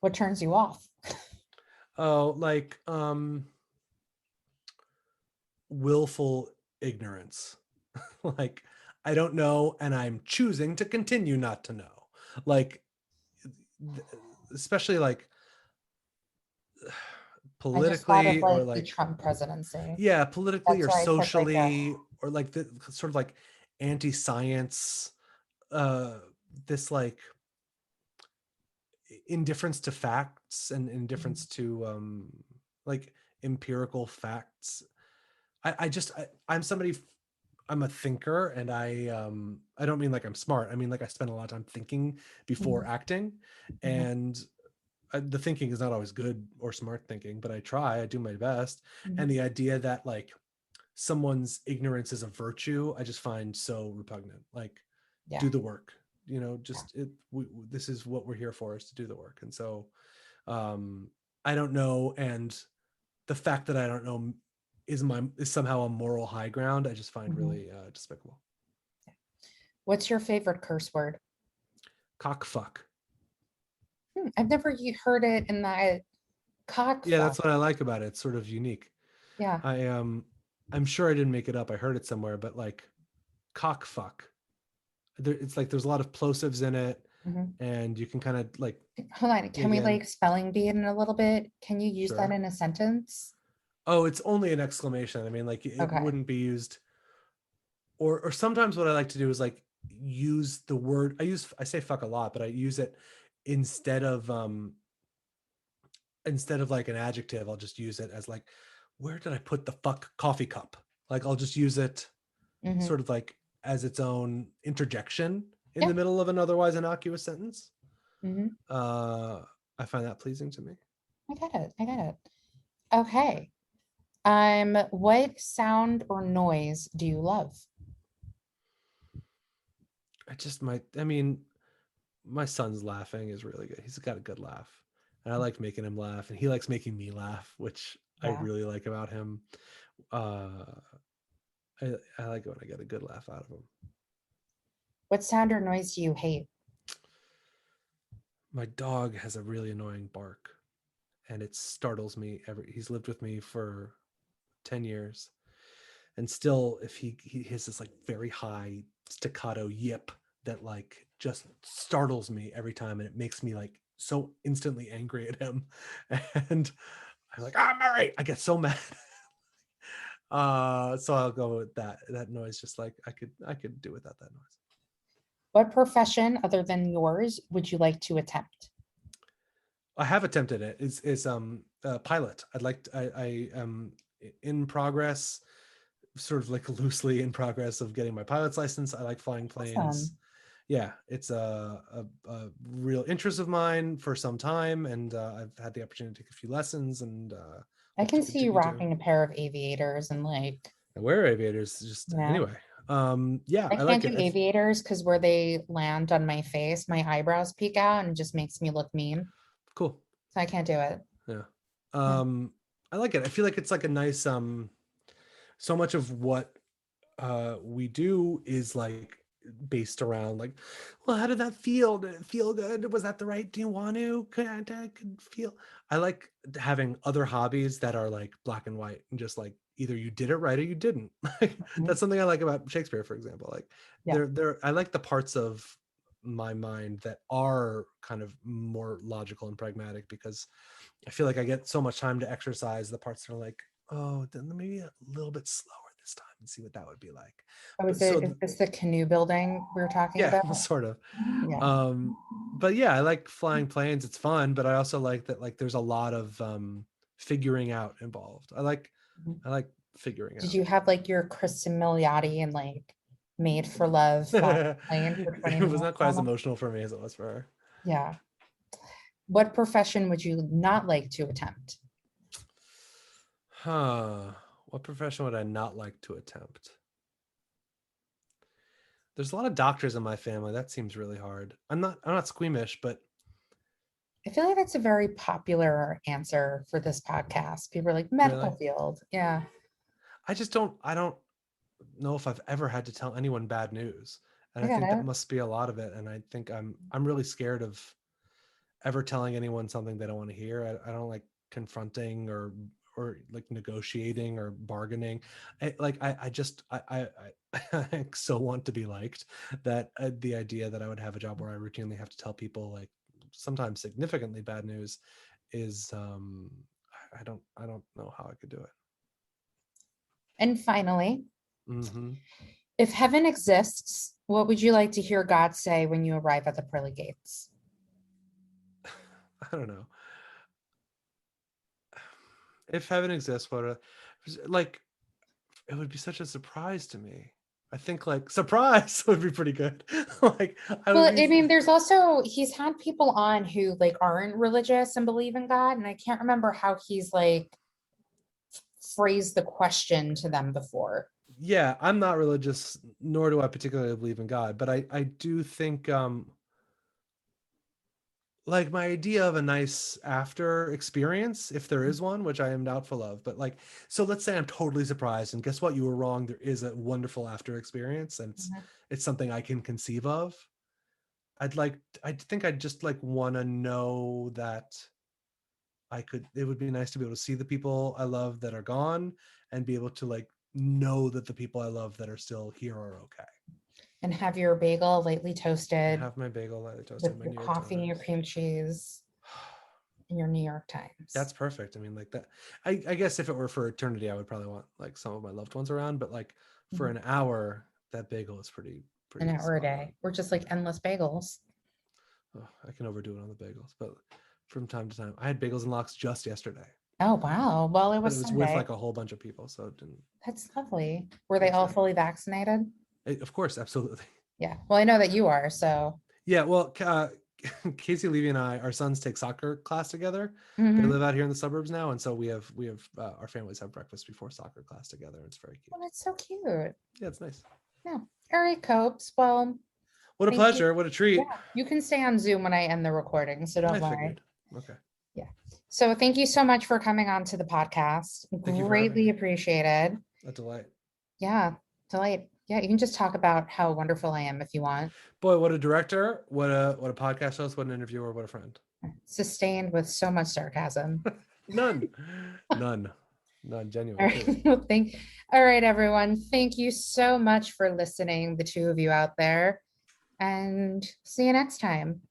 what turns you off? Oh, like willful ignorance. Like I don't know and I'm choosing to continue not to know. Like especially like I just thought of politically or like the like, Trump presidency. yeah, politically That's or why I said like a. socially, or like the sort of like anti-science, uh this like indifference to facts and indifference to like empirical facts. I'm somebody, I'm a thinker, and I don't mean like I'm smart. I mean like I spend a lot of time thinking before Mhm, acting, mhm, and the thinking is not always good or smart thinking, but I do my best. And mhm. the idea that like someone's ignorance is a virtue, I just find so repugnant. Like, Yeah, do the work, yeah. just this is what we're here for, is to do the work. And so um I don't know, and the fact that I don't know is somehow a moral high ground, I just find Mhm. really despicable. What's your favorite curse word? Cock fuck. I've never heard it in that cock Yeah, fuck. that's what I like about it. It's sort of unique. Yeah. I'm sure I didn't make it up. I heard it somewhere, but like cock fuck. It's like there's a lot of plosives in it, Mhm. and you can kind of like Hold on. Can dig we in. like spelling bee it in a little bit? Can you use that Sure. in a sentence? Oh, it's only an exclamation. I mean, like it Okay. wouldn't be used. Or sometimes what I like to do is like use the word. I say fuck a lot, but I use it instead of like an adjective. I'll just use it as like, where did I put the fuck coffee cup? Like I'll just use it Hmm. sort of like as its own interjection in Yeah. the middle of an otherwise innocuous sentence. Hmm. Uh, I find that pleasing to me. I get it. I get it. Okay. What sound or noise do you love? I mean, my son's laughing is really good. He's got a good laugh. And I like making him laugh, and he likes making me laugh, which I Yeah. really like about him. Uh, I like it when I get a good laugh out of him. What sound or noise do you hate? My dog has a really annoying bark, and it startles me he's lived with me for 10 years. And still, if he has this like very high staccato yip that like just startles me every time, and it makes me like so instantly angry at him. And I'm like, ah, Murray, I get so mad. So I'll go with that noise. Just like I could do without that noise. What profession other than yours would you like to attempt? I have attempted it. It's a pilot. I am in progress, sort of like loosely in progress of getting my pilot's license. I like flying planes. Awesome. Yeah, it's a real interest of mine for some time, and I've had the opportunity to take a few lessons, and I hope to can see you continue to. rocking a pair of aviators and like, I wear aviators just yeah. anyway. Yeah, I I can't like do it. aviators because where they land on my face, my eyebrows peek out and it just makes me look mean. Cool. So I can't do it. Yeah. Yeah. I like it. I feel like it's like a nice so much of what we do is like based around like, well, how did that feel? Did it feel good? Was that the right? Do you want to? Could feel. I like having other hobbies that are like black and white and just like either you did it right or you didn't. Like Mhm. that's something I like about Shakespeare, for example. Like Yeah. I like the parts of my mind that are kind of more logical and pragmatic, because I feel like I get so much time to exercise the parts that are like, oh, then maybe a little bit slower this time and see what that would be like. Oh, But is this the canoe building we were talking yeah, about? sort of. Yeah. But yeah, I like flying planes. It's fun, but I also like that like there's a lot of figuring out involved. Mhm. I like figuring Did out. you have like your Kristen Milioti and like made for love flying plane for 20 It was not minutes quite as almost? emotional for me as it was for her. Yeah. What profession would you not like to attempt? Huh. What profession would I not like to attempt? There's a lot of doctors in my family. That seems really hard. I'm not squeamish, but I feel like that's a very popular answer for this podcast. People are like really, medical field. Yeah. I don't know if I've ever had to tell anyone bad news. And I I got think that it. must be a lot of it. And I think I'm really scared of ever telling anyone something they don't want to hear. I don't like confronting or like negotiating or bargaining. I just I so want to be liked that the idea that I would have a job where I routinely have to tell people like sometimes significantly bad news is I don't know how I could do it. And finally, Hmm. if heaven exists, what would you like to hear God say when you arrive at the pearly gates? I don't know. If heaven exists, like it would be such a surprise to me. I think like surprise would be pretty good. Like I would Well, be I mean, there's also, he's had people on who like aren't religious and believe in God. And I can't remember how he's like phrased the question to them before. yeah, I'm not religious, nor do I particularly believe in God, but I do think like my idea of a nice after experience, if there is one, which I am doubtful of, but like, so let's say I'm totally surprised, and guess what? You were wrong. There is a wonderful after experience, and Mhm. it's something I can conceive of. I think I'd just like want to know that it would be nice to be able to see the people I love that are gone and be able to like know that the people I love that are still here are okay. And have your bagel lightly And toasted have my bagel lightly toasted, with my your New York coffee and your Times. cream cheese and your New York Times. That's perfect. I mean, like that. I guess if it were for eternity, I would probably want like some of my loved ones around. But like for Mhm. an hour, that bagel is An pretty hour a spot on. day. We're just like endless bagels. Oh, I can overdo it on the bagels, but from time to time, I had bagels and lox just yesterday, Oh, wow. Well, it but it was was with Sunday. like a whole bunch of people, so it didn't. That's lovely. Were It they was all good. fully vaccinated? Of course, absolutely. Yeah. Well, I know that you are. So, Yeah, well, Casey Levy and our sons take soccer class together. They mhm. live out here in the suburbs now, and so we have our families have breakfast before soccer class together. It's very cute. Well, that's so cute. Yeah, it's nice. Yeah. All right, Copes. Well, What a thank you. pleasure. What a Yeah. treat. You can stay on Zoom when I end the recording. So I don't worry. figured. Okay. Yeah. So thank you so much for coming on to the podcast. Thank you for having Greatly me. appreciated. A delight. Yeah. Delight. Yeah. You can just talk about how wonderful I am if you want. Boy, what a director. What a podcast host. What an interviewer. What a friend. Sustained with so much sarcasm. None. None. None. All Genuine, truly. right. Well, all right, everyone. Thank you so much for listening, the two of you out there. And see you next time.